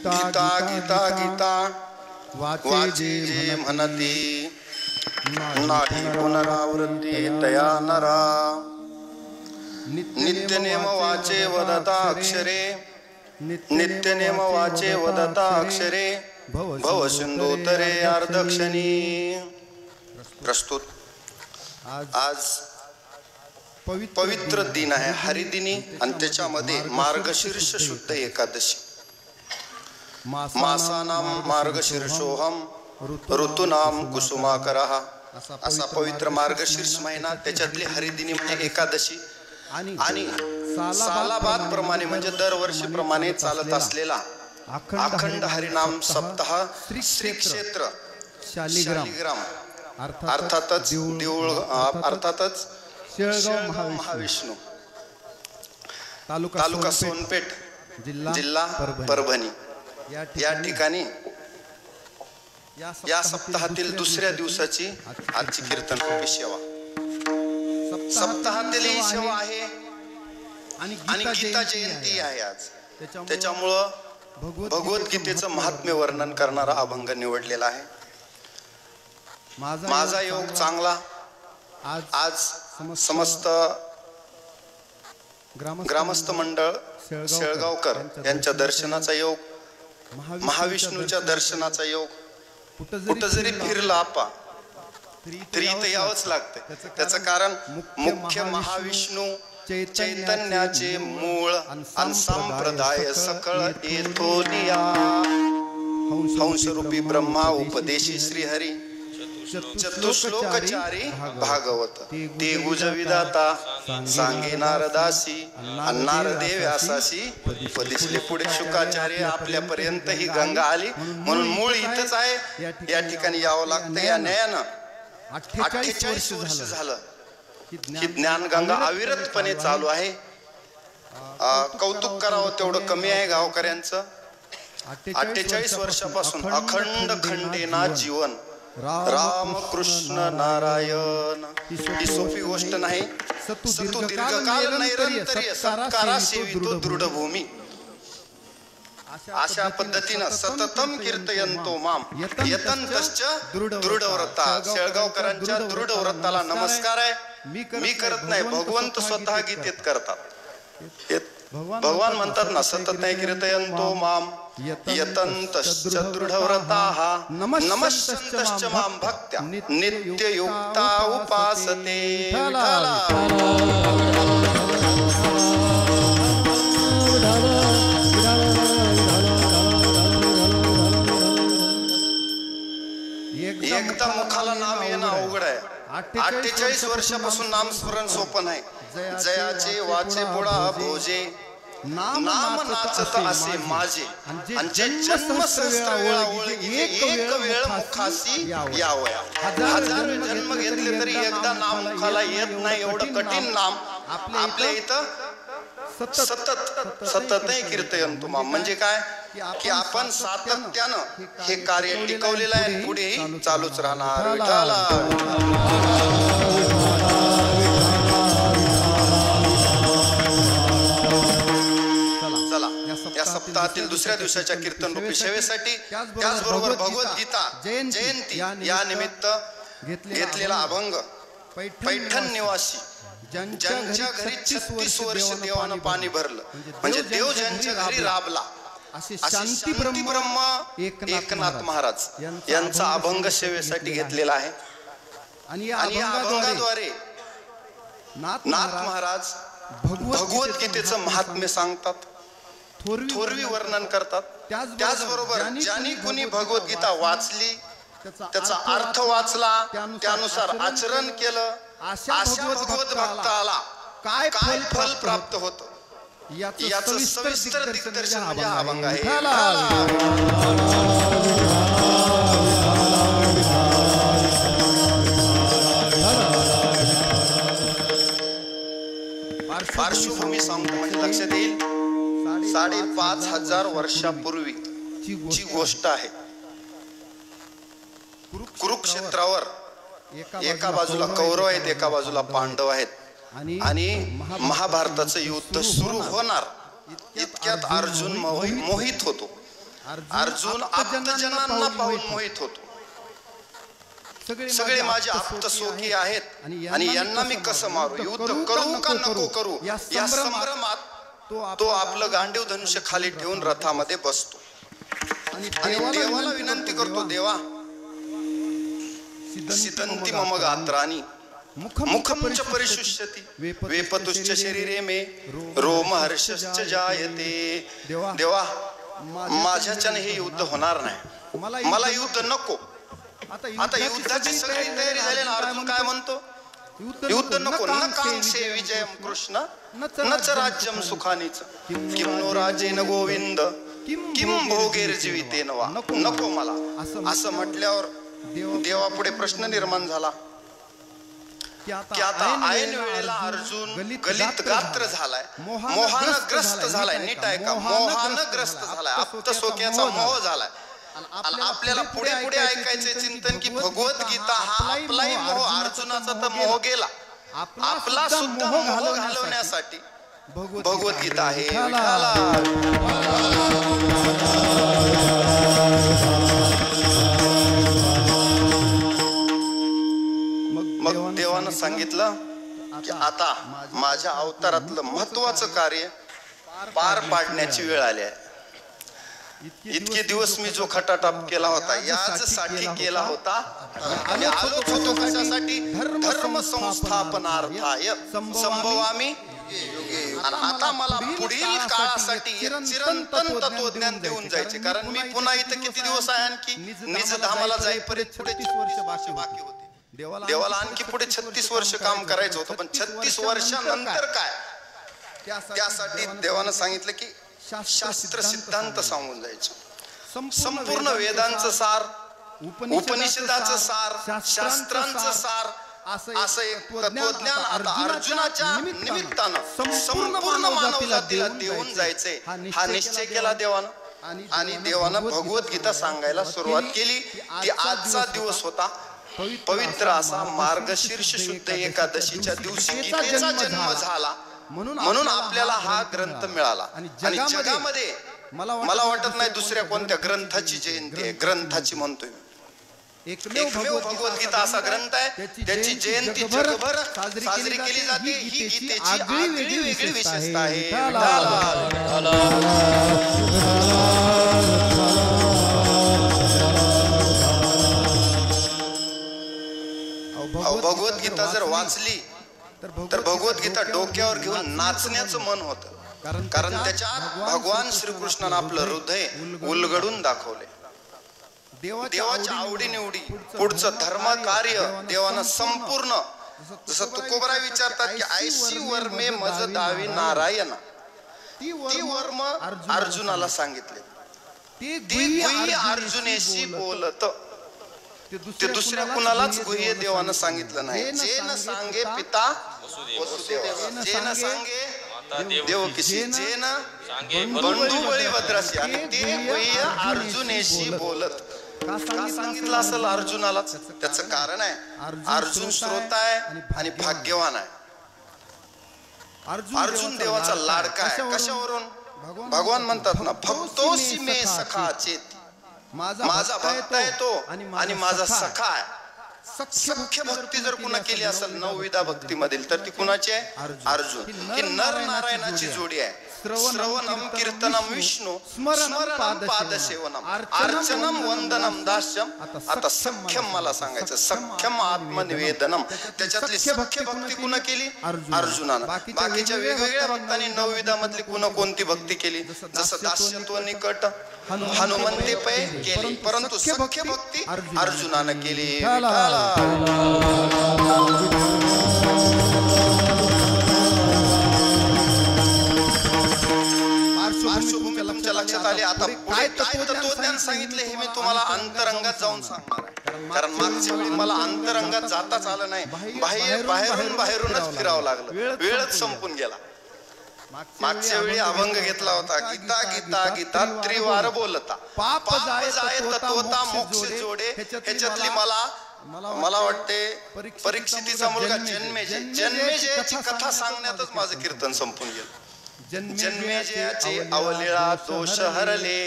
गीता गीता गीता वाचे जे म्हणती नाही पुनरावृत्ती तया नरा नित्य नेम वाचे वदता अक्षरे नित्य नेम वाचे वदता अक्षरे भव सिंधुतरे अर्धक्षणी। प्रस्तुत आज पवित्र दिन आहे हरिदिनी आणि त्याच्यामध्ये मार्गशीर्ष शुद्ध एकादशी। मासानाम मार्गशीर्षोहम ऋतूनाम कुसुमाकरः असा पवित्र मार्गशीर्ष महिना त्याच्यातली हरिदिनी म्हणजे एकादशी आणि सालाबाद प्रमाणे म्हणजे दरवर्षी प्रमाणे चालत असलेला अखंड हरिनाम सप्ताह श्री क्षेत्र शालिग्राम अर्थातच देऊळ अर्थातच शेळगाव महाविष्णू तालुका सोनपेठ जिल्हा परभणी या ठिकाणी या सप्ताहातील दुसऱ्या दिवसाची आजची कीर्तन रूपी सेवा सप्ताहातील ही सेवा आहे आणि गीता जयंती आहे आज। त्याच्यामुळं भगवद्गीतेचं महात्म्य वर्णन करणारा अभंग निवडलेला आहे। माझा योग चांगला आज समस्त ग्रामस्थ मंडळ शेळगावकर यांच्या दर्शनाचा योग, महाविष्णूच्या दर्शनाचा योग। कुठं जरी फिरला आपा तरी इथं यावंच लागतं। त्याचं कारण मुख्य महाविष्णू चैतन्याचे मूळ आणि संप्रदाय सकळ येथोनिया हंसरूपी ब्रह्मा उपदेशी श्रीहरी चतुश्लोकचारी भागवत ते गुजविदाता सांगे नारदासी नारदे व्यासासी उपदेशले। पुढे शुकाचार्य आपल्यापर्यंत ही गंगा आली म्हणून मूळ इथंच आहे। या ठिकाणी यावं लागतं। या न्यायानं 48 वर्ष झालं ही ज्ञानगंगा अविरतपणे चालू आहे। कौतुक करावं तेवढं कमी आहे गावकऱ्यांचं। 48 वर्षापासून अखंड खंडेना जीवन राम कृष्ण नारायण ही सोपी गोष्ट नाही। सतु दीर्घकाल नैरंतर्य सत्कारा सेवितो दृढभूमी अशा पद्धतीनं सततम कीर्तयंतो माम यतंतश्च दृढव्रता। शेळगावकरांच्या दृढव्रताला नमस्कार आहे। मी करत नाही, भगवंत स्वतः गीतेत करतात। भगवान म्हणतात ना सतत नाही कीर्तयंतो माम यतंतश्च दृढव्रताः नमस्सन्तश्च माम भक्त्या नित्ययुक्ता उपासते विठ्ठला। एकदा मुखाला नाम येणं अवघड आहे। 48 वर्षापासून नामस्मरण सोपं आहे। जयाचे वाचे पुढा भोजे नाम नाचत असे माझे आणि जे जन्मसहस्त्र वेळा ओळखी एक वेळ मुखासी यावया। हजार जन्म घेतले तरी एकदा नाम मुखाला येत नाही। एवढं कठीण नाम आपल्या इथं सतत कीर्तयंतो माम म्हणजे काय की आपण सातत्यानं हे कार्य टिकवलेलं आहे, पुढेही चालूच राहणार। विठ्ठला चला या सप्ताहातील दुसऱ्या दिवसाच्या कीर्तन रूपी सेवेसाठी त्याचबरोबर भगवद्गीता जयंती या निमित्त घेतलेला अभंग पैठण निवासी ज्यांच्या घरी 36 वर्ष देवानं पाणी भरलं म्हणजे देव ज्यांच्या घरी राबला असे शांती ब्रह्म एकनाथ महाराज यांचा अभंग सेवेसाठी घेतलेला आहे। आणि या अभंगाद्वारे नाथ महाराज भगवद्गीतेचं महात्म्य सांगतात, थोरवी वर्णन करतात। त्याचबरोबर ज्यांनी कुणी भगवद्गीता वाचली, त्याचा अर्थ वाचला, त्यानुसार आचरण केलं, अशा भगवत भक्ताला काय फल प्राप्त होतं याचं सविस्तर दिग्दर्शन म्हणजे हा अभंग आहे। पार्श्वभूमी सांगतो म्हणजे लक्षात येईल। 5,500 वर्षापूर्वीची गोष्ट आहे। कुरुक्षेत्रावर एका बाजूला कौरव आहेत, एका बाजूला पांडव आहेत आणि महाभारताचं युद्ध सुरू होणार इतक्यात अर्जुन मोहित होतो. अर्जुन आप्तजनांना पाहून मोहित होतो. सगळे माझे आप्तसोखी आहेत आणि यांना मी कसं मारू, युद्ध करू का नको करू या संभ्रमात तो आपलं गांडीव धनुष्य खाली ठेवून रथामध्ये बसतो आणि देवाला विनंती करतो, देवा सिदंती मम गात्राणि मुखं च परिशुष्यति वेपतुश्च शरीरे मे रोमहर्षश्च जायते. देवा माझ्याच्याने हे युद्ध होणार नाही, मला युद्ध नको. आता युद्धाची सगळी तयारी झाली ना. अर्जुन काय म्हणतो, युद्ध नको. न कांक्षे विजयम कृष्ण न च राज्यम सुखानीच किम नो राजेन गोविंद किम भोगैर्जीवितेन वा. नको मला असं म्हटल्यावर देवापुढे प्रश्न निर्माण झाला की आता ऐन वेळेला अर्जुन गलित गात्र झालाय, मोहानं ग्रस्त झालाय. नीट आहे का, मोहानं ग्रस्त झालाय, आप्तसोक्याचा मोह झालाय. आपल्याला पुढे पुढे ऐकायचे चिंतन की भगवद्गीता हा आपलाही मोह, अर्जुनाचा तर मोह गेला, आपला सुद्धा मोह घालवण्यासाठी भगवद्गीता आहे. मग देवानं सांगितलं की आता माझ्या अवतारातलं महत्वाचं कार्य पार पाडण्याची वेळ आली आहे. इतके दिवस मी जो खटाटप केला होता याचसाठी केला होता आणि आलोच होतो कशासाठी, धर्म संस्थापनार्थाय संभवामी. आणि आता मला पुढील काळासाठी चिरंतन तत्वज्ञान देऊन जायचे, कारण मी पुन्हा इथं किती दिवस आहे, आणखी निजधामाला जाईपर्यंत पुढे 36 वर्ष बाकी होते. देवाला आणखी पुढे 36 वर्ष काम करायचं होतं. पण 36 वर्षानंतर काय, त्यासाठी देवानं सांगितलं की शास्त्र सिद्धांत सांगून जायचं. संपूर्ण वेदांचं सार, उपनिषदाचं सार, शास्त्रांचं सार असं एक तत्वज्ञान आता अर्जुनाच्या निमित्तानं संपूर्ण मानव जातीला देऊन जायचंय हा निश्चय केला देवानं. आणि देवानं भगवद्गीता सांगायला सुरुवात केली. ती आजचा दिवस होता, पवित्र असा मार्गशीर्ष शुद्ध एकादशीच्या दिवशी गीतेचा जन्म झाला. म्हणून आपल्याला हा ग्रंथ मिळाला. आणि जगामध्ये मला वाटत नाही दुसऱ्या कोणत्या ग्रंथाची जयंती आहे. ग्रंथाची म्हणतोय, एकमेव भगवद्गीता असा ग्रंथ आहे त्याची जयंती जगभर साजरी केली जाते. ही गीतेची आगळी वेगळी विशेषता आहे. भगवद्गीता जर वाचली तर भगवद्गीता डोक्यावर घेऊन नाचण्याचं मन होतं, कारण त्याच्यात भगवान श्रीकृष्णानं आपलं हृदय उलगडून दाखवले. देवाच्या आवडीनिवडी पुढचं धर्म कार्य देवानं संपूर्ण, जसं तुकोबरा विचारतात की ऐशी वर्मे मज दावी नारायण, ती वर्म अर्जुनाला सांगितले. ती अर्जुनेशी बोलत, ते दुसऱ्या कुणालाच गुह्य देवानं सांगितलं नाही. जे न सांगे पिता वसुदेव, जे न सांगे देवकीशी, जे न बंधू बळीभद्राशी, आणि ते गुह्य अर्जुनेशी बोलत. का सांगितलं असेल अर्जुनालाच? त्याचं कारण आहे, अर्जुन श्रोता आहे आणि भाग्यवान आहे. अर्जुन देवाचा लाडका आहे. कशावरून? भगवान म्हणतात ना, भक्तोसी मे सखा चेती, माझा भक्त आहे तो आणि माझा सखा आहे. सख्य भक्ती जर कुणा केली असेल 9 विधा भक्ती मधील, तर ती कुणाची आहे? अर्जुन. ही नर नारायणाची जोडी आहे. श्रवणम कीर्तनम विष्णू स्मरणम पादसेवनम अर्चनम वंदनम दास्यम. आता सख्यम मला सांगायचं, सख्यम आत्मनिवेदनम. त्याच्यातली सख्य भक्ती कुणा केली? अर्जुनानं. बाकीच्या वेगवेगळ्या भक्तांनी 9 विधा मधली कुणा कोणती भक्ती केली? जसं दास्यत्व निकट हनुमंते पै केली, परंतु सख्य भक्ती अर्जुनानं केली. पार्श्वभूमी तुमच्या लक्षात आली. आता पुढे काय तत्वज्ञान सांगितले हे मी तुम्हाला अंतरंगात जाऊन सांगणार आहे, कारण मागच्या वेळी मला अंतरंगात जाताच आलं नाही. बाहेरूनच फिरावं लागलं, वेळच संपून गेला. मागच्या वेळी अभंग घेतला होता, गीता गीता गीता त्रिवार बोलता, पाप जाय तत्वता मोक्ष जोडे. ह्याच्यातली मला मला वाटते परीक्षितीचा मुलगा जन्मेजयाची कथा सांगण्यातच माझं कीर्तन संपून गेलं. जन्मेजयाचे अवलीळा दोष हरले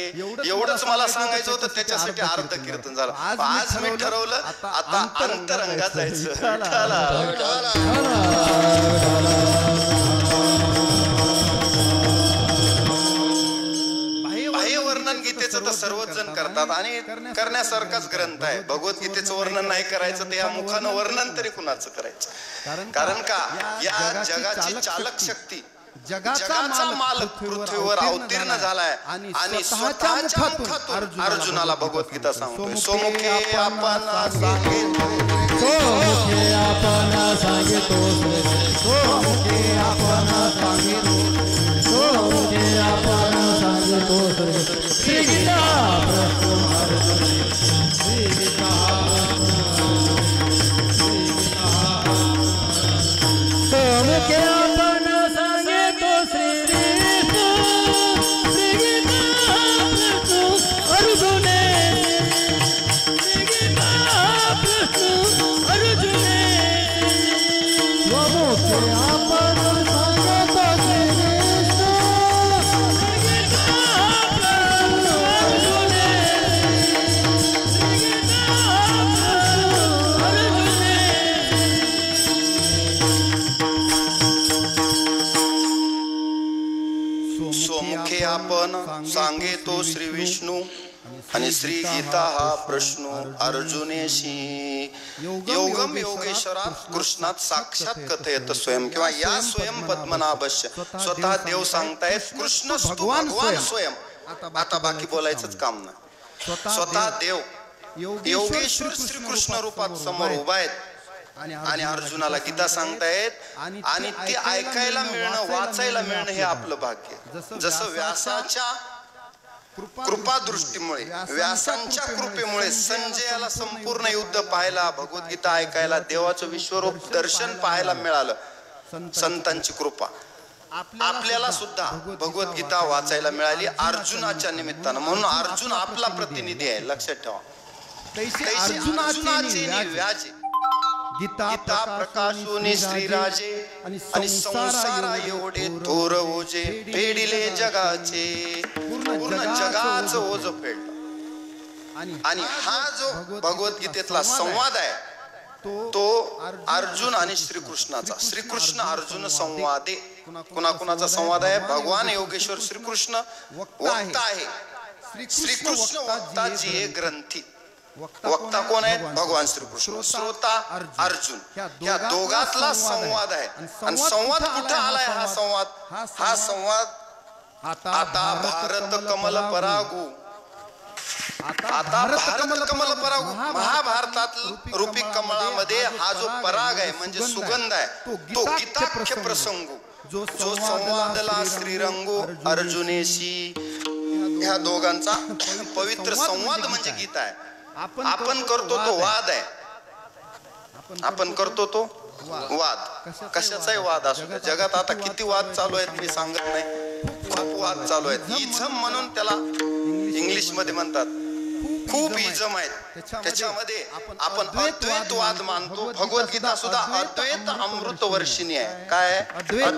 एवढंच मला सांगायचं होतं, त्याच्यासाठी अर्ध कीर्तन झालं. आज मी ठरवलं आता अंतरंगात जायचं. बाह्य वर्णन गीतेचं तर सर्वच जण करतात आणि करण्यासारखाच ग्रंथ आहे. भगवद्गीतेचं वर्णन नाही करायचं तर या मुखानं वर्णन तरी कुणाचं करायचं? कारण का या जगाची चालक शक्ती जगाचा मालक पृथ्वीवर अवतीर्ण झालाय आणि स्वतःच्या मुखातून अर्जुनाला भगवद्गीता सांगतोय. सोमुखे आपण सांगितो, सोमुखे आपण सांगितो, सोमुखे आपण सांगितो, सोमुखे आपण सांगितो. श्री गीता श्री गीता सोमुखे सांगेतो श्री विष्णू आणि श्री गीता हा प्रश्न अर्जुनेशी. योगम योगेश्वरात कृष्णात साक्षात कथयत स्वयं किंवा या स्वयं पद्मनाभस्य. स्वतः देव सांगतायत कृष्ण भगवान स्वयं. आता बाकी बोलायचंच काम नाही. स्वतः देव योगेश्वर श्री कृष्ण रूपात समोर उभा आहेत आणि अर्जुनाला गीता सांगतायत आणि ती ऐकायला मिळणं वाचायला मिळणं हे आपलं भाग्य. जसं व्यासाच्या कृपा दृष्टीमुळे व्यासांच्या कृपेमुळे संजयाला संपूर्ण युद्ध पाहायला भगवद्गीता ऐकायला देवाचं विश्वरूप दर्शन पाहायला मिळालं. संतांची कृपा आपल्याला सुद्धा भगवद्गीता वाचायला मिळाली अर्जुनाच्या निमित्तानं. म्हणून अर्जुन आपला प्रतिनिधी आहे, लक्षात ठेवा. अर्जुनाचे व्याजे गीता प्रकाशोनी श्रीराजे आणि संसारा एवढे थोर ओझे फेडिले जगाचे. पूर्ण जगाचं ओझ फेडलं. आणि हा जो भगवद्गीतेतला संवाद आहे तो अर्जुन आणि श्रीकृष्णाचा. श्रीकृष्ण अर्जुन संवादे. कुणाकुणाचा संवाद आहे? भगवान योगेश्वर श्रीकृष्ण वक्ता आहे. श्रीकृष्ण वक्ता जी आहे ग्रंथी. वक्ता कोण आहेत? भगवान श्रीकृष्ण. श्रोता अर्जुन. या दोघातला संवाद आहे. आणि संवाद कुठे आलाय? हा संवाद आता भारत कमल परागू. आता भारत कमल परागू महाभारतात रूपी कमळामध्ये हा जो पराग आहे म्हणजे सुगंध आहे तो गीताख्य प्रसंगू जो संवादला श्रीरंगो अर्जुनेशी. ह्या दोघांचा पवित्र संवाद म्हणजे गीता आहे. आपण करतो तो वाद आहे. आपण करतो तो वाद. कशाचाही वाद असू द्या. जगात आता किती वाद चालू आहेत मी सांगत नाही. खूप वाद चालू आहेत. इझम म्हणून त्याला इंग्लिश मध्ये म्हणतात. खूप इझम आहेत. त्याच्यामध्ये आपण अद्वैतवाद मानतो. भगवद्गीता सुद्धा अद्वैत अमृत वर्षिणी आहे. काय अद्वैत?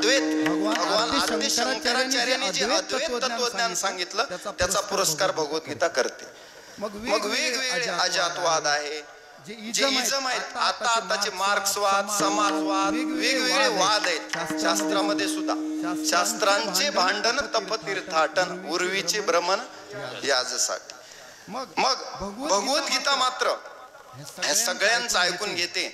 भगवान आद्य शंकराचार्यांनी जे अद्वैत तत्वज्ञान सांगितलं त्याचा पुरस्कार भगवद्गीता करते. मग वेगवेगळे अजातवाद आहे जे इझम आहेत. आताचे मार्क्सवाद समाजवाद वेगवेगळे वाद आहेत शास्त्रामध्ये सुद्धा. शास्त्रांचे भांडण तपतीर्थाटन उर्वीचे भ्रमण याजसाठी. मग भगवद्गीता मात्र हे सगळ्यांचं ऐकून घेते.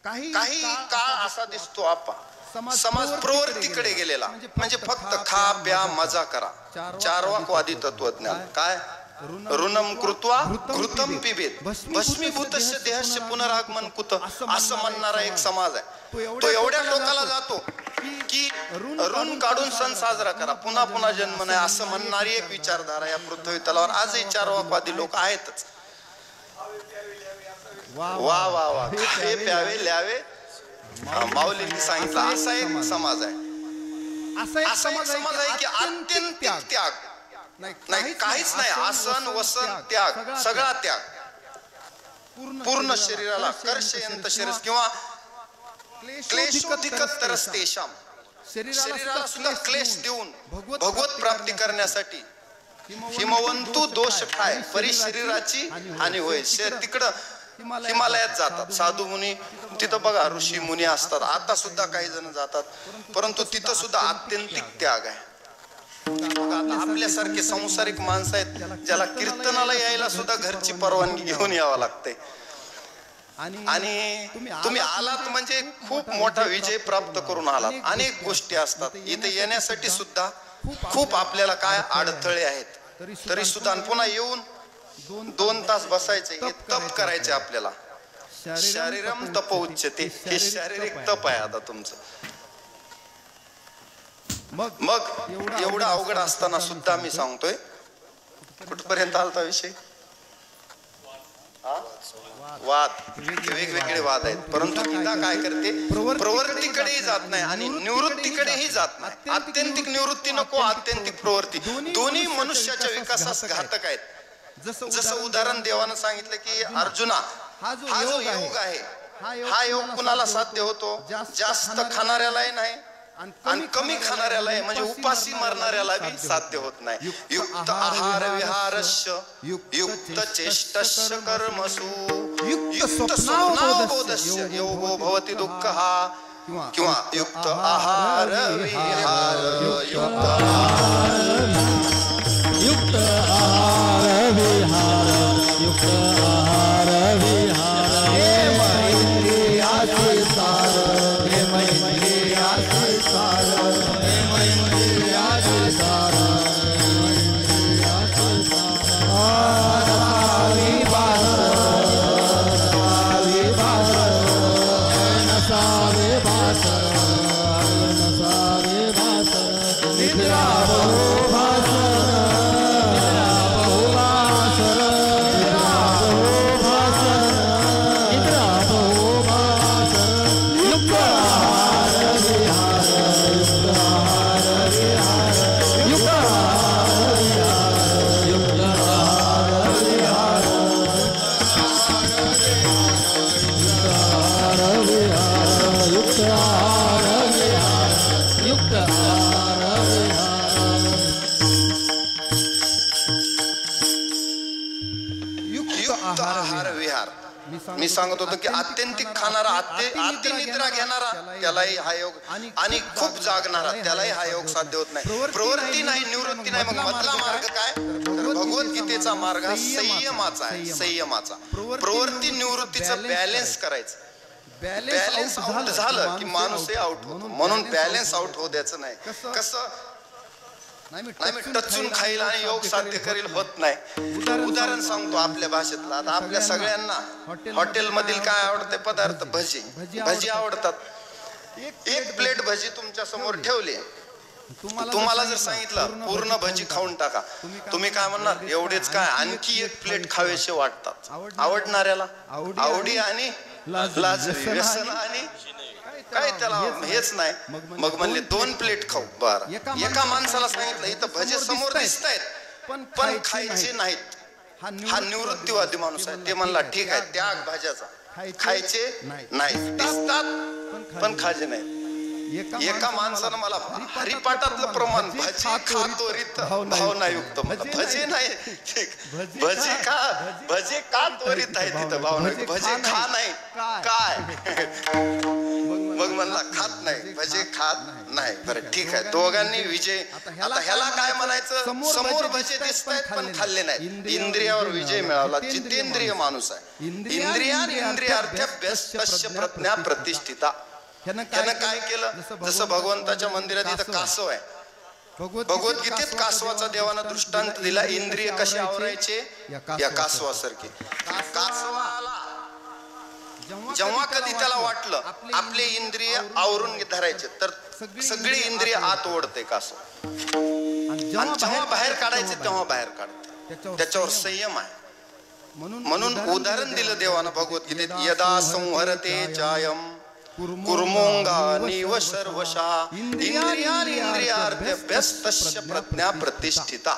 काही काळ असा दिसतो आपण समाज प्रवृत्तीकडे गेलेला म्हणजे फक्त खा प्या मजा करा. चार्वाकवादी तत्वज्ञान. काय ऋणम कृत्वा घृतम पिबेत भस्मीभूतस्य देहस्य पुनरागमन कुत असं म्हणणारा एक समाज आहे. तो एवढ्या टोकाला जातो की ऋण काढून सण साजरा करा, पुन्हा पुन्हा जन्म नाही असं म्हणणारी एक विचारधारा या पृथ्वी तलावर आजही चार्वाकवादी लोक आहेतच. वा वा वा हे प्यावे ल्यावे माऊलींनी सांगितलं. असा एक समाज आहे. असा एक समाज आहे की अत्यंत त्याग नाही काहीच नाही. आसन वसन त्याग सगळा त्याग. पूर्ण शरीराला कर्षयंत शरीर किंवा क्लेशोधिकतरस्तेषाम शरीराला सुद्धा क्लेश देऊन भगवत प्राप्ती करण्यासाठी हिमवंतू दोष ठाय परी शरीराची हानी होय. तिकडं हिमालयात जातात साधू मुनी, तिथं बघा ऋषी मुनी असतात, आता सुद्धा काही जण जातात, परंतु तिथं सुद्धा आत्यंतिक त्याग आहे. आपल्यासारखे संसारिक माणसं आहेत ज्याला कीर्तनाला यायला सुद्धा घरची परवानगी घेऊन यावं लागते. आणि तुम्ही आलात म्हणजे खूप मोठा विजय प्राप्त करून आलात. अनेक गोष्टी असतात इथे येण्यासाठी सुद्धा खूप आपल्याला काय अडथळे आहेत, तरी सुद्धा पुन्हा येऊन 2 तास बसायचे, हे तप करायचे आपल्याला. शारीरम तप उच्यते, हे शारीरिक तप आहे आता तुमचं. मग एवढं अवघड असताना सुद्धा मी सांगतोय, कुठपर्यंत आलता विषय? वाद, वेगवेगळे वाद आहेत, परंतु गीता काय करते, प्रवृत्तीकडेही जात नाही आणि निवृत्तीकडेही जात नाही. आत्यंतिक निवृत्ती नको, आत्यंतिक प्रवृत्ती, दोन्ही मनुष्याच्या विकासास घातक आहेत. जसं उदाहरण देवानं सांगितलं की अर्जुना, हा जो योग आहे, हा योग कुणाला साध्य होतो? जास्त खाणाऱ्यालाही नाही आणि कमी खाणाऱ्याला म्हणजे उपाशी मरणाऱ्याला बी साध्य होत नाही. युक्त आहार विहारस्य युक्त चेष्टस्य कर्मसु युक्त स्वप्नावबोधस्य योगो भवति दुःखः किंवा युक्त आहार विहार युक्त आहार विहार युक्त आहार विहार हे मैत्रियाचे सार, हे मैत्रियाचे सार, हे मैत्रियाचे सार, मैत्रियाचे सार. नसावे बासर, नसावे बासर, नसावे बासर, निद्रावो बासर, मी सांगत होतो की आत्यंतिक खाणारा, अति निद्रा घेणारा त्यालाही हा योग, आणि खूप जागणारा त्यालाही हा योग साध्य होत नाही. प्रवृत्ती नाही, निवृत्ती नाही. मग मधला मार्ग काय? भगवद्गीतेचा मार्ग हा संयमाचा आहे, संयमाचा. प्रवृत्ती निवृत्तीचं बॅलन्स करायचं. बॅलन्स आउट झालं की माणूसही आउट होतो, म्हणून बॅलन्स आउट होऊ द्यायचं नाही. कसं नाही, मी टचून खाईल आणि योग साध्य करेल होत नाही. उदाहरण सांगतो आपल्या भाषेतलं. आता आपल्या सगळ्यांना हॉटेल मधील काय आवडते पदार्थ? भजी. भजी आवडतात. एक प्लेट भजी तुमच्या समोर ठेवली, तुम्हाला जर सांगितलं पूर्ण भजी खाऊन टाका, तुम्ही काय म्हणणार? एवढेच काय, आणखी एक प्लेट खावेसे वाटतात. आवडणाऱ्याला आवडी आणि लाजवी, व्यसन आणि काय त्याला हेच नाही. मग म्हणले 2 प्लेट खाऊ. बरं, एका माणसाला सांगितलं इथं भजे समोर दिसत आहेत पण खायचे नाहीत, हा निवृत्तीवादी माणूस आहे. ते म्हणला ठीक आहे, त्याग भाज्याचा, खायचे नाही, दिसतात पण खायचे नाही. एका माणसानं मला हरिपाठातलं प्रमाण भजी खातो रीत भावनायुक्त, भजे नाही, भजे का त्वरित आहे तिथं भावना, भजे खा नाही काय. मग म्हणला खात नाही, भजे खात नाही. बरं ठीक आहे, दोघांनी विजय. आता ह्याला काय म्हणायचं? समोर भजे दिसत आहेत पण खाल्ले नाहीत, इंद्रियावर विजय मिळवला. जितेंद्रिय माणूस आहे. इंद्रियार्थ्य प्रज्ञा प्रतिष्ठिता. ह्यानं काय केलं? जसं भगवंताच्या मंदिरात इथं कासव आहे, भगवद्गीतेत कासवाचा देवानं दृष्टांत दिला. इंद्रिय कसे आवरायचे? या कासवासारखे. कासवाला जेव्हा कधी त्याला वाटलं आपले इंद्रिय आवरून धरायचे तर सगळी इंद्रिय आत ओढते कासव, आणि जेव्हा बाहेर काढायचे तेव्हा बाहेर काढते. त्याच्यावर संयम आहे. म्हणून उदाहरण दिलं देवानं भगवद्गीतेत, यदा संहरते चायम कुर्मोंगानिव सर्वशा इंद्रियार्थ्य व्यस्तस्य प्रज्ञा प्रतिष्ठिता.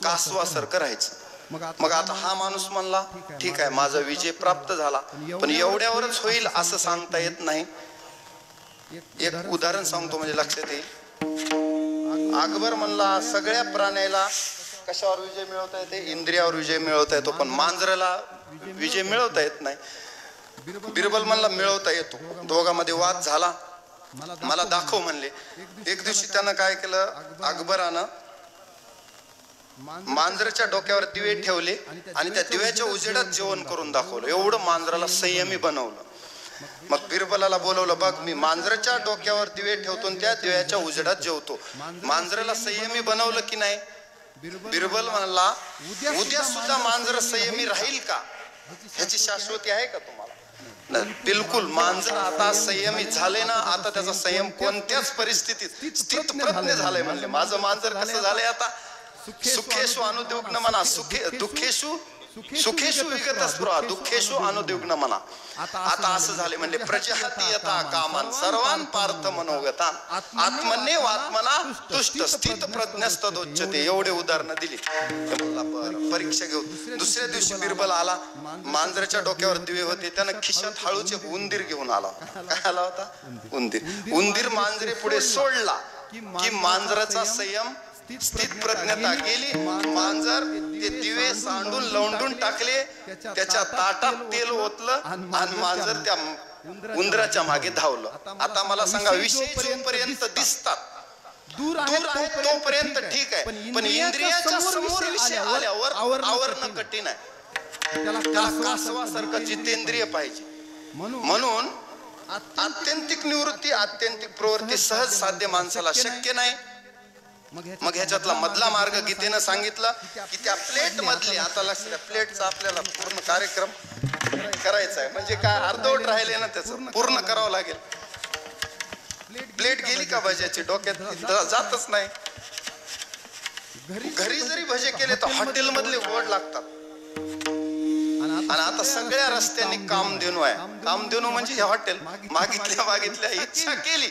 कासवासारखं राहायचं. मग आता हा माणूस म्हणला ठीक आहे माझा विजय प्राप्त झाला, पण एवढ्यावरच होईल असं सांगता येत नाही. एक उदाहरण सांगतो म्हणजे लक्षात येईल. अकबर म्हणला सगळ्या प्राण्याला कशावर विजय मिळवता येते? इंद्रियावर विजय मिळवता येतो, पण मांजराला विजय मिळवता येत नाही. बिरबल म्हणला मिळवता येतो. दोघांमध्ये वाद झाला. मला दाखव म्हणले. एक दिवशी त्यानं काय केलं, अकबरानं मांजराच्या डोक्यावर दिवे ठेवले आणि त्या दिव्याच्या उजेडात जेवण करून दाखवलं. एवढं मांजराला संयमी बनवलं. मग बिरबलाला बोलवलं, बघ मी मांजराच्या डोक्यावर दिवे ठेवतो आणि त्या दिव्याच्या उजेडात जेवतो. मांजराला संयमी बनवलं की नाही? बिरबल म्हणला उद्या सुद्धा मांजर संयमी राहील का? ह्याची शाश्वती आहे का तुम्हाला? बिलकुल. मांजर आता संयमी झाले ना, आता त्याचा संयम कोणत्याच परिस्थितीत स्थितप्रज्ञ झालाय. म्हणले माझं मांजर कसं झालंय आता? सुखेशु अनुद्विग्न म्हणा, दुःखेशु विगत स्पृहा, दुःखेशु अनुद्विग्न म्हणा. आता असं झाले म्हणले प्रजहती यथा कामान सर्वान पार्थ मनोगतान आत्मन्येवात्मना तुष्ट स्थित प्रज्ञस्तदोच्यते. एवढे उदाहरणं दिली. परीक्षा घेऊन दुसऱ्या दिवशी बिरबल आला. मांजराच्या डोक्यावर दिवे होते. त्यानं खिशात हळूच एक उंदीर घेऊन आला. काय आला होता? उंदीर मांजरे पुढे सोडला की मांजराचा संयम स्थित प्रज्ञता गेली. मांजर ते दिवे सांडून लवंडून टाकले, त्याच्या ताटात तेल ओतलं आणि मांजर त्या उंदराच्या मागे धावलं. आता मला सांगा, विषय जोपर्यंत दिसतात दूर आहे तोपर्यंत ठीक आहे, पण इंद्रियाच्या समोर विषय आल्यावर आवरणं कठीण आहे. त्याला कासवासारखं जितेंद्रिय पाहिजे. म्हणून आत्यंतिक निवृत्ती, आत्यंतिक प्रवृत्ती सहज साध्य माणसाला शक्य नाही. मग ह्याच्यातला मधला मार्ग गीतेनं सांगितलं की त्या प्लेट मधली, आता लक्ष द्या, प्लेटचा आपल्याला पूर्ण कार्यक्रम करायचा आहे. म्हणजे काय अर्धवट राहिले ना, त्याचं पूर्ण करावं लागेल. प्लेट गेली का भज्याची, डोक्यात जातच नाही. घरी जरी भजे केले तर हॉटेल मधले गोड लागतात. आणि आता सगळ्या रस्त्यांनी कामधेनू आहे. कामधेनू म्हणजे हे हॉटेल. मागितल्या इच्छा केली,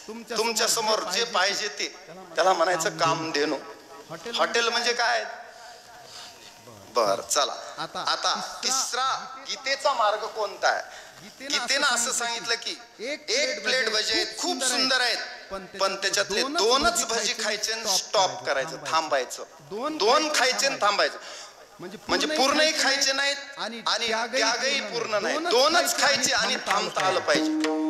तुमच्या समोर जे पाहिजे ते, त्याला म्हणायचं कामधेनू. हॉटेल म्हणजे काय? बर चला, आता तिसरा गीतेचा मार्ग कोणता आहे? गीतेनं असं सांगितलं की एक प्लेट भजी खूप सुंदर आहेत, पण त्याच्यातले दोनच भजी खायचे, स्टॉप करायचं, थांबायचं. दोन खायचे आणि थांबायचं. म्हणजे पूर्णही खायचे नाहीत आणि त्यागही पूर्ण नाही. दोनच खायचे आणि थांबता आलं पाहिजे.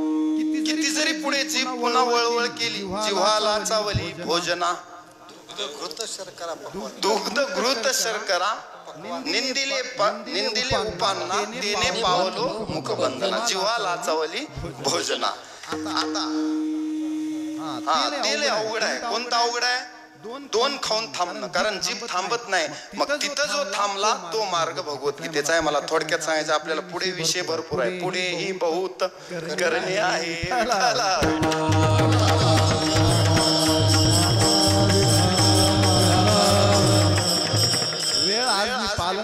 किती जरी पुढे जीभ पुन्हा वळवळ केली, जिव्हाला चावली भोजना दुग्ध घृत शर्करा निंदिले उपान्ना तेने पावलो मुखबंधना. जिव्हाला चावली भोजना. आता तेल अवघड आहे. कोणता अवघड आहे? दोन खाऊन थांबणं. कारण जीभ थांबत नाही. मग तिथं जो थांबला तो मार्ग भगवद्गीतेचा आहे. मला थोडक्यात सांगायचं, आपल्याला पुढे विषय भरपूर आहे. पुढे ही बहुत करणे आहे.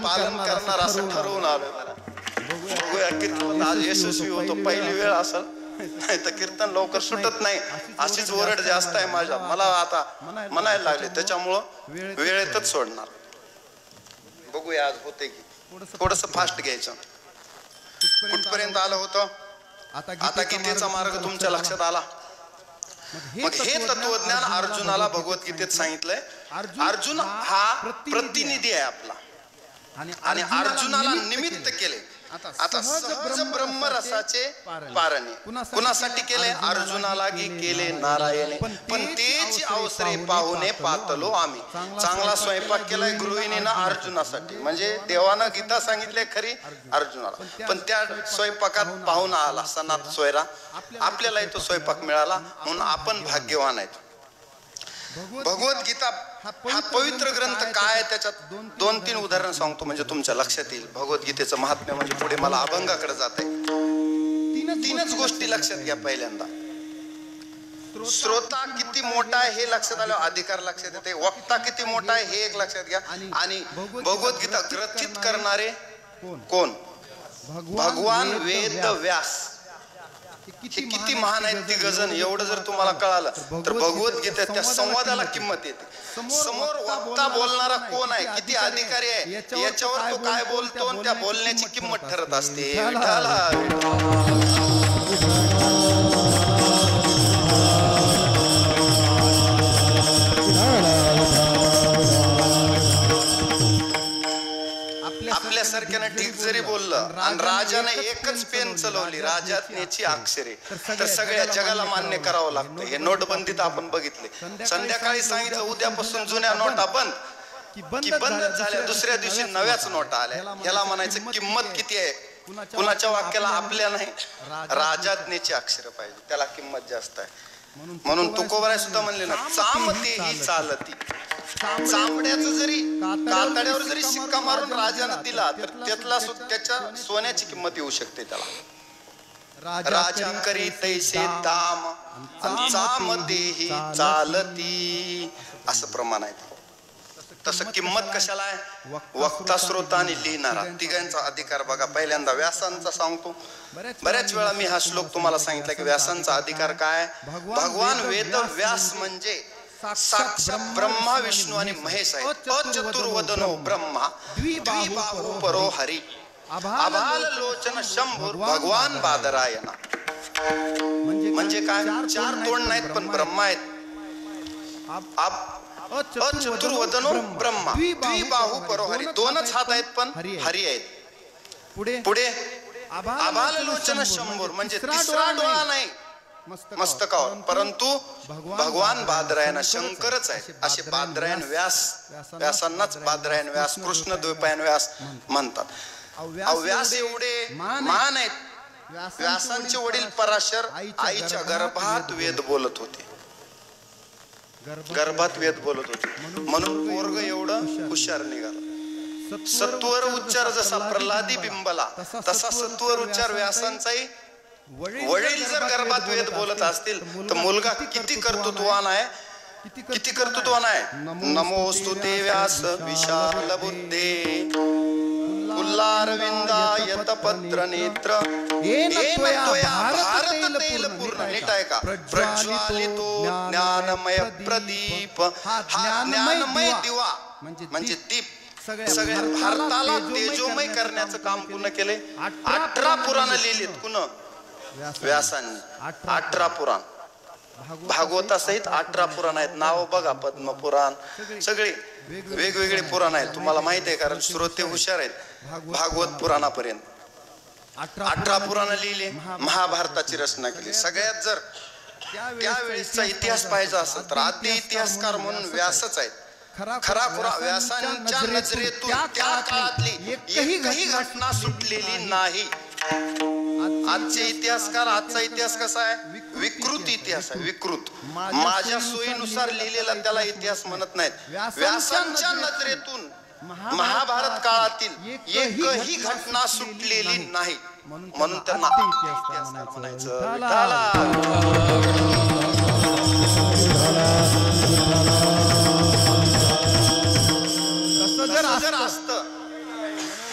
पालन करणार असं ठरवून आलोय. बघूया कीर्तन आज यशस्वी होतो. पहिली वेळ असेल, नाही तर कीर्तन लवकर सुटत नाही. अशीच ओरड जास्त आहे माझ्या. मला आता म्हणायला लागले, त्याच्यामुळं वेळेतच सोडणार. बघूया आज होते की. थोडस फास्ट घ्यायचं. कुठपर्यंत आलं होतं? आता गीतेचा मार्ग तुमच्या लक्षात आला. मग हे तत्वज्ञान अर्जुनाला भगवद्गीतेत सांगितलंय. अर्जुन हा प्रतिनिधी आहे आपला, आणि अर्जुनाला निमित्त केले. आता सहज ब्रह्मरसाचे पारणे कुणासाठी केले? अर्जुनाला केले नारायणे. पण तेच अवसरे पाहुणे पातलो आम्ही. चांगला स्वयंपाक केलाय गृहिणीनं अर्जुनासाठी. म्हणजे देवानं गीता सांगितले खरी अर्जुनाला, पण त्या स्वयंपाकात पाहुणा आला, सणात सोयरा. आपल्यालाही तो स्वयंपाक मिळाला, म्हणून आपण भाग्यवान आहेत. भगवद्गीता हा पवित्र ग्रंथ काय? त्याच्यात 2-3 उदाहरण सांगतो म्हणजे तुमच्या लक्षात येईल. भगवद्गीतेचं महात्म्य म्हणजे पुढे मला अभंगाकडे जात आहे. तीनच गोष्टी लक्षात घ्या. पहिल्यांदा श्रोता किती मोठा आहे हे लक्षात आलं, अधिकार लक्षात येते. वक्ता किती मोठा आहे हे एक लक्षात घ्या. आणि भगवद्गीता ग्रथित करणारे कोण? भगवान वेद व्यास. हे किती महान आहेत ती गजन, एवढं जर तुम्हाला कळालं तर भगवद्गीता त्या संवादाला किंमत येते. समोर वक्ता बोलणारा कोण आहे, किती अधिकारी आहे, याच्यावर तो काय बोलतो आणि त्या बोलण्याची किंमत ठरत असते. आपल्यासारख्यानं ठीक जरी बोललं आणि राजाने एकच पेन चालवली, राजाज्ञेची अक्षरे, तर सगळ्या जगाला मान्य करावं लागतं. हे नोटबंदीत आपण बघितले. संध्याकाळी सांगितलं उद्यापासून जुन्या नोटा बंद, की बंद झाल्या, दुसऱ्या दिवशी नव्याच नोटा आल्या. याला म्हणायचं किंमत किती आहे. कुणाच्या वाक्याला आपल्या नाही, राजाज्ञेची अक्षर पाहिजे, त्याला किंमत जास्त आहे. म्हणून तुकोबाराय सुद्धा म्हणले ना, चामते ही चालती. चामड्याचं जरी कातड्यावर जरी शिक्का मारून राजाने दिला तर त्याच्या सोन्याची किंमत येऊ शकते. त्याला राजा करी तैसे दाम, चामते ही चालती असं प्रमाण आहे. तसं किंमत कशाला आहे. वक्ता, श्रोता आणि लिहिणारा तिघांचा अधिकार बघा. पहिल्यांदा व्यासांचा सांगतो. बऱ्याच वेळा मी हा श्लोक तुम्हाला सांगितला की व्यासांचा अधिकार काय. भगवान वेद व्यास म्हणजे साक्षात ब्रह्मा, विष्णू आणि महेश आहे. अचतुर्वदनो ब्रह्मा, द्विबाहू परो हरी, आभाल लोचन शंभूर भगवान बादरायणा. म्हणजे काय, चार तोंड नाहीत पण ब्रह्मा आहेत. अचतुर्वदनो ब्रह्मा, द्विबाहू परो हरी, दोनच हात आहेत पण हरी आहेत. पुढे आभाल लोचन शंभूर म्हणजे तिसरा डोळा नाही मस्तकावर, परंतु भगवान बादरायण शंकरच आहे. असे बादरायण व्यासांनाच बादरायण व्यास, कृष्ण द्वैपायन व्यास म्हणतात. व्यास एवढे महान आहेत. व्यासांचे वडील पराशर आईच्या गर्भात वेद बोलत होते. गर्भात वेद बोलत होते म्हणून पोरग एवढं हुशार निघाला. सत्वर उच्चार जसा प्रल्हादी बिंबला तसा सत्वर उच्चार व्यासांचाही. वडील जर गर्भात वेद बोलत असतील तर मुलगा किती कर्तृत्ववान आहे, किती कर्तृत्ववान आहे. नमोस्तु ते व्यास विशाल बुद्धे, उल्लारविंदायत पत्र नेत्र, भारत तेल पूर्ण. नीट आहे का. प्रज्वालितो ज्ञानमय प्रदीप, हा ज्ञानमय दिवा म्हणजे दीप सगळ्या भारताला तेजोमय करण्याचं काम कुणा केले. 18 पुराण लिहिलीत. कुण व्यासांनी. 18 पुराण भागवतासहित 18 पुराण आहेत. नाव बघा, पद्मपुराण, सगळे वेगवेगळे पुराण आहेत. तुम्हाला माहित आहे कारण श्रोते हुशार आहेत. भागवत पुराणापर्यंत 18 पुराण लिहिले. महाभारताची रचना केली. सगळ्यात जर त्यावेळेसचा इतिहास पाहायचा असेल तर आद्य इतिहासकार म्हणून व्यासच आहेत. खरा खुरा व्यासांच्या नजरेतून त्या काळातली एकही घटना सुटलेली नाही. आजचे इतिहासकार, आजचा इतिहास कसा आहे, विकृत इतिहास आहे. विकृत, माझ्या सोयीनुसार लिहिलेला त्याला इतिहास म्हणत नाहीत. व्यासांच्या नजरेतून महाभारत काळातील एकही घटना सुटलेली नाही म्हणून त्यांना इतिहासकार म्हणायचं. जर असत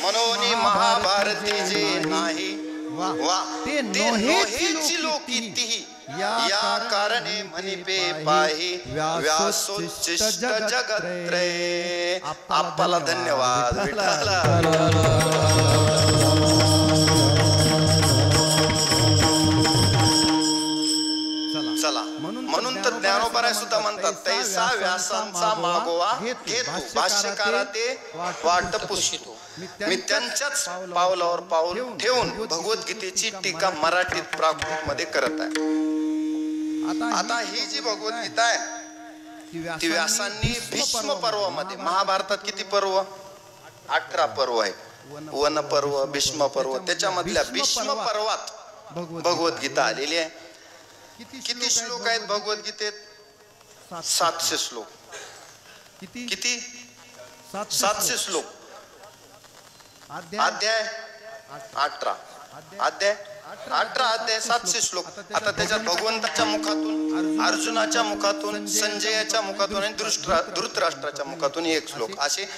म्हणून महाभारती जे नाही वा ते नोहेची लोकीतीही या कारणे म्हणिपे पाही व्यासोच्चिष्ट जगत्रय. आपला धन्यवाद विठ्ठला. चला म्हणून तर ज्ञानोबराय सुद्धा म्हणतात तैसा व्यासांचा मागोवा घेतो, भाष्यकारा ते वाट पुसतो. मी त्यांच्याच पावलावर पाऊल ठेवून भगवद्गीतेची टीका मराठीत प्राकृत मध्ये करत आहे. आता ही जी भगवद्गीता आहे ती व्यासांनी भीष्म पर्वामध्ये, महाभारतात किती पर्व, 18 पर्व आहेत. वन पर्व, भीष्म पर्व, त्याच्यामधल्या भीष्म पर्वात भगवद्गीता आलेली आहे. किती श्लोक आहेत भगवद्गीतेत, 700 श्लोक. किती 700 श्लोक. अध्याय 18 अध्याय 700 श्लोक. आता त्याच्यात भगवंताच्या मुखातून, अर्जुनाच्या मुखातून, संजयाच्या मुखातून आणि धृतराष्ट्राच्या मुखातून एक श्लोक. असे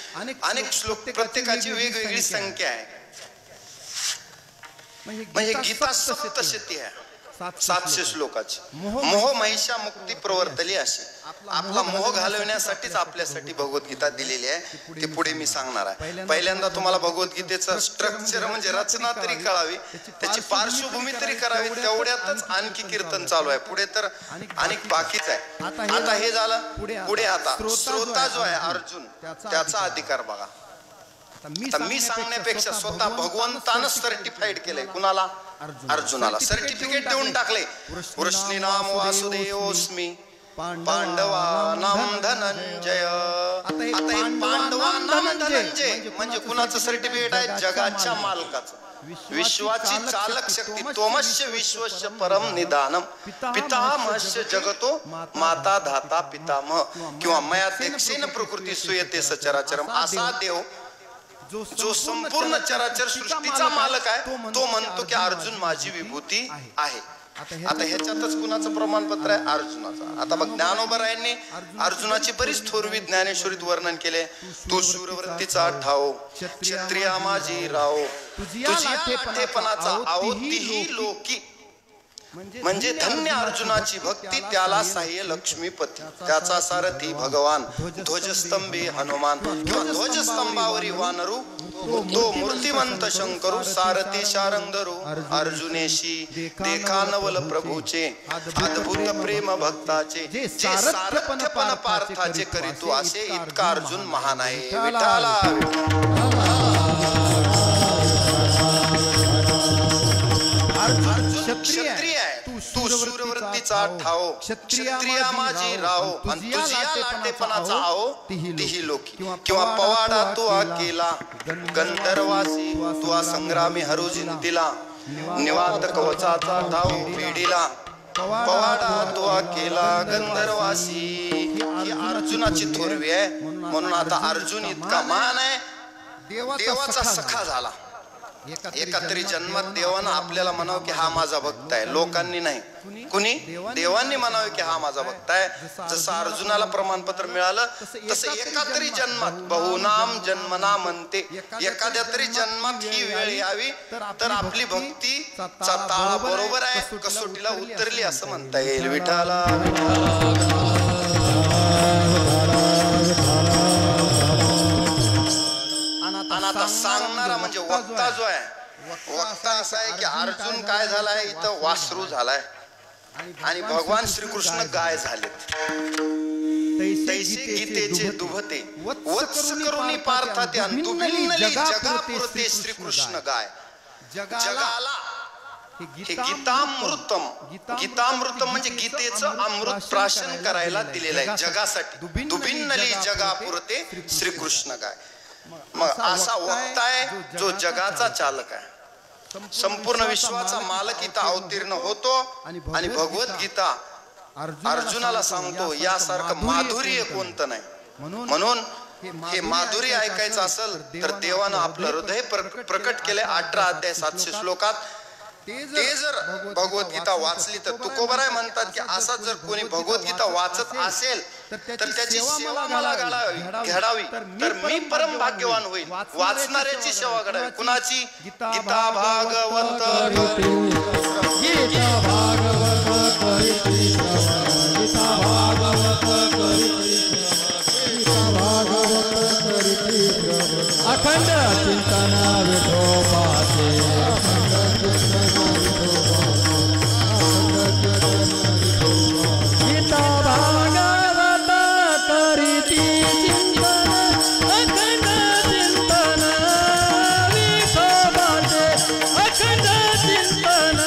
अनेक श्लोक, प्रत्येकाची वेगवेगळी संख्या आहे. म्हणजे गीता सप्तशती आहे. 700 श्लोकाची. मोह महिषा मुक्ती प्रवर्तली अशी. आपला मोह घालवण्यासाठीच आपल्यासाठी भगवद्गीता दिलेली आहे. ते पुढे मी सांगणार आहे. पहिल्यांदा तुम्हाला भगवद्गीतेचं स्ट्रक्चर म्हणजे रचना तरी कळावी, त्याची पार्श्वभूमी तरी करावी, तेवढ्यातच आणखी कीर्तन चालू आहे. पुढे तर अनेक बाकीच आहे. आता हे झालं. पुढे आता श्रोता जो आहे अर्जुन, त्याचा अधिकार बघा. मी सांगण्यापेक्षा स्वतः भगवंतानं सर्टिफाईड केलंय. कुणाला? अर्जुनाला सर्टिफिकेट देऊन टाकले. वृष्णीनाम वासुदेवोस्मी पांडवानाम धनंजय. आता हे पांडवानाम धनंजय म्हणजे कुणाचं सर्टिफिकेट आहे? जगाच्या मालकाचं. विश्वाची चालक शक्ती. त्वमस्य विश्वस्य परम निदानम पितामहस्य जगतो माता धाता पितामह किंवा मया देक्षेन प्रकृती सुयते सचराचरम. असा देव जो संपूर्ण चराचर सृष्टीचा मालक आहे, तो म्हणतो की अर्जुन माझी विभूती आहे. आता ह्याच्यातच कुणाचं प्रमाणपत्र आहे? अर्जुनाचा. आता बघ, ज्ञानोबरायांनी अर्जुनाची बरीच थोरवी ज्ञानेश्वरीत वर्णन केले. तू शूरवृत्तीचा ठाव, क्षत्रिया माझी राव, तुझ्या लाठेपणाचा आहो तिही लोकी. म्हणजे धन्य अर्जुनाची भक्ती, त्याला सहाय्य लक्ष्मीपती, त्याचा सारथी भगवान, ध्वजस्तंभे हनुमान किंवा ध्वजस्तंभावरी वानरू, तो मूर्तिमंत शंकरू, सारथी शारंगधरू अर्जुनेशी देखा नवल प्रभूचे, अद्भुत प्रेम भक्ताचे, जे सारथ्यपण पार्थाचे करीतू असे, इतका अर्जुन महान आहे. विठाला क्षत्रिय आहे, तू शूरवृत्तीचा ठाव, क्षत्रिया माझी राव, आणि तुझ्या लाटेपणाचा आहो तिही लोकी. किंवा पवाडा तू केला गंधर्वासी, तू संग्रामी हरू जिंतीला, निवांत कवचाचा ठाव पिढीला. पवाडा तू केला गंधर्वासी. ही अर्जुनाची थोरवी आहे. म्हणून आता अर्जुन इतका महान आहे, देवाचा सखा झाला. एका तरी जन्मात देवानं आपल्याला म्हणावं की हा माझा भक्त आहे, लोकांनी नाही. कुणी? देवांनी म्हणावे की हा माझा भक्त आहे. जसं अर्जुनाला प्रमाणपत्र मिळालं, तसं एका तरी जन्मात, बहुनाम जन्मना म्हणते, एखाद्या तरी जन्मात ही वेळ यावी तर आपली भक्तीचा ताळा बरोबर आहे, कसोटीला उतरली असं म्हणता येईल. विठाला आता सांगणारा म्हणजे वक्ता जो आहे, वक्ता असा आहे की अर्जुन काय झालाय, इथं वासरू झालाय आणि भगवान श्रीकृष्ण गाय झालेत. तैसे गीतेचे दुभते वत्स करुणी पार्थाते, आणि दुभिन्नली जगापुरते श्रीकृष्ण गाय. जगाला हे गीतामृतम, गीतामृतम म्हणजे गीतेचं अमृत प्राशन करायला दिलेलं आहे जगासाठी. दुभिन्नली जगापुरते श्रीकृष्ण गाय. मग असा वक्ता आहे जो जगाचा चालक आहे, संपूर्ण विश्वाचा मालक इथं अवतीर्ण होतो. आणि भगवद्गीता अर्जुनाला सांगतो यासारखं माधुर्य कोणतं नाही. म्हणून हे माधुर्य ऐकायचं असेल तर देवानं आपलं हृदय प्रकट केले 18 अध्याय 700 श्लोकात. ते जर भगवद्गीता वाचली तर तुकोबराय म्हणतात की असा जर कोणी भगवद्गीता वाचत असेल तर त्याची सेवा मला घडावी तर मी परम भाग्यवान होईल. वाचणाऱ्याची सेवा घडावी. कुणाची? गीता भागवत अखंड चिंतन विठोबाचे, गीता भागवत करीती चिंतन, अखंड चिंतन विठोबाचे, अखंड चिंतन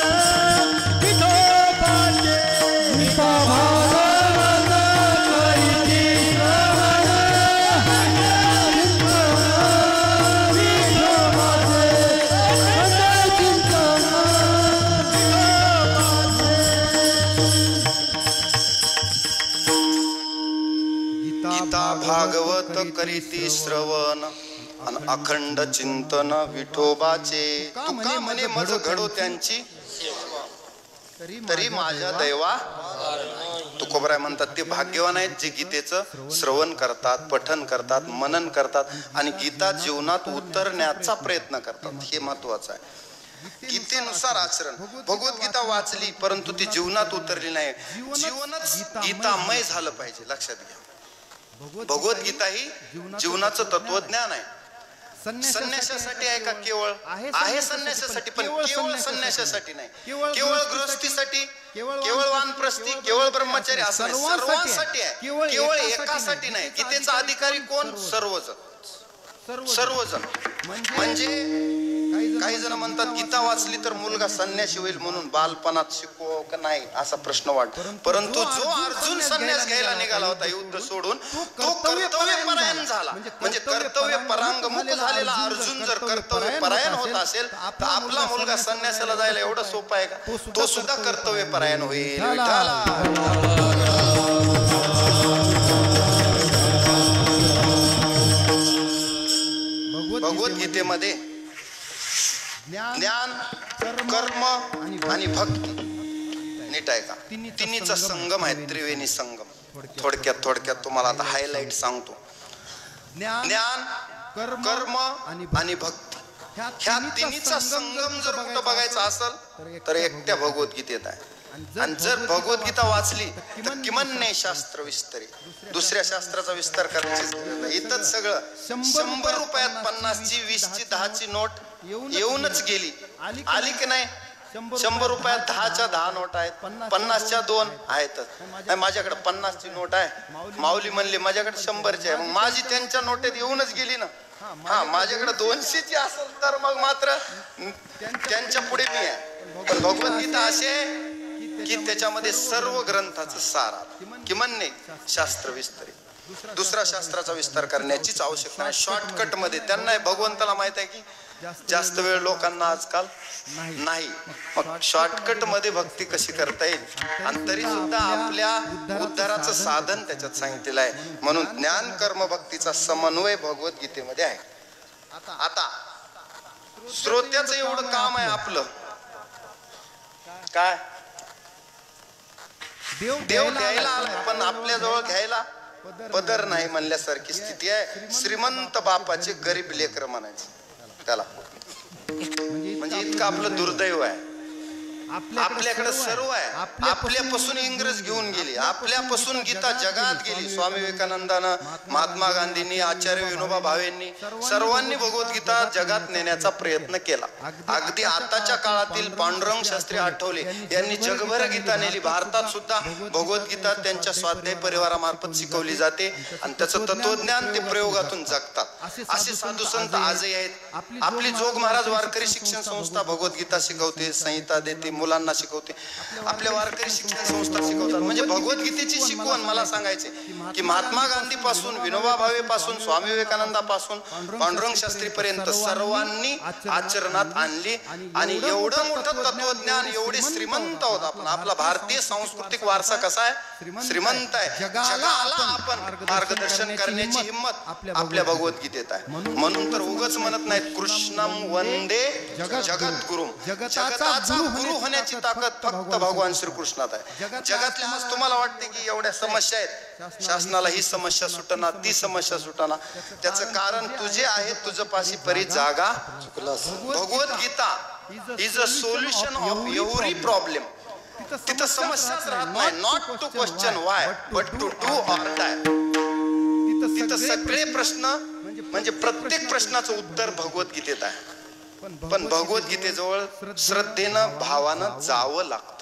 विठोबाचे. गीता भागवत करीती भागवत करीती श्रवण, अखंड चिंतन विठोबाचे. तुका म्हणे मज घडो त्यांची, तरी माझ्या दैवा. तुकोबराय म्हणतात ते भाग्यवान आहेत जे गीतेचं श्रवण करतात, पठन करतात, मनन करतात आणि गीता जीवनात उतरण्याचा प्रयत्न करतात. हे महत्वाचं आहे. गीतेनुसार आचरण. भगवद्गीता वाचली परंतु ती जीवनात उतरली नाही. जीवनच गीतामय झालं पाहिजे. लक्षात घ्या, भगवद्गीता ही जीवनाचं तत्वज्ञान आहे. संन्यासासाठी आहे का? केवळ आहे संन्यासासाठी, पण केवळ संन्यासासाठी नाही, केवळ गृहस्थीसाठी, केवळ वानप्रस्थी, केवळ ब्रह्मचारी असं नाही, सर्वांसाठी आहे. केवळ एकासाठी नाही. गीतेचा अधिकारी कोण? सर्वजण. म्हणजे काही जण म्हणतात गीता वाचली तर मुलगा संन्यासी होईल म्हणून बालपणात शिकवो का नाही असा प्रश्न वाटतो. परंतु जो अर्जुन संन्यास घ्यायला निघाला होता युद्ध सोडून, तो कर्तव्यपरायण झाला. म्हणजे कर्तव्य परांगमुख झालेला अर्जुन जर कर्तव्य परायण होत असेल तर आपला मुलगा संन्यासाला जायला एवढं सोपं आहे का? तो सुद्धा कर्तव्य परायण होईल. भगवद्गीतेमध्ये ज्ञान, कर्म आणि भक्ती नीट आहे का? तिन्हीचा संगम आहे, त्रिवेणी संगम. थोडक्यात तुम्हाला आता हायलाइट सांगतो. ज्ञान, कर्म आणि भक्ती ह्या तिन्हीचा संगम जर कुठं बघायचा असेल तर एकट्या भगवद्गीतेत आहे. आणि जर भगवद्गीता वाचली तर किमान शास्त्र विस्तरी, दुसऱ्या शास्त्राचा विस्तार करायची. इथंच सगळं 100 रुपयात 50ची 20ची 10ची नोट येऊनच गेली. आली की नाही? 100 रुपयात 10च्या 10 नोट आहेत, 50च्या 2 आहेतच. माझ्याकडे 50ची नोट आहे, माऊली म्हणली माझ्याकडे 100ची आहे, मग माझी त्यांच्या नोटेत येऊनच गेली ना. हा, माझ्याकडे 200ची असेल तर मग मात्र त्यांच्या पुढे मी आहे. पण भगवद्गीता असे की त्याच्यामध्ये सर्व ग्रंथाचं सार किमान शास्त्र विस्तरी, दुसरा शास्त्राचा विस्तार करण्याचीच आवश्यकता नाही. शॉर्टकट मध्ये त्यांना भगवंताला माहित आहे की जास्त वेळ लोकांना आजकाल नाही, मग शॉर्टकट मध्ये भक्ती कशी करता येईल आणि तरी सुद्धा आपल्या उद्धाराचं साधन त्याच्यात सांगितलेलं आहे. म्हणून ज्ञान, कर्म, भक्तीचा समन्वय भगवद्गीतेमध्ये आहे. आता श्रोत्याचं एवढं काम आहे आपलं काय? देव द्यायला आला पण आपल्या जवळ घ्यायला पदर नाही म्हणल्यासारखी स्थिती आहे. श्रीमंत बापाचे गरीब लेकर म्हणायचे त्याला. म्हणजे इतकं आपलं दुर्दैव आहे. आपल्याकडे सर्व आहे. आपल्यापासून इंग्रज घेऊन गेली, आपल्यापासून गीता जगात गेली. स्वामी विवेकानंदानं, महात्मा गांधींनी, आचार्य विनोबा भावेंनी सर्वांनी भगवद्गीता जगात नेण्याचा प्रयत्न केला. अगदी आताच्या काळातील पांडुरंग शास्त्री आठवले यांनी जगभर गीता नेली. भारतात सुद्धा भगवद्गीता त्यांच्या स्वाध्याय परिवारामार्फत शिकवली जाते आणि त्याचं तत्वज्ञान ते प्रयोगातून जगतात. असे साधू संत आजही आहेत. आपली जोग महाराज वारकरी शिक्षण संस्था भगवद्गीता शिकवते, संहिता देते, मुलांना शिकवते. आपल्या वारकरी शिक्षण संस्था शिकवतात. म्हणजे भगवद्गीतेची शिकवण मला सांगायचे की महात्मा गांधी पासून, विनोबा भावे पासून, स्वामी विवेकानंदापासून पांडुरंग शास्त्री पर्यंत सर्वांनी आचरणात आणली. आणि एवढं मोठं तत्वज्ञान, एवढे श्रीमंत होत आपण. आपला भारतीय सांस्कृतिक वारसा कसा आहे? श्रीमंत आहे. जगाला आपण मार्गदर्शन करण्याची हिंमत आपल्या भगवद्गीतेत आहे. म्हणून तर उगाच म्हणत नाहीत कृष्णम वंदे जगद्गुरुम. जगताचा गुरु होण्याची ताकद फक्त भगवान श्रीकृष्णात आहे. जगातल्या आज तुम्हाला वाटते की एवढ्या समस्या आहेत, शासनाला ही समस्या सुटना, ती समस्या सुटना. त्याचं कारण तुझे आहे, तुझं पाशी परी जागा. Bhagavad Gita is a solution of every problem. तिथं समस्याच राहत नाही. Not to question why but to do or die. तिथं सगळे प्रश्न म्हणजे प्रत्येक प्रश्नाचं उत्तर भगवद्गीतेत आहे. पण भगवद्गीतेजवळ श्रद्धेनं, भावानं जावं लागतं.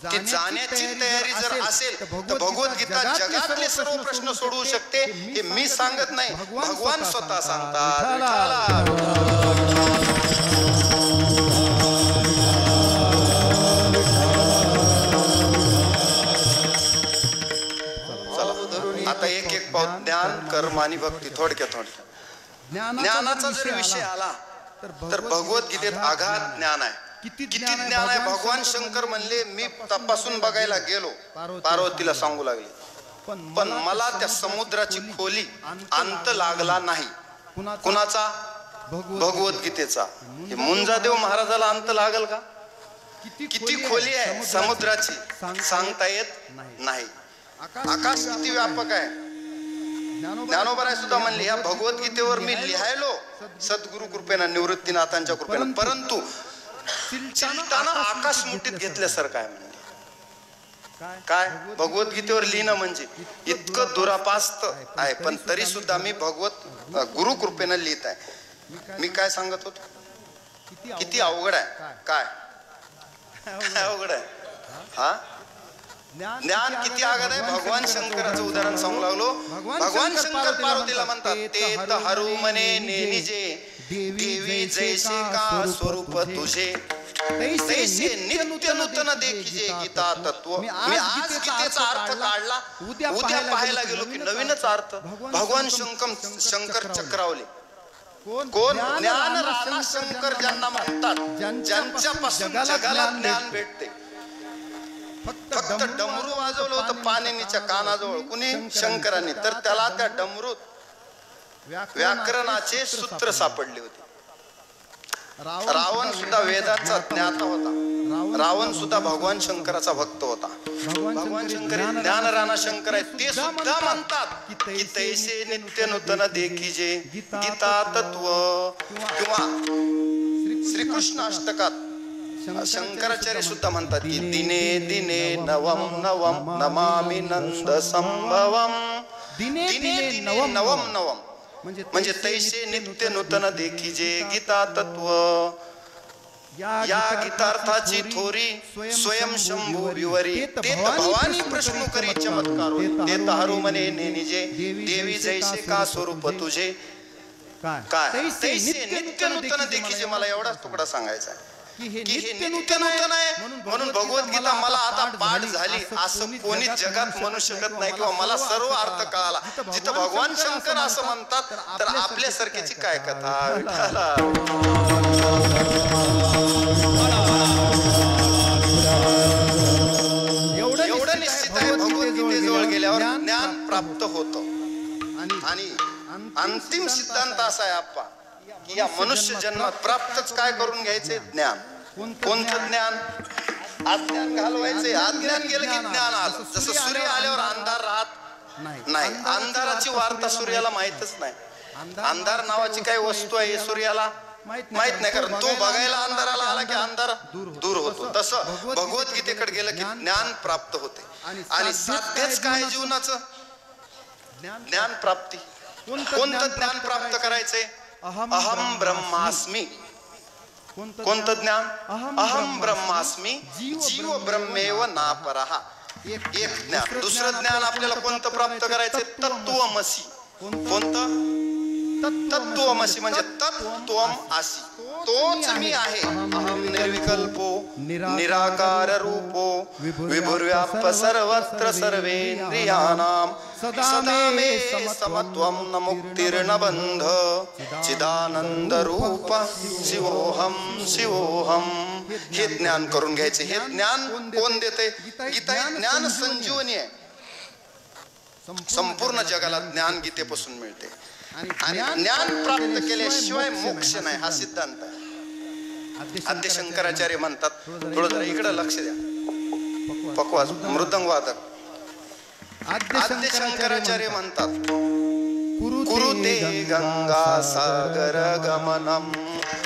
ती जाण्याची तयारी जर असेल तर भगवद्गीता जगातले सर्व प्रश्न सोडवू शकते. हे मी सांगत नाही, भगवान स्वतः सांगतात. आता एक पाऊल ज्ञान, कर्म आणि भक्ती. थोडक्यात ज्ञानाचा जर विषय आला तर भगवद्गीतेत अगाध ज्ञान आहे. किती ज्ञान आहे? भगवान शंकर म्हणले मी तपासून बघायला गेलो, पार्वतीला सांगू लागले, पण मला त्या समुद्राची खोली अंत लागला नाही. कुणाचा? भगवद्गीतेचा. मुंजादेव महाराजाला अंत लागल का? किती खोली आहे समुद्राची सांगता येत नाही. आकाश किती व्यापक आहे. ज्ञानोबराय सुद्धा म्हणले या भगवद्गीतेवर मी लिहायलो सद्गुरु कृपेनं, निवृत्तीनाथांच्या कृपेनं, परंतु चिलटानं आकाश मुठीत घेतल्यासारखं आहे म्हणजे काय भगवद्गीतेवर लिहिणं म्हणजे इतकं दुरापास्त आहे. पण तरी सुद्धा मी भगवत गुरु कृपेनं लिहित आहे. मी काय सांगत होतो, किती अवघड आहे. काय अवघड आहे हा ज्ञान किती अवघड आहे. भगवान शंकराचं उदाहरण सांगू लागलो. भगवान शंकर पार्वतीला म्हणतात, ते तर हरू मने नेनिजे देवी जैसे का स्वरूप तुझे तैसे नित्य नूतन देखीजे गीता तत्व. मी आज गीतेचा अर्थ काढला, उद्या पाहायला गेलो की नवीनच अर्थ. भगवान शंकर चक्रावले. कोण ज्ञान राणा शंकर ज्यांना म्हणतात, ज्यांच्यापासून जगाला ज्ञान भेटते. फक्त डमरू वाजवलं होतं पाणीच्या कानाजवळ कुणी, शंकरांनी. तर त्याला त्या डमरूत व्याकरणाचे सूत्र सापडले होते. रावण सुद्धा वेदाचा ज्ञाता होता. रावण सुद्धा भगवान शंकराचा भक्त होता. भगवान शंकर ज्ञान राणा शंकर आहे. ते सुद्धा म्हणतात की तैसे नित्य नूतन देखीजे गीता तत्व. किंवा श्रीकृष्ण अष्टकात शंकराचार्य सुद्धा म्हणतात की दिने दिने नवम नवम नमामि नंद संभवम. दिने दिने नवम नवम म्हणजे तैसे नित्य नूतन देखीजे गीता तत्व. या गीतार्थाची थोरी स्वयं शंभू विवरी. ते भवानी प्रश्न करी चमत्कार. ते हरू मने नेनिजे देवी जैसे का स्वरूप तुझे. काय तैसे नित्य नूतन देखीजे. मला एवढाच तुकडा सांगायचा आहे की हे नित्य नूतन आहे. म्हणून भगवद्गीता मला आता पाठ झाली असं कोणी जगात म्हणू शकत नाही. किंवा मला सर्व अर्थ कळाला. जिथं भगवान शंकर असं म्हणतात तर आपल्यासारख्याची काय कथा. एवढं निश्चित आहे, भगवद्गीतेजवळ गेल्यावर ज्ञान प्राप्त होतं. आणि अंतिम सिद्धांत असा आहे आप्पा की या मनुष्य जन्मात प्राप्तच काय करून घ्यायचे, ज्ञान. कोणतं ज्ञान. अज्ञान घालवायचे. अज्ञान गेलं की ज्ञान आलं. जसं सूर्य आल्यावर अंधार राहत नाही. अंधाराची वार्ता सूर्याला माहितच नाही. अंधार नावाची काही वस्तू आहे सूर्याला माहित नाही. कारण तो बघायला अंधाराला आला की अंधार दूर होतो. तसं भगवद्गीतेकडे गेलं की ज्ञान प्राप्त होते. आणि साध्यच काय जीवनाचं, ज्ञान प्राप्ती. कोणतं ज्ञान प्राप्त करायचंय. अहम ब्रह्मास्मी. कोणतं ज्ञान. अहम ब्रह्मास्मी जीव ब्रह्मेव नापरः. एक ज्ञान. दुसरं ज्ञान आपल्याला कोणतं प्राप्त करायचंय. तत्त्वमसी. कोणतं. तत्त्वमसी म्हणजे तत्त्वम असी. तोच मी आहे. अहम निर्विकल्पो निराकार रूपो विभुर्व्याप्त सर्वत्र सर्वेंद्रियाणाम सदा मे समत्वम न मुक्तिर्न बंध चिदानंद रूप शिवोहम शिवोहम. हे ज्ञान करून घ्यायचे. हे ज्ञान कोण देते. गीता ही ज्ञान संजीवनी आहे. संपूर्ण जगाला ज्ञान गीतेपासून मिळते. आणि ज्ञान प्राप्त केल्याशिवाय मोक्ष नाही. हा सिद्धांत आहे. आद्य शंकराचार्य म्हणतात. थोडं जरा इकडे लक्ष द्या. पकवाज मृदंग वादक. आद्य शंकराचार्य म्हणतात कुरुते गंगा सागर गमनम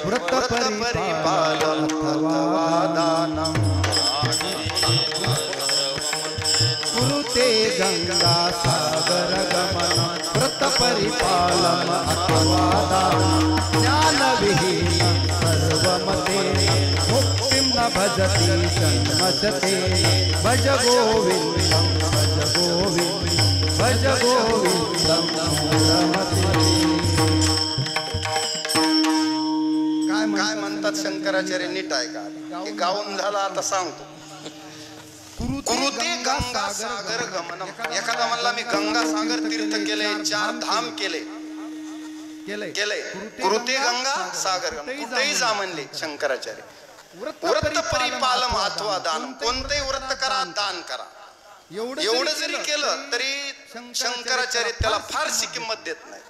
व्रत परिपालम तत्वादानम. कुरुते गंगा सागर गमनम व्रत परिपालम अथवादानम. ज्ञान विहीन सर्वमते मुक्तिं न भजति जन्मजते. भज गोविंदं भज गोविंदं भज गोविंदं काय म्हणतात शंकराचार्य नीट आहे का. हे गाऊन झालं आता सांगतो. कुरुते गंगा सागर गमनम. एखादा म्हणला मी गंगा सागर तीर्थ केले, 4 धाम केले. कुरुते गंगा सागर गमनम. कुठेही जा म्हणले शंकराचार्य. व्रत परिपालम अथवा दान. कोणतेही व्रत करा, दान करा. एवढं जरी केलं तरी शंकराचार्य त्याला फारशी किंमत देत नाही.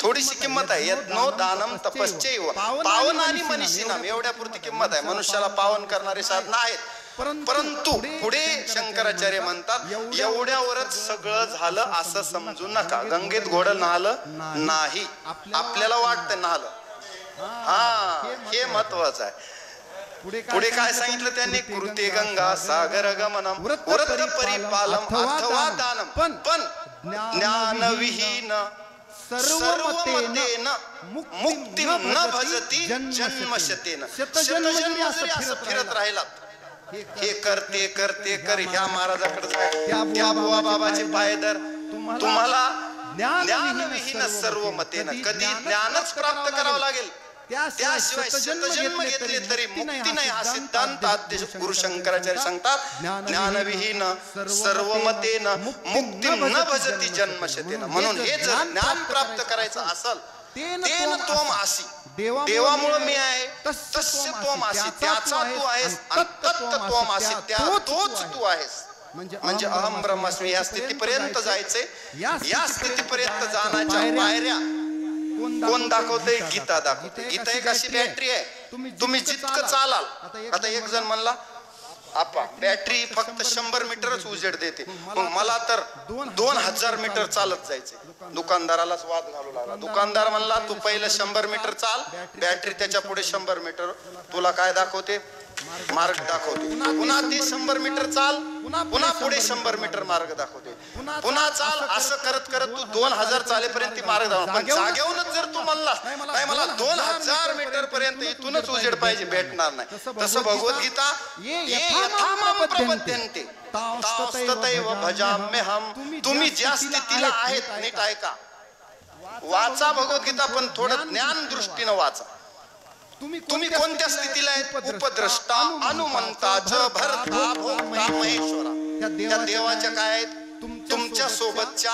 थोडीशी किंमत आहे. यज्ञो दानम तपश्चैव पावन आणि मनीषिनाम. एवढ्यापुरती किंमत आहे. मनुष्याला पावन करणारे साधना आहेत. परंतु पुढे शंकराचार्य म्हणतात एवढ्यावरच सगळं झालं असं समजू नका. गंगेत घोडं न्हालं नाही. आपल्याला वाटतं न्हालं. हे महत्वाचं आहे. पुढे काय सांगितलं त्यांनी? कुरुते गंगा सागर गमनम व्रत परिपालम अथवा दानम पण ज्ञानविहीन सर्वमतेन मुक्ती न भजती जन्मशतेन. शतजन्म जरी असं फिरत राहिलात, हे कर ते कर ते कर, ह्या महाराजाकडे जा, त्या बुवा बाबाचे पाय धर, तुम्हाला ज्ञानविहीन सर्व मतेन कधी ज्ञानच प्राप्त करावं लागेल. त्याशिवाय शतजन्म घेतले तरी मुक्ती नाही हा सिद्धांत आद्य गुरु शंकराचार्य सांगतात. ज्ञानविहीन सर्व मतेन मुक्ती न भजती जन्मशतेन. म्हणून हे जर ज्ञान प्राप्त करायचं असेल, तेन त्वम आसी, देवामुळे मी आहे, तस्य त्वम आसी, त्याचा तू आहेस, तत्त त्वम आसी, तोच तू आहेस. म्हणजे अहम ब्रह्मास्मी या स्थितीपर्यंत जायचंय. या स्थितीपर्यंत जाण्याच्या पायऱ्या कोण दाखवते? गीता दाखवते. गीता एक अशी बॅटरी आहे, तुम्ही जितकं चालाल. आता एक जण म्हणला आपा बॅटरी फक्त 100 मीटरच उजेड देते, मग मला तर 2000 मीटर चालत जायचे. दुकानदारालाच वाद घालू लागला. दुकानदार म्हणला तू पहिलं 100 मीटर चाल, बॅटरी त्याच्या पुढे 100 मीटर तुला काय दाखवते? मार्ग दाखवते. पुन्हा ती 100 मीटर चाल, पुन्हा पुढे 100 मीटर मार्ग दाखवते. पुन्हा चाल, असं करत करत तू 2000 चालेपर्यंत ती मार्ग दाखवते. पण जागेवरच जर तू म्हणलास नाही मला 2000 मीटर पर्यंत इथूनच उजेड पाहिजे, भेटणार नाही. तसं भगवद्गीता भजाम्यहम. तुम्ही ज्या स्थितीला आहेत नीट ऐका, वाचा भगवद्गीता, पण थोडं ज्ञान दृष्टीनं वाचा. तुम्ही कोणत्या स्थितीला आहेत? उपद्रष्टा, अनुमंता, भर्ता, भोक्ता, महेश्वरा. त्या देवाच्या काय आहेत? तुमच्या सोबतच्या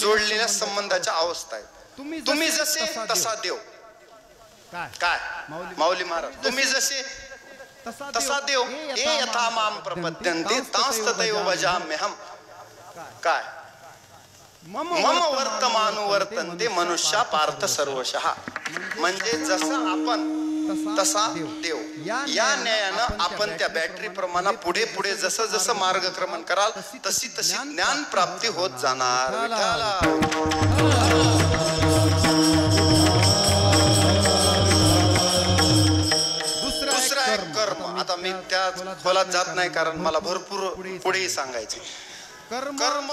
जोडलेल्या संबंधाच्या अवस्था आहेत. तुम्ही जसे तसा देव. काय माऊली महाराज? तुम्ही जसे तसा देव. हे यथा माम प्रपद्यन्ते तांस्तदैव भजाम्यहम. काय मम वर्तमानो वर्तन्ते मनुष्या पार्थ सर्वशः. म्हणजे जसं आपण तसा देव. या न्यायानं आपण त्या बॅटरी प्रमाणे पुढे पुढे जसं जसं मार्गक्रमण कराल तशी तशी ज्ञान प्राप्ती होत जाणार. दुसरा एक कर्म. आता मी त्या खोलात जात नाही, कारण मला भरपूर पुढेही सांगायचे. कर्म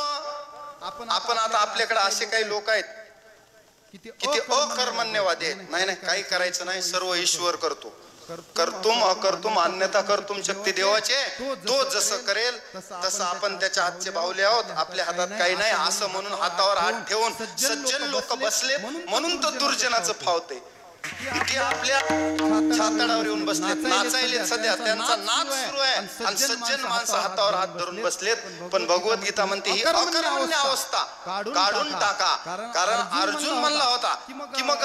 आपण आता आपल्याकडे असे काही लोक आहेत किती अकर्मण्यवादी आहेत. नाही काही करायचं नाही, सर्व ईश्वर करतो. कर्तुम अकर्तुम अन्यथा कर्तुम शक्ती देवाचे. तो जसं करेल तसं आपण त्याच्या हातचे बाहुले आहोत, आपल्या हातात काही नाही असं म्हणून हातावर हात ठेवून सज्जन लोक बसले म्हणून तर दुर्जनाचं फावते. इथे आपल्या छाताडावर येऊन बसलेत, नाचायले. सध्या त्यांचा नाच सुरू आहे आणि सज्जन माणसं हातावर हात धरून बसलेत. पण भगवद्गीता म्हणते ही अकर्मण्य अवस्था काढून टाका. कारण अर्जुन म्हणला होता की मग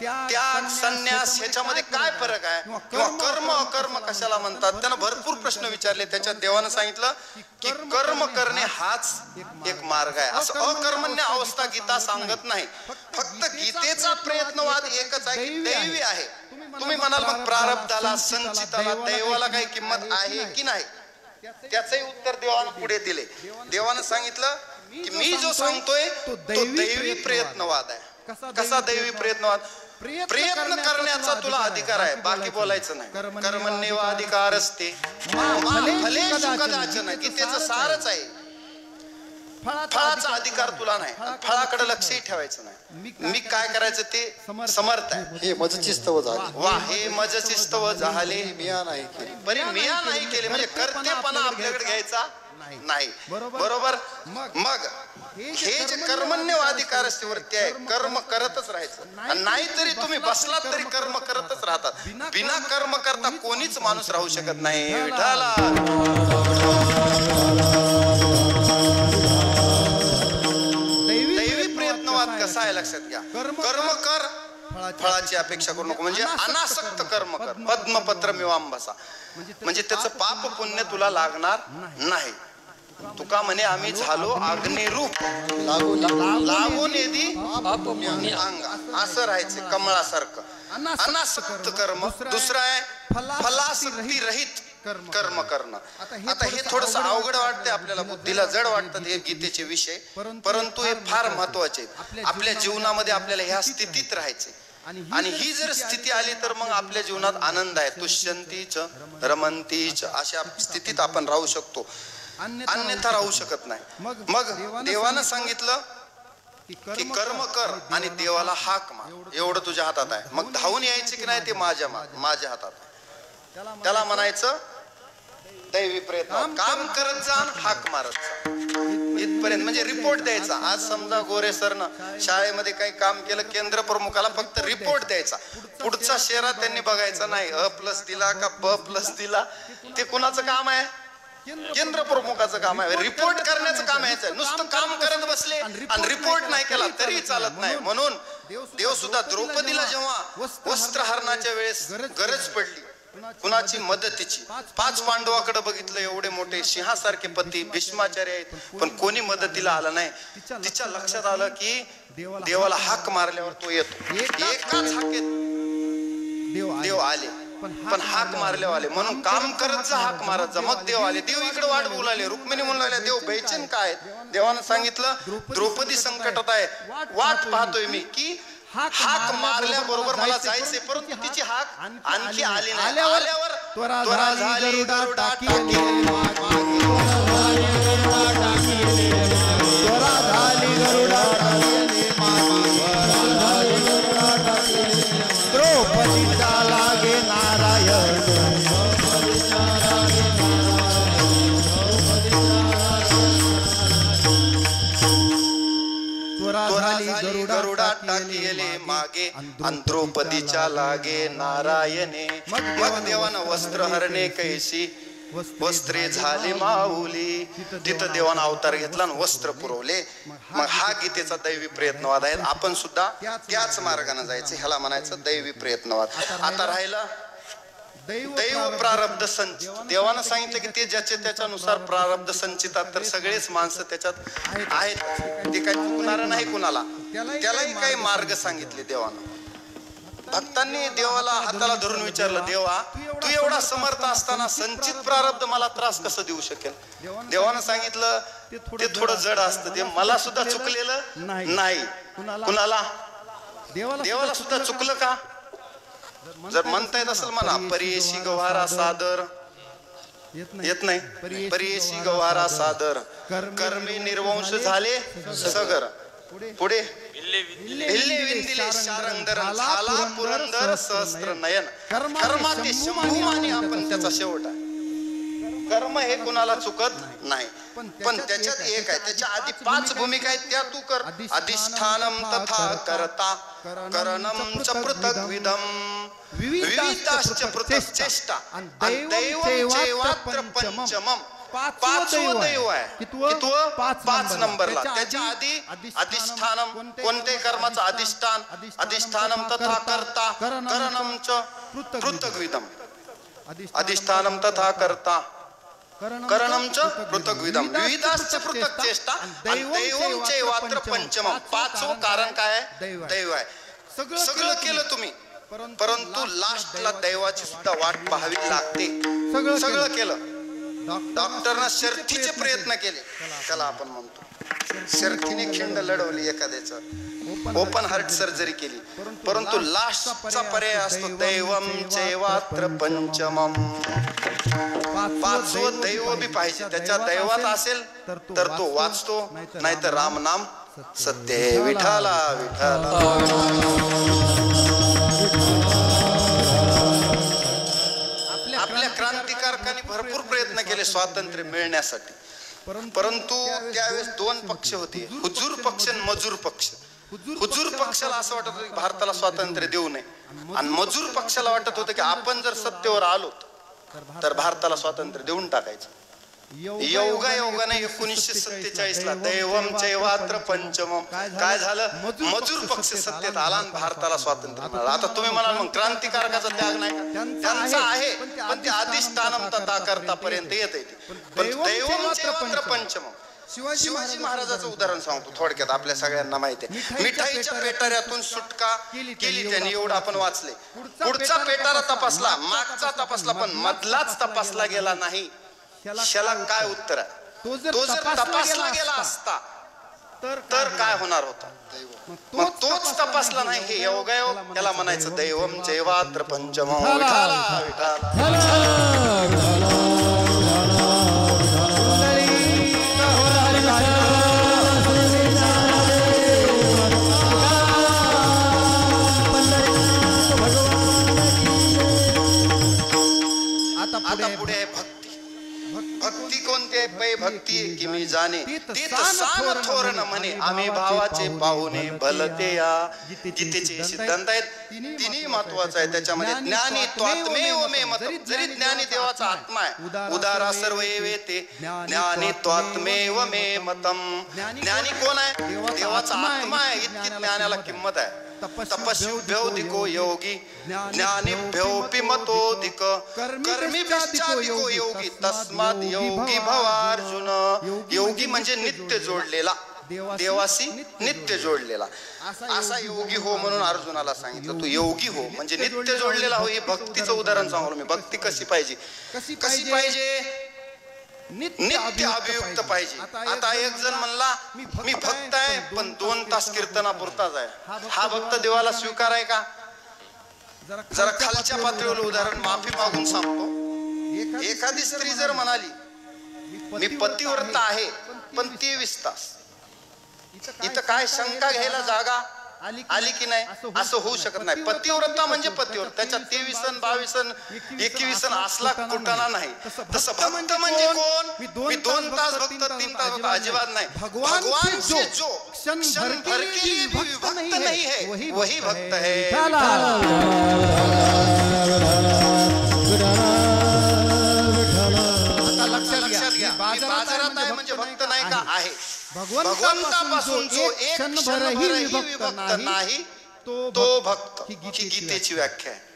त्याग संन्यास ह्याच्यामध्ये काय फरक आहे, किंवा कर्म अकर्म कशाला म्हणतात? त्यानं भरपूर प्रश्न विचारले. त्याच्यात देवानं सांगितलं की कर्म करणे हाच एक मार्ग आहे. असं अकर्मण्य अवस्था गीता सांगत नाही. फक्त गीतेचा प्रयत्नवाद एकच आहे की दैवी आहे. तुम्ही म्हणाल मग प्रारब्धाला, संचिताला, दैवाला काही किंमत आहे की नाही? त्याचंही उत्तर देवानं पुढे दिले. देवानं सांगितलं की मी जो सांगतोय तो दैवी प्रयत्नवाद आहे. कसा दैवी प्रयत्नवाद? प्रयत्न करण्याचा तुला अधिकार आहे, बाकी बोलायचं नाही. कर्मण्येव अधिकार असते फलेषु कदाचन. गीतेचं सारच आहे. फळाचा अधिकार तुला नाही, फळाकडे लक्षही ठेवायचं नाही. मी काय करायचं ते समर्थ आहे. हे मजचिस्तव झाले. वा, हे मजचिस्तव झाले. मिया नाही केली. बरी मिया नाही केले म्हणजे कर्तेपणा आपल्याकडे घ्यायचा नाही. बरोबर. मग हे जे कर्मण्य अधिकार असते वरती आहे, कर्म करतच राहायचं. नाही तरी तुम्ही बसलात तरी कर्म करतच राहतात. बिना कर्म करता कोणीच माणूस राहू शकत नाही. विठाला दैवी प्रयत्नवाद कसा आहे लक्षात घ्या. कर्म कर, फळाची अपेक्षा करू नको. म्हणजे अनासक्त कर्म कर. पद्मपत्र मिवांबसा. म्हणजे त्याचं पाप पुण्य तुला लागणार नाही. तुका म्हणे आम्ही झालो अग्निरूप लागून येदी अंग. असं राहायचं कमळासारखं. अनासक्त कर्म. दुसरं आहे फलासक्ती रहित कर्म करणं. आता हे थोडस अवघड वाटते आपल्याला, बुद्धीला जड वाटतात हे गीतेचे विषय, परंतु हे फार महत्वाचे. आपल्या जीवनामध्ये आपल्याला ह्या स्थितीत राहायचे. आणि ही जर स्थिती आली तर मग आपल्या जीवनात आनंद आहे. तुष्यंतीच रमंतीच अशा स्थितीत आपण राहू शकतो, अन्यथा राहू शकत नाही. मग देवानं सांगितलं की कर्म कर आणि देवाला हाक मार, एवढं तुझ्या हातात आहे. मग धावून यायचे की नाही ते माझ्या हातात आहे. त्याला म्हणायचं दैवी प्रयत्न. काम करत जा, हाक मारत जा, इथपर्यंत म्हणजे रिपोर्ट द्यायचा. आज समजा गोरे सरनं शाळेमध्ये काही काम केलं, केंद्र प्रमुखाला फक्त रिपोर्ट द्यायचा. पुढचा शेरा त्यांनी बघायचा नाही, A+ दिला का B+ दिला. ते कुणाचं काम आहे? केंद्र प्रमुखाचं काम आहे. रिपोर्ट करण्याचं काम आहे. नुसतं काम करत बसले आणि रिपोर्ट नाही केला तरी चालत नाही. म्हणून देव सुद्धा द्रौपदीला जेव्हा वस्त्रहरणाच्या वेळेस गरज पडली कुणाची मदतीची, 5 पांडवाकडे बघितलं, एवढे मोठे सिंहासारखे पती भीष्माचार्य आहेत, पण कोणी मदतीला आलं नाही. तिच्या लक्षात आलं की देवाला हाक मारल्यावर तो येतो. एकाच हाकेत देव आले, पण हाक मारल्यावर आले. म्हणून काम करत जा, हाक मारत जा, मग देव आले. देव इकडे वाट बोलाले. रुक्मिणी म्हणून लागल्या, देव बेचैन काय? देवानं सांगितलं द्रौपदी संकटात आहे, वाट पाहतोय मी की हाक मारल्याबरोबर मला जायचे, परंतु तिची हाक आणखी आली नाही. आल्यावर त्वरा झाली गरुडा टाकी, द्रौपदीचा लागे नारायण, त्वरा झाली गरुडा टाकीले मागे, आणि द्रौपदीच्या लागे नारायणे. मग देवानं वस्त्र हरणे कैसी, वस्त्रे झाली माऊली. तिथं देवानं अवतार घेतला आणि वस्त्र पुरवले. मग हा गीतेचा दैवी प्रयत्नवाद आहे. आपण सुद्धा त्याच मार्गाने जायचं, ह्याला म्हणायचं दैवी प्रयत्नवाद. आता राहिला दैव प्रारब्ध संचित. देवानं सांगितलं की ते ज्याचे त्याच्यानुसार प्रारब्ध संचितात, तर सगळेच माणसं त्याच्यात आहेत, ते काही चुकणार नाही कुणाला. त्यालाही काही मार्ग सांगितले देवानं. भक्तांनी देवाला हाताला धरून विचारलं, देवा तू एवढा समर्थ असताना संचित प्रारब्ध मला त्रास कसं देऊ शकेल? देवानं सांगितलं ते थोडं जड असतं, ते मला सुद्धा चुकलेलं नाही. कुणाला? देवाला सुद्धा चुकलं का? जर म्हणता येत असेल म्हणा, परियेशी गव्हारा सादर येत नाही. परियेशी गव्हारा सादर, कर्मी निर्वंश झाले सगर. पुढे भिल्ले विंदिले शारंगधरण, झाला पुरंदर सहस्त्र नयन. कर्माते शंभू आणि आपण त्याचा शेवट आहे. कर्म हे कुणाला चुकत नाही, पण त्याच्यात एक आहे, त्याच्या आधी 5 भूमिका आहेत, त्या तू कर. अधिष्ठानम तथा करता, करणम च पृथग्विधम, विविधाश्च पृथक् चेष्टा, आणि दैवम चैवात्र पंचमम. 5वं दैव आहे, कितवं? 5 नंबरला. त्याच्या आधी अधिष्ठानम, कोणते कर्माचं अधिष्ठान? अधिष्ठानम तथा करता, करणम च पृथग्विधम. अधिष्ठानम तथा करता, करणम च पृथग्विधम, विविधाश्च पृथक् चेष्टा, आणि दैवम चैवात्र पंचमम. 5वं कारण काय आहे? दैव आहे. सगळं केलं तुम्ही, परंतु लास्टला दैवाची सुद्धा वाट पाहावी लागते. सगळं केलं. डॉक्टरना शर्थीचे प्रयत्न केले, त्याला आपण म्हणतो शर्थीने खिंड लढवली, एखाद्याचं ओपन हार्ट सर्जरी केली, परंतु लास्टचा पर्याय असतो दैवम चैवात्र पंचमम. 5वं दैव बी पाहिजे. त्याच्या दैवात असेल तर तो वाचतो, नाहीतर राम नाम सत्य. विठाला विठाला. आपल्या क्रांतिकारकांनी भरपूर प्रयत्न केले स्वातंत्र्य मिळण्यासाठी, परंतु त्यावेळेस 2 पक्ष होते, हुजूर पक्ष आणि मजूर पक्ष. हुजूर पक्षाला असं वाटत होतं की भारताला स्वातंत्र्य देऊ नये, आणि मजूर पक्षाला वाटत होतं की आपण जर सत्तेवर आलो तर भारताला स्वातंत्र्य देऊन टाकायचं. योगाने 1947 ला दैवम चैवात्र पंचमम काय झालं? मजूर पक्ष सत्तेत आला आणि भारताला स्वातंत्र्य मिळालं. आता तुम्ही म्हणाल मग क्रांतिकारकाचा त्याग नाही का? त्यांचा आहे, पण ते अधिष्ठानम तथा करता पर्यंत येते. पण दैवम चैवात्र पंचमम. शिवाजी महाराजाचं उदाहरण सांगतो थोडक्यात, आपल्या सगळ्यांना माहिती आहे. मिठाईच्या पेटाऱ्यातून सुटका केली त्यांनी, एवढं आपण वाचले. पुढचा पेटारा तपासला, मागचा तपासला, पण मधलाच तपासला गेला नाही. त्याला काय उत्तर आहे? तो जर तपासला गेला असता तर काय होणार होता? मग तोच तपासला नाही. हे योगायोग त्याला म्हणायचं दैवम जैवात्र पंचम. विठाला विठाला. आता पुढे आहे भक्ती. भक्ती कोणती आहे? पै भक्ती की मी जाणे तीत सान थोरण म्हणे आम्ही भावाचे पाहुणे भलते या. गीतेचे सिद्धांत आहेत तिन्ही महत्वाचं आहे. त्याच्यामध्ये ज्ञानी त्वात्मेव मे मतम. जरी ज्ञानी देवाचा आत्मा आहे. उदारा सर्व येते ज्ञानी त्वात्मेव मे मतम. ज्ञानी कोण आहे? देवाचा आत्मा आहे. इतकी ज्ञानाला किंमत आहे. तपस्युभ्योधिको योगी ज्ञानीभ्योऽपि मतोधिक कर्मीभ्यश्चाधिको योगी तस्मात् योगी भव अर्जुन. योगी म्हणजे नित्य जोडलेला, देवाशी नित्य जोडलेला असा योगी हो म्हणून अर्जुनाला सांगितलं. तू योगी हो म्हणजे नित्य जोडलेला हो. हे भक्तीचं उदाहरण सांगलो मी. भक्ती कशी पाहिजे? कशी पाहिजे? नित्य अभियुक्त पाहिजे. आता एक जण म्हणला मी भक्त आहे पण 2 तास कीर्तनापुरताच आहे. हा भक्त देवाला स्वीकार आहे का? जरा खालच्या पातळीवर उदाहरण माफी मागून सांगतो. एखादी स्त्री जर म्हणाली मी पतिव्रता आहे पण 23 तास, इथं काय शंका घ्यायला जागा आली की नाही? असं होऊ शकत नाही. पतिव्रता म्हणजे पतिव्रता. त्याच्यात 23 सण 22 सण 21 सण असला कुटाणा नाही. तसं भक्त म्हणजे कोण? मी 2 तास भक्त 3 तास भक्त अजिबात नाही. भगवान से जो क्षण भर के लिए भी विभक्त नहीं है वही भक्त है. लक्षात घ्या. बाजारात आहे म्हणजे भक्त नाही का? आहे. भगवंतापासून जो एक क्षणभरही विभक्त नाही तो भक्त. ही गीतेची व्याख्या आहे.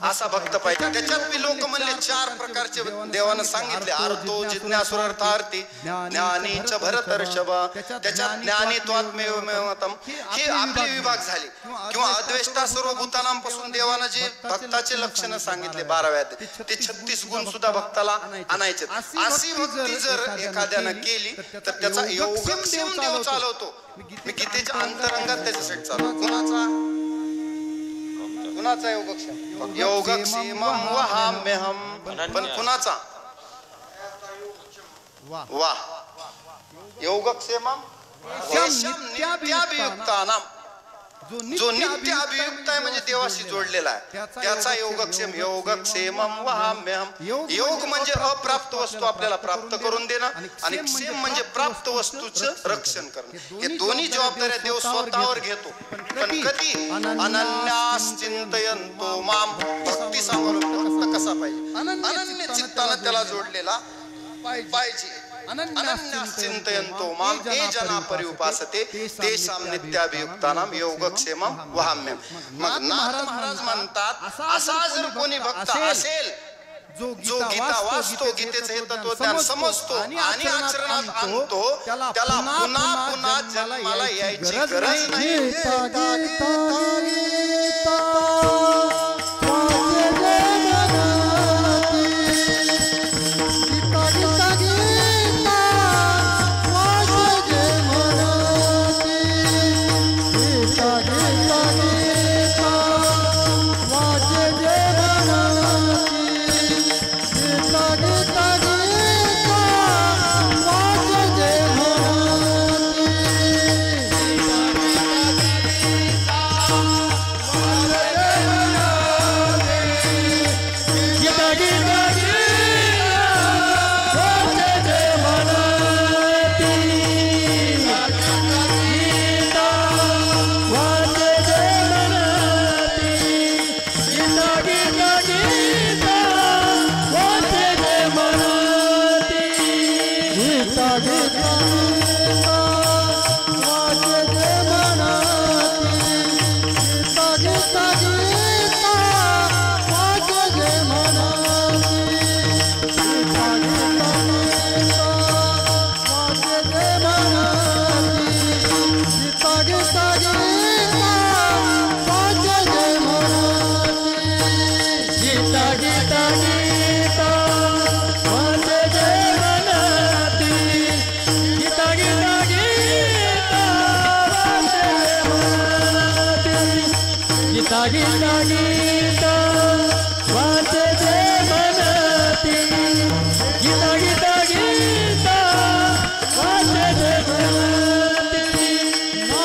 असा भक्त पाहिजे. त्याच्यात मी लोक म्हणले 4 प्रकारचे देवानं सांगितले. अर्थो जिज्ञासुरार्थार्थी ज्ञानी च भरतर्षभ. त्याच्यात ज्ञानी त्वात्मेव मतम. हे आपले विभाग झाले. किंवा अद्वेष्टा सर्व भूतानांपासून देवानं जे भक्ताचे लक्षण सांगितले 12व्या अध्यायात, ते 36 गुण सुद्धा भक्ताला आणायचे. अशी भक्ती जर एखाद्यानं केली तर त्याचा योगक्षेम देव चालवतो. मी गीतेच्या अंतरंगात त्याच्यासाठी चालवतो. कुणाचा योगक्षेम? योगक्षेमं वहाम्यहं. पण कुणाचा? वा योगक्षेमं नित्याभियुक्तानां. जो नित्य अभियुक्त आहे म्हणजे देवाशी जोडलेला आहे त्याचा योगक्षेम. योगक्षेमं वहाम्यहं. योग म्हणजे अप्राप्त वस्तू आपल्याला प्राप्त करून देणं आणि क्षेम म्हणजे प्राप्त वस्तूचं रक्षण करणं. हे दोन्ही जबाबदाऱ्या देव स्वतःवर घेतो. पण कधी? अनन्यास चिंतयन्तो माम. भक्ती सांगून भक्त कसा पाहिजे? अनन्य चित्तानं त्याला जोडलेला पाहिजे. अनन्यास चिंतयन्तो माम ये जना पर्युपासते तेषां नित्याभियुक्तानां योगक्षेमं वहाम्यहं. मग नाथ महाराज म्हणतात असा जर कोणी भक्त असेल जो गीता वाचतो, गीतेचं हे तत्वज्ञान समजतो आणि आचरणात आणतो, त्याला पुन्हा पुन्हा जन्माला यायची गरज नाही. गीता गीता गीता वाचे जे मनती गीता गीता गीता वाचे जे मनती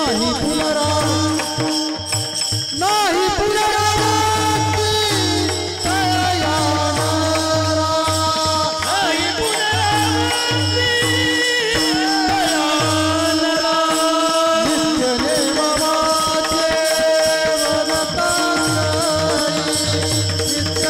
नाही पुनरावृत्ती नाही पुनरावृत्ती तया नारा नाही पुनरावृत्ती तया नारा नित्य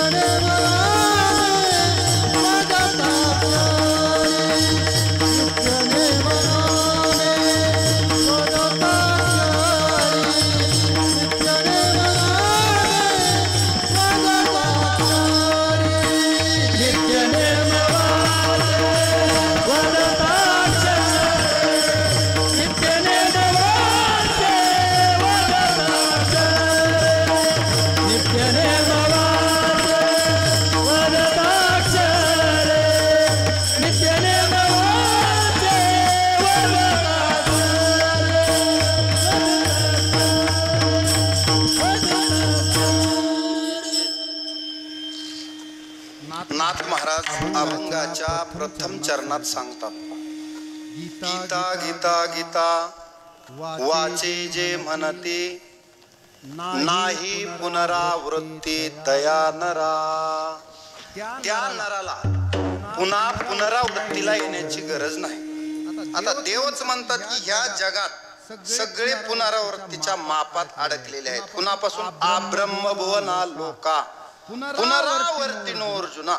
नेमाचे नाथ महाराज अभंगाच्या प्रथम चरणात सांगतात, गीता गीता गीता वाचे जे म्हणते नाही पुनरावृत्ती तया नरा. त्या नराला पुन्हा पुनरावृत्तीला येण्याची गरज नाही. आता देवच म्हणतात की ह्या जगात सगळे पुनरावृत्तीच्या मापात अडकलेले आहेत. कुणापासून आब्रह्मभुवना लोका पुनरावर्तीनो अर्जुना.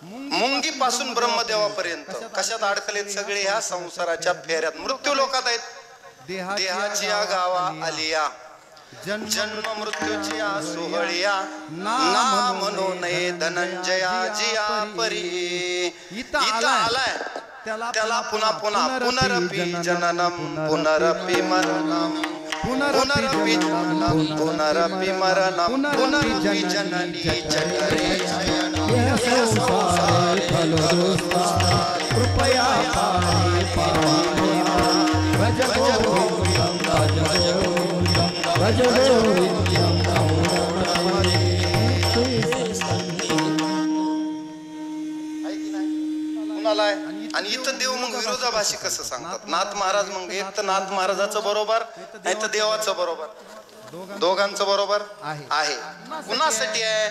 मुंगी पासून ब्रह्मदेवापर्यंत कशात अडकलेत सगळे? ह्या संसाराच्या फेऱ्यात मृत्यू लोकात आहेत. देहाची या गावा आलिया जन्म मृत्यूची या सोहळिया ना म्हणू नये धनंजया जिया परी. इथं आलाय त्याला पुन्हा पुन्हा पुनरपि जननम पुनरपि मरणम पुनरपि जननम पुनरपि मरणम पुनरपि जननी जठरे कृपया भज गोविंदम भज गोविंदम आणि इथं देव मग विरोधाभासी कसं सांगतात? नाथ महाराज मग एक तर नाथ महाराजाचं बरोबर नाही तर देवाचं बरोबर, दोघांचं बरोबर आहे. कुणासाठी आहे?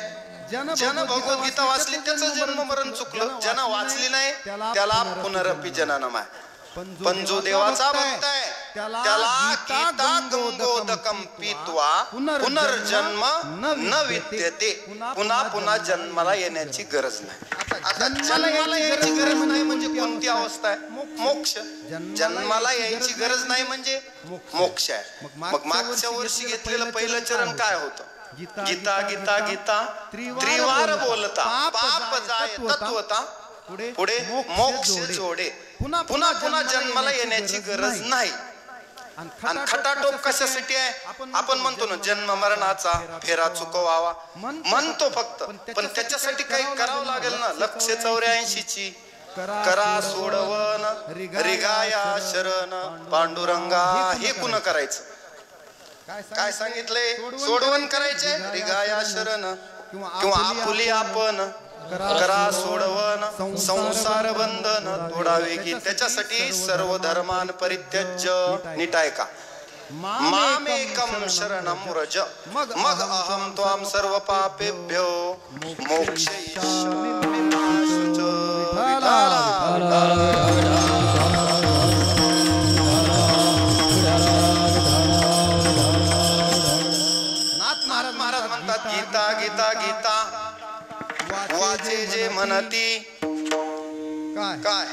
ज्यानं भगवद्गीता वाचली त्याचं जन्म मरण चुकलं, ज्यानं वाचली नाही त्याला पुनरपि जननम आहे. पण जो देवाचा भक्त आहे त्याला गीता गंगोदकम पीत्वा पुनर्जन्म न विद्यते. पुन्हा पुन्हा जन्माला येण्याची गरज नाही. आता जन्माला यायची गरज नाही म्हणजे कोणती अवस्था आहे? मोक्ष. जन्माला यायची गरज नाही म्हणजे मोक्ष आहे. मग मागच्या वर्षी घेतलेलं पहिलं चरण काय होतं? गीता गीता गीता त्रिवार बोलता पाप जाय तत्वता पुढे मोक्ष जोडे. पुन्हा पुन्हा जन्माला येण्याची गरज नाही. आणि खटाटोप कशासाठी आहे? आपण म्हणतो ना जन्म मरणाचा फेरा चुकवावा म्हणतो फक्त, पण त्याच्यासाठी काही करावं लागेल ना. लक्ष 84 करा सोडवन रिगाया शरण पांडुरंगा. हे कुण करायचं? काय सांगितलंय? सोडवण करायचे रिगाया शरण किंवा आपुली आपण करा सोडवन संसार बंधन तोडावे की. त्याच्यासाठी सर्व धर्मान परित्यज्य. नीट ऐका. मामेकम शरणम व्रज मग अहम त्वाम सर्व पापेभ्यो मोक्षयिष्यामि. नाथ महाराज म्हणतात गीता गीता गीता वाचे जे म्हणती काय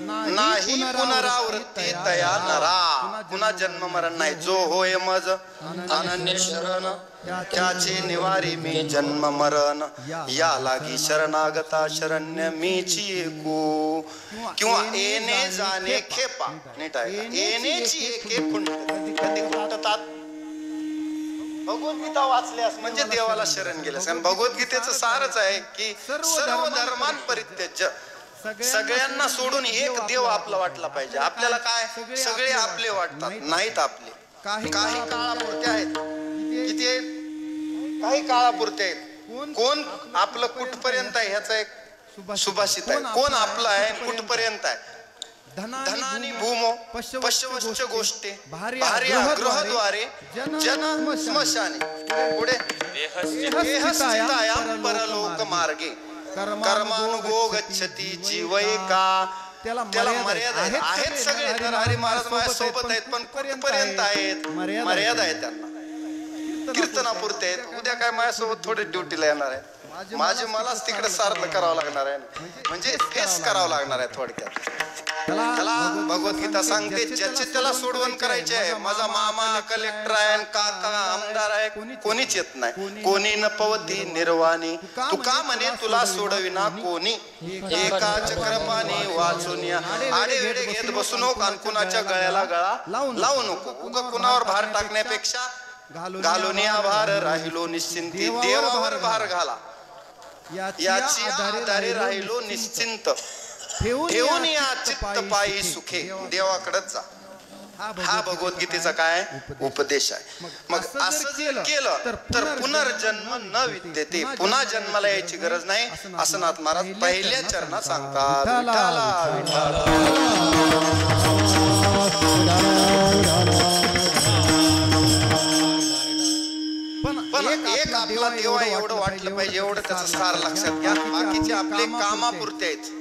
नाही पुनरावृत्ती तया नरा. पुन्हा जन्म मरण नाही. जो होय मज अनन्य शरण त्याचे निवारी मी जन्म मरण. या लागी शरणागता शरण्य मीची एकू किंवा येणे जाणे खेपा. नीट आहे. येण्याची एके खुंट कधी खुंटतात? भगवद्गीता वाचल्यास म्हणजे देवाला शरण गेल्यास. आणि भगवद्गीतेचं सारच आहे की सर्व धर्मान परित्यज्य. सगळ्यांना सोडून एक देव आपला वाटला पाहिजे. आपल्याला काय सगळे आपले वाटतात, नाहीत आपले. काही काळापुरते आहेत. किती आहेत? काही काळापुरते आहेत. कोण आपलं कुठपर्यंत आहे ह्याचा एक सुभाषित आहे. कोण आपलं आहे कुठपर्यंत आहे. धनानी भूमो पश्यवश्च गोष्टी भार्या गृहद्वारे जन स्मशाने पुढे देहस्थितायां परलोक मार्गे कर्मानुगो गच्छति जीवैका. त्याला मर्यादा आहेत. सगळे तर हरी महाराज माझ्या सोबत आहेत पण कुठपर्यंत आहेत मर्यादा आहे त्यांना. कीर्तनापुरते आहेत. उद्या काय माझ्यासोबत थोडे ड्युटीला येणार आहे. मलाच तिकडे सारलं करावं लागणार आहे. म्हणजे फेस करावं लागणार आहे थोडक्यात. त्याला भगवद्गीता सांगते ज्याचे त्याला सोडवण करायचे आहे. माझा मामा कलेक्टर आहे काका आमदार आहे कोणीच येत नाही. कोणी न पवती निर्वाणी तुका म्हणे तुला सोडविना कोणी. एका चक्रपाणी वाचून या आडे वेडे घेत बसू नको आणि कुणाच्या गळ्याला गळा लावू नको. उगा कुणावर भार टाकण्यापेक्षा घालून या भार राहिलो निश्चिंती. देवावर भार घाला याची आधारे राहिलो निश्चिंत. ठेवून या चित्त पायी सुखे. देवाकडेच जा. हा भगवद्गीतेचा काय उपदेश आहे. मग असं जर केलं तर पुनर्जन्म न विद्यते. पुन्हा जन्माला यायची गरज नाही असं नाथ महाराज पहिल्या चरणात सांगतात. विठ्ठला पण एक आपला देवा एवढं वाटलं पाहिजे. एवढं त्याचं सार लक्षात घ्या. बाकीचे आपले कामापुरते आहेत.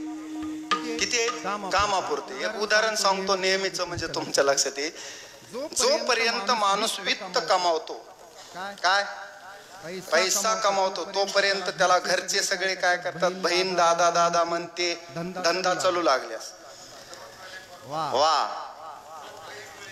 किती आहेत कामापुरते. एक उदाहरण सांगतो नेहमीच म्हणजे तुमच्या लक्षात येईल. जोपर्यंत माणूस वित्त कमावतो काय पैसा कमावतो तोपर्यंत त्याला घरचे सगळे काय करतात. बहीण दादा म्हणते धंदा चालू लागल्यास वा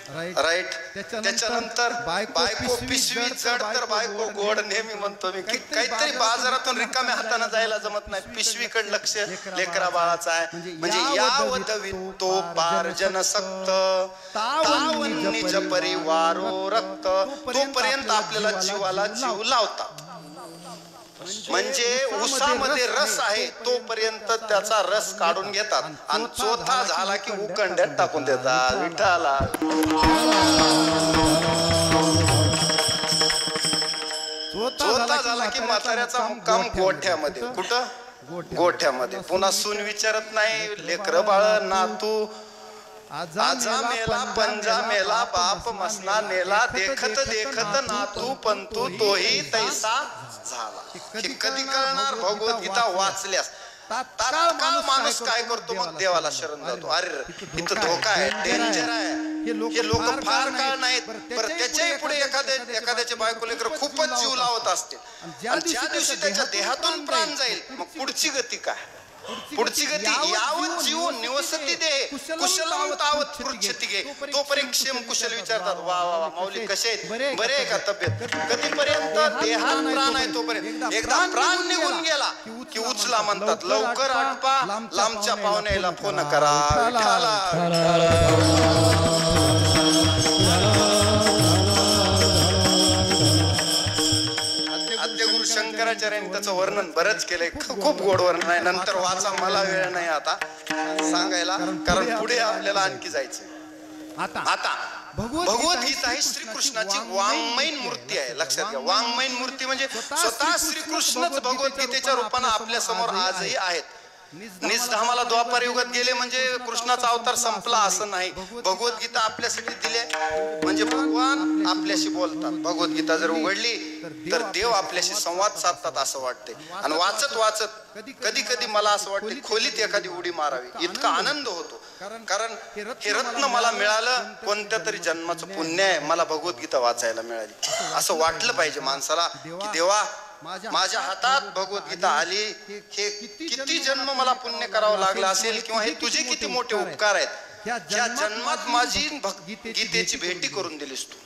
राईट. त्याच्यानंतर बायको पिशवी जड तर बायको गोड. नेहमी म्हणतो मी काहीतरी बाजारातून रिकाम्या हाताने जायला जमत नाही. पिशवीकडे लक्ष लेकरा बाळाचा आहे. म्हणजे यावत वित्तोपार्जन सक्त तावन निज परिवारो रक्त. तोपर्यंत आपल्याला जीवाला जीव लावतात. म्हणजे उसामध्ये रस आहे तोपर्यंत त्याचा रस काढून घेतात आणि चोथा झाला की उकंड्यात टाकून देतात. विठाला चोथा झाला की म्हाताऱ्याचा मुक्काम गोठ्यामध्ये. कुठं गोठ्यामध्ये. पुन्हा सून विचारत नाही. लेकर बाळ नातू आजा मेला पंजा मेला बाप मसना नेला. देखत देखत नातू पंतू तोही तैसा झाला. हे कधी कळणार भगवद्गीता वाचल्यास. तात्काळ माणूस काय करतो मग देवाला शरण जातो. अरे इथं धोका आहे डेंजर आहे. हे लोक फार काळ नाहीत पर त्याच्याही पुढे एखाद्याचे बायको लेकर खूपच जीव लावत असतील आणि ज्या दिवशी त्याच्या देहातून प्राण जाईल मग पुढची गती काय. पुढची गती यावत जीव निवसती दे कुशलम तावत पृच्छति घे. तोपर्यंत क्षेम कुशल विचारतात. वा वा वा माऊली कसे आहेत बरे आहे का तब्येत. कधीपर्यंत देहात प्राण आहे तोपर्यंत. एकदा प्राण निघून गेला की उचला म्हणतात. लवकर आटपा लांबच्या पाहुण्याला फोन करा. आद्यगुरु शंकराचार्यांनी त्याचं वर्णन बरंच केलंय. खूप गोड वर्णन आहे. नंतर वाचा मला वेळ नाही आता सांगायला कारण पुढे आपल्याला आणखी जायचंय. आता भगवद्गीता ही श्रीकृष्णाची वाङ्मयीन मूर्ती आहे. लक्षात घ्या. वाङ्मयीन मूर्ती म्हणजे स्वतः श्रीकृष्णच भगवद्गीतेच्या रूपाने आपल्या समोर आजही आहेत. निजधामाला द्वापर युगात गेले म्हणजे कृष्णाचा अवतार संपला असं नाही. भगवद्गीता आपल्यासाठी दिले म्हणजे भगवान आपल्याशी बोलतात. भगवद्गीता जर उघडली तर देव आपल्याशी संवाद साधतात असं वाटते. आणि वाचत कधी कधी मला असं वाटतं खोलीत एखादी उडी मारावी. इतका आनंद होतो कारण हे रत्न मला मिळालं. कोणत्या तरी जन्माचं पुण्य आहे मला भगवद्गीता वाचायला मिळाली असं वाटलं पाहिजे माणसाला की देवा माझ्या हातात भगवद्गीता आली. हे किती जन्म मला पुण्य करावं लागलं असेल किंवा हे तुझे किती मोठे उपकार आहेत. ह्या जन्मात माझी गीतेची भेटी करून दिलीस तू.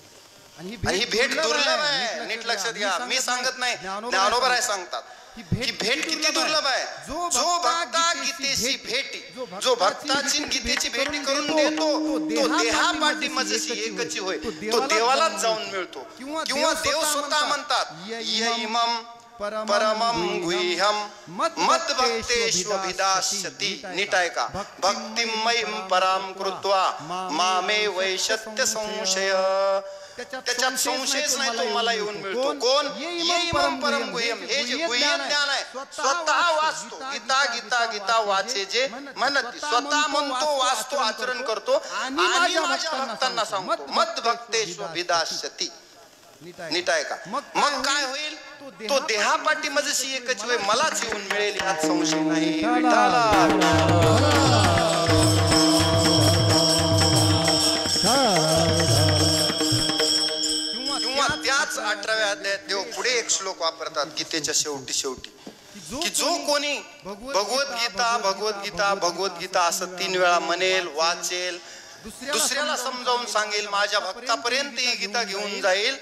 आणि ही भेट दुर्लभ आहे. नीट लक्षात घ्या. मी सांगत नाही ज्ञानोबा आहे सांगतात. ही भेट किती दुर्लभ आहे. जो भक्ता गीतेची भेटी जो भक्ताची गीतेची भेटी करून देतो तो देहापाठी मजशी एकची होय. तो देवालाच जाऊन मिळतो किंवा देव स्वतः म्हणतात यइमं परमं गुह्यं मत भक्तेष्वभिदास्यति. नीट आहे का. भक्तिमयीं परां कृत्वा मामे वैशत्य संशय. त्याच्यात संशयच नाही तो मला येऊन मिळतो. कोण? ये इमम परम गुह्यम. हे जे गुह्यम ज्ञान आहे स्वतः वाचतो. गीता गीता गीता वाचे जे म्हणत स्वतः म्हणतो, वाचतो, आचरण करतो आणि माझ्या भक्तांना सांगतो. मद भक्तेष्वभिदास्यति. नीट आहे का? मग काय होईल? तो देहापाठी मजशी एकच वेळ मलाच येऊन मिळेल यात संशय नाही. किंवा त्याच 18व्या अध्यायात देव पुढे एक श्लोक वापरतात गीतेच्या शेवटी की जो कोणी भगवद्गीता असं 3 वेळा म्हणेल, वाचेल, दुसऱ्याला समजावून सांगेल, माझ्या भक्तापर्यंत ही गीता घेऊन जाईल,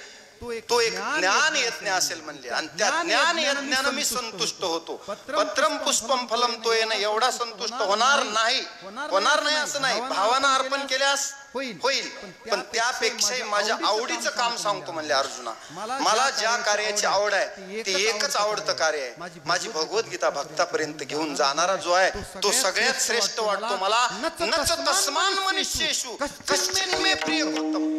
तो एक ज्ञान यज्ञ असेल म्हणले. आणि त्या ज्ञान यज्ञानं मी संतुष्ट होतो. पत्रम पुष्पम फलम तो येणं एवढा संतुष्ट होणार नाही असं नाही. भावना अर्पण केल्यास होईल, पण त्यापेक्षाही माझ्या आवडीचं काम सांगतो म्हणले अर्जुना. मला ज्या कार्याची आवड आहे ती एकच आवडतं कार्य आहे. माझी भगवद्गीता भक्तापर्यंत घेऊन जाणारा जो आहे तो सगळ्यात श्रेष्ठ वाटतो मला. नच तस्मान मनुष्येषु कश्चिन मे प्रियकृतम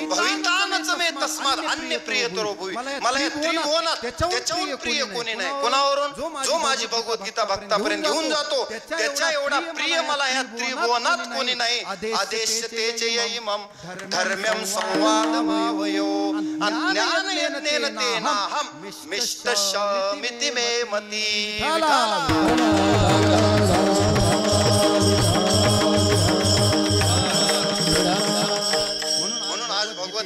भवितानच मे तस्माद अन्य प्रियतरो भुवि. मला हे त्रिभुवनात त्याच्याहून प्रिय कोणी नाही. कोणावरून? जो माझी भगवद्गीता भक्तापर्यंत घेऊन जातो त्याच्या एवढा प्रिय मला या त्रिभुवनात कोणी नाही. आदेश्यते च इमं धर्म्यं संवादमावयो अज्ञान यज्ञेन तेनाहं मिष्टशमिति मे मती.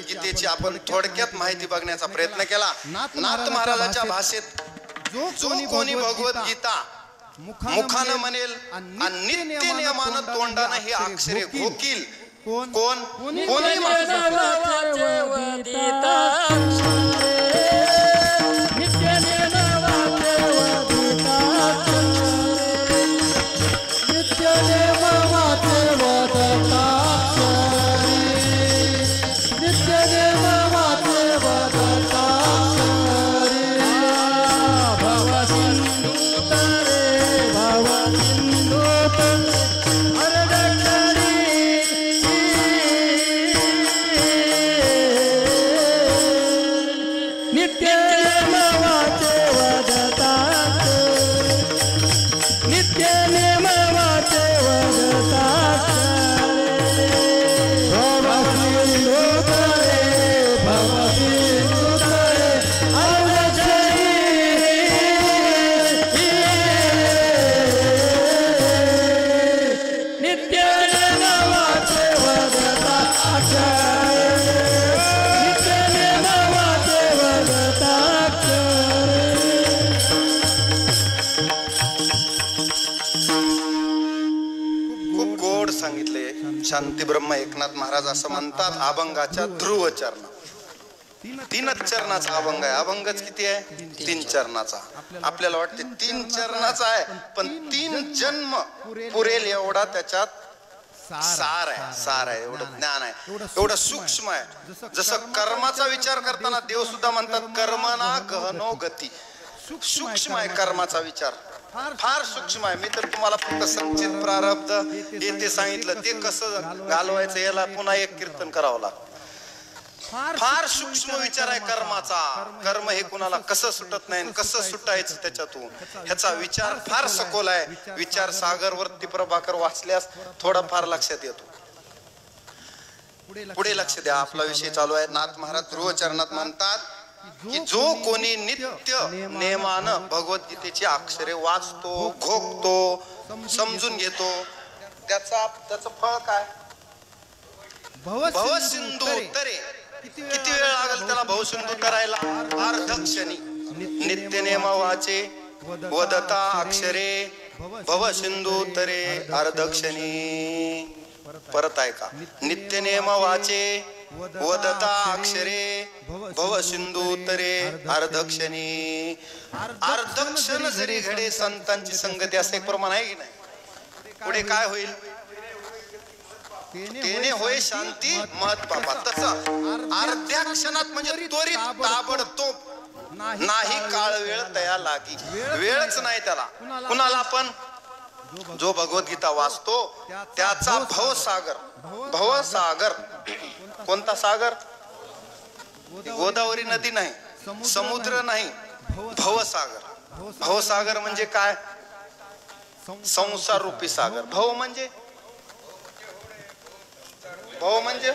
गीतेची आपण थोडक्यात माहिती बघण्याचा प्रयत्न केला. नाथ महाराजाच्या भाषेत जो कोणी भगवद्गीता मुखानं म्हणेल आणि नित्य नियमानं तोंडानं ही अक्षरे घोकील. कोण? कोणी शांती ब्रह्म एकनाथ महाराज असं म्हणतात अभंगाच्या ध्रुव चरण. 3च चरणाचा अभंग आहे. अभंगच किती आहे? 3 चरणाचा. आपल्याला वाटते 3 चरणाचा आहे पण 3 जन्म पुरेल एवढा त्याच्यात सार आहे. एवढं ज्ञान आहे, एवढं सूक्ष्म आहे. जसं कर्माचा विचार करताना देव सुद्धा म्हणतात कर्मणा गहनो गती. सूक्ष्म आहे कर्माचा विचार, फार सूक्ष्म आहे. मी तर तुम्हाला फक्त संचित प्रारब्ध ते सांगितलं. ते कसं घालवायचं याला पुन्हा एक कीर्तन करावं लागतं. फार सूक्ष्म विचार आहे कर्माचा. कर्म हे कुणाला कसं सुटत नाही, कसं सुटायचं त्याच्यातून, ह्याचा विचार फार सखोल आहे. विचार सागर वरती प्रभाकर वाचल्यास थोडाफार लक्षात येतो. पुढे लक्ष द्या. आपला विषय चालू आहे. नाथ महाराज ध्रुवचरणात म्हणतात की जो कोणी नित्य नेमानं भगवद्गीतेची अक्षरे वाचतो, घोकतो, समजून घेतो त्याचं फळ काय? भवसिंधू तरे. किती वेळ लागेल त्याला भवसिंधू करायला? अर्धक्षणी. नित्य नेम वाचे वदता अक्षरे भवसिंधू तरे अर्धक्षणी. परत आहे का? नित्य नेम वाचे वदता अक्षरे भवसिंधू तरे अर्धक्षणी. अर्धक्षण जरी घडे संतांची संगती असे प्रमाण आहे की नाही? पुढे काय होईल? तेने होय शांती महत पापा. तसं अर्ध्या क्षणात म्हणजे त्वरित ताबडतोब नाही. काळ वेळ तया लागी. वेळच नाही त्याला. कुणाला पण जो भगवद्गीता वाचतो त्याचा भवसागर. कोणता सागर? गोदावरी नदी नाही, समुद्र नाही, भवसागर. भवसागर म्हणजे काय? संसार रूपी सागर. भव म्हणजे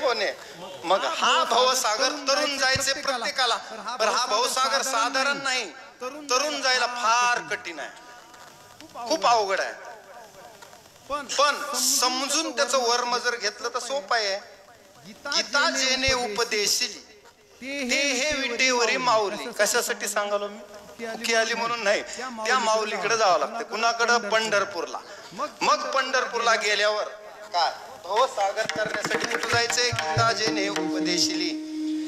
होणे. मग हा भवसागर तरुण जायचे प्रत्येकाला, पण हा भवसागर साधारण नाही. तरुण जायला फार कठीण आहे, खूप अवघड आहे. पण समजून त्याचं वर्म जर घेतलं तर सोपं आहे. गीता जेने उपदेशिली ते हे विटेवरी माऊली. कशासाठी सांगालो मी? की आली म्हणून नाही, त्या माऊलीकडे जावं लागतं. कुणाकडं? पंढरपूरला. मग पंढरपूरला गेल्यावर काय? भवसागर करण्यासाठी कुठं जायचंय? गीता जेने उपदेशिली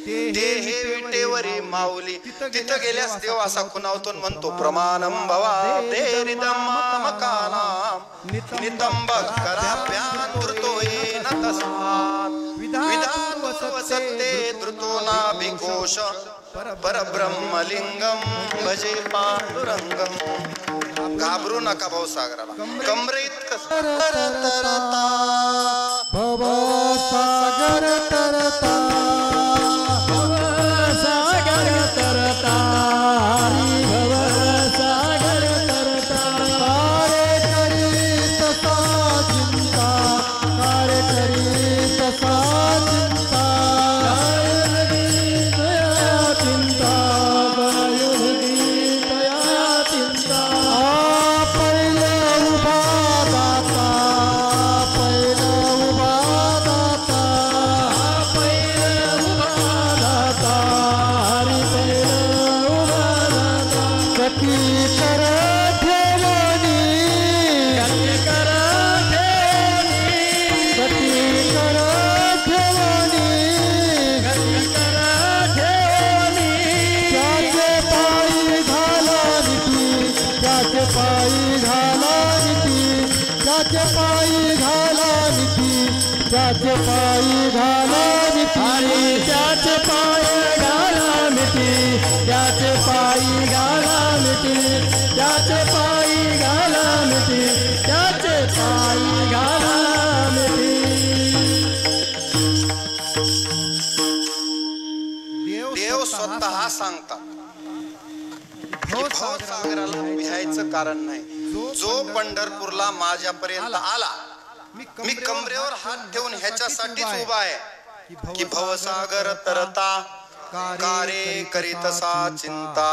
ते हे विटेवरी माऊली. तिथं गेल्यास देव असा खुणावतो, म्हणतो प्रमाणम भवा देरिदम्मामकानाम नितंब कराप्यानृतो येन तस्मात् विधान वसते धृतो नाभिकोश परब्रह्मलिंगम भजे पांडुरंगम. घाबरू नका भवसागराला. कमरे इतकं भवसागर तरता, भवसागर तरता, भवसागर तरता. कार्य करी तसा चिंता, कार्य करी तसा चिंता, चिंता चिंता. पहिला उभा दाता, पहिला उभा दाता, पहिला उभा दाता, हरी पहिला उभा दाता. कटी कर ठेवणी, कटी कर ठेवणी, कटी कर ठेवणी, कटी कर ठेवणी. त्याचे पायी घाला नीती, त्याचे पायी घाला नीती, त्याचे पायी घाला नीती, त्याचे पायी घाला नीती, त्याचे पायी घाला नीती, त्याचे पायी घाला नीती, त्याचे पायी घाला नीती, त्याचे पायी घाला नीती. देव स्वतः सांगतात की भवसागराला भ्यायचं कारण नाही. जो पंढरपूरला माझ्यापर्यंत आला, मी कमरेवर हात ठेवून ह्याच्यासाठीच उभा आहे की भवसागर तरता कार्य करीतसा चिंता.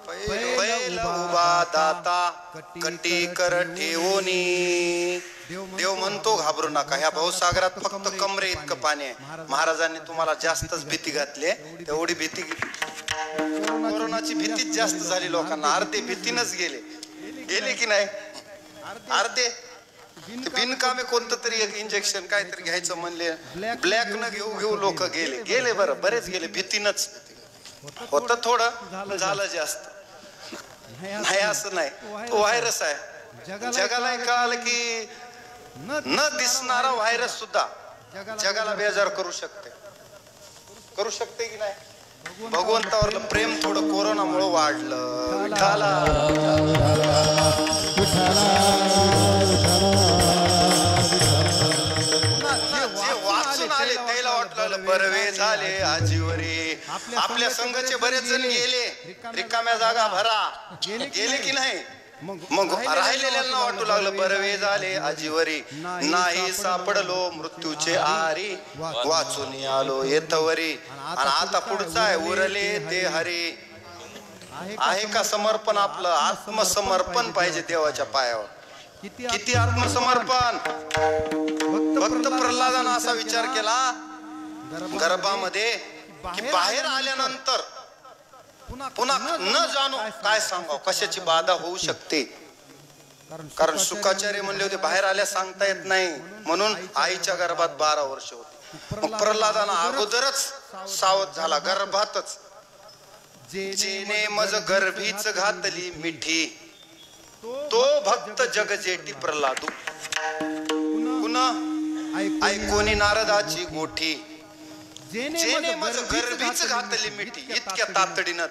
बैल उभा दाता कटी कर ठेवणी. देव म्हणतो घाबरू नका. ह्या भवसागरात फक्त कमरे इतकं पाणी आहे. महाराजांनी तुम्हाला जास्तच भीती घातली, तेवढी भीती, कोरोनाची भीतीच जास्त झाली लोकांना. अर्धे भीतीनच गेले की नाही? अर्धे बिनकामे कोणतं तरी एक इंजेक्शन काहीतरी घ्यायचं म्हणले, ब्लॅक न घेऊ लोक गेले बरं, बरेच गेले भीतीनच. होतं थोडं, झालं जास्त नाही असं नाही. तो व्हायरस आहे. जगाला कळालं की न दिसणारा व्हायरस सुद्धा जगाला बेजार करू शकते की नाही? भगवंतावरलं प्रेम थोडं कोरोनामुळे वाढलं. विठाला जे वाचून आले त्याला वाटलं बरवे झाले आजीवरी. आपल्या संघाचे बरेच जण गेले, रिकाम्या जागा भरा. गेले की नाही? मग राहिलेल्यांना वाटू लागलं बरवे झाले आजीवरी. नाही सापडलो मृत्यूचे आरी, वाचून आलो येतवरी. आणि आता पुढचा आहे उरले ते हरी. आहे का समर्पण? आपलं आत्मसमर्पण पाहिजे देवाच्या पायावर. किती आत्मसमर्पण? फक्त प्रल्हादानं असा विचार केला गर्भामध्ये की बाहेर आल्यानंतर पुन्हा न जाणू काय सांगाव, कशाची बाधा होऊ शकते. कारण शुकाचार्य म्हणले होते बाहेर आल्या सांगता येत नाही, म्हणून आईच्या गर्भात 12 वर्ष होती. मग प्रल्हादानं अगोदरच सावध झाला गर्भातच. जेने मज गर्भीच घातली मिठी, तो भक्त जगजेटी प्रल्हादू. पुन्हा ऐकोनी नारदाची गोठी. जेने मज गर्भीच घातली मिठी इतक्या तातडीनं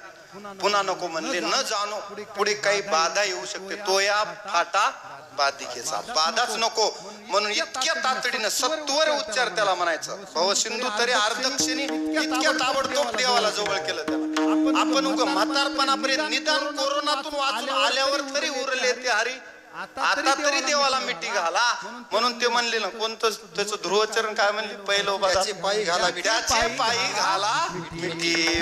पुन्हा नको म्हणले न जाणो पुढे काही बाधा येऊ शकते तो या फाटा बाधिकेचा बाधाच नको म्हणून इतक्या तातडीनं सत्वर उच्चार त्याला म्हणायचं भव सिंधू तरी अर्धक्षणी इतक्या ताबडतोब देवाला जवळ केलं त्याला आपण उग म्हातारपणापर्यंत निदान कोरोनातून वाचून आल्यावर तरी उरले ते हरी आता तरी देवाला मिठी घाला म्हणून ते म्हणले ना कोणतं त्याचं ध्रुवचरण काय म्हणले पहिलं उभा त्याचे पायी घाला मिठी. त्याचे पायी घाला मिठी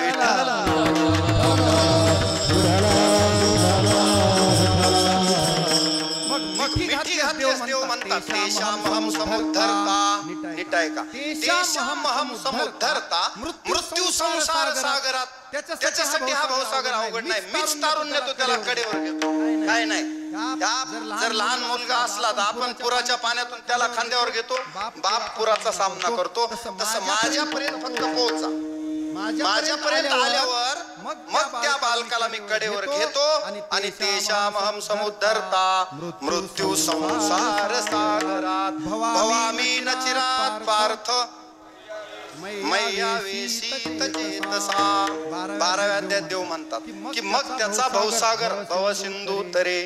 मग मिठी घातल्यास देव म्हणतात तेषामहं समुद्धरता नीट आहे का तेषामहं समुद्धरता मृत्यू संसार सागरात त्याच्यासाठी हा भावसागर अवघड नाही मीच तारून नेतो त्याला कडेवर घेतो काय नाही जर लहान मुलगा असला तर आपण पुराच्या पाण्यातून त्याला खांद्यावर घेतो बाप पुराचा सामना करतो तसं माझ्यापर्यंत फक्त पोहोचा माझ्यापर्यंत आल्यावर मग त्या बालकाला मी कडेवर घेतो आणि तेषामहं समुद्धरता मृत्यू संसार सागरात भवामी न चिरात पार्थ मैयावेशीत चेतसा 12व्या अध्यायात देव म्हणतात की मग त्याचा भवसागर भव सिंधू तरे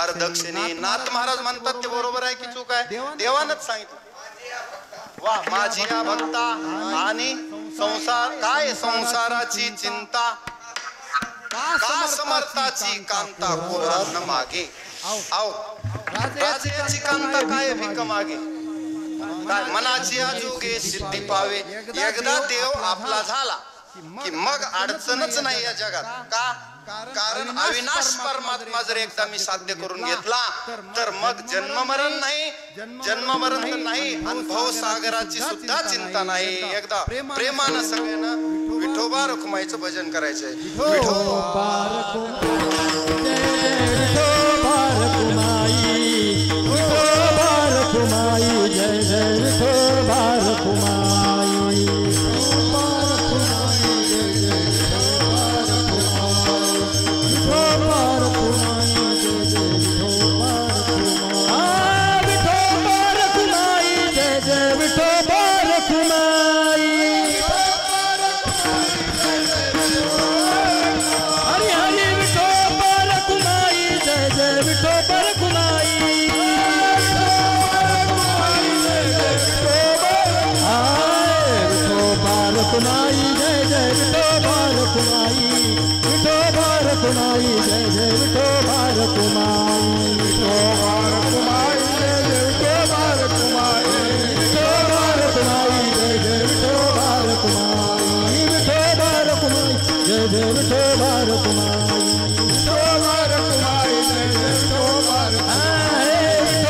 अर्धक्षिणी नाथ महाराज म्हणतात ते बरोबर आहे की चूक आहे देवानच सांगितलं वा माझी या भक्ता आणि संसार काय संसाराची चिंता का समर्थाची कांता कोरान मागे आओ राजाची कांता काय भिक मागे काय मनाची आजोगे सिद्धी पावे एकदा देव आपला झाला की मग अडचणच नाही या जगात का कारण अविनाश परमात्मा जर एकदा मी साध्य करून घेतला तर मग जन्म मरण तर नाही आणि भवसागराची सुद्धा चिंता नाही एकदा प्रेमानं सगळ्यांना विठोबा रखुमाईचं भजन करायचंय विठोबा रखुमाई जय जय विठोबा रखुमाई रखुमाई जय जय विठोबा रखुमाई विठोबा रखुमाई जय जय विठोबा रखुमाई विठोबा रखुमाई जय जय विठोबा रखुमाई विठोबा रखुमाई जय जय विठोबा रखुमाई विठोबा रखुमाई जय जय विठोबा रखुमाई विठोबा रखुमाई जय जय विठोबा विठोबा रखुमाई जय जय विठोबा रखुमाई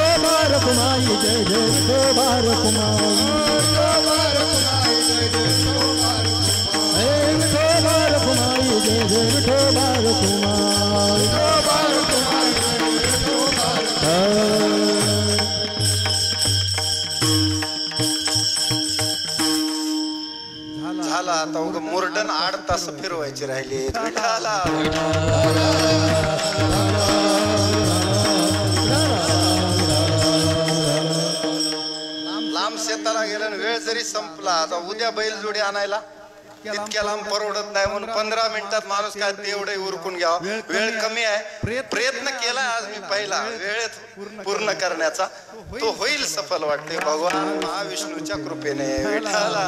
विठोबा रखुमाई जय जय जय जय विठोबा रखुमाई विठोबा रखुमाई झाला आता उग मुरडन 8 तास फिरवायचे राहिले विठाला लांब शेताला गेला वेळ जरी संपला आता उद्या बैलजोडी आणायला इतक्या लांब परवडत नाही म्हणून 15 मिनिटात माणूस काय तेवढे उरकून घ्यावा वेळ कमी आहे प्रयत्न केला आज मी पहिला वेळेत पूर्ण करण्याचा तो होईल सफल वाटते भगवान महाविष्णूच्या कृपेने विठाला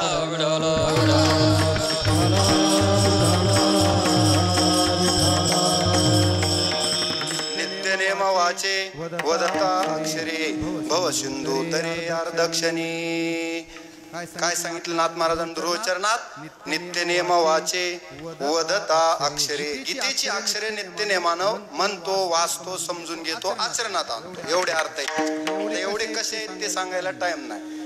नित्य नेम वाचे वदता अक्षरे भव सिंधू तरे अर्धक्षणी काय सांगितलं नाथ महाराजांनी ध्रुवचरणात नित्य नेम वाचे वदता अक्षरे गीतेची अक्षरे नित्य नेमानं म्हणतो वाचतो समजून घेतो आचरणात आणतो एवढे अर्थ आहेत एवढे कसे आहेत ते सांगायला टाइम नाही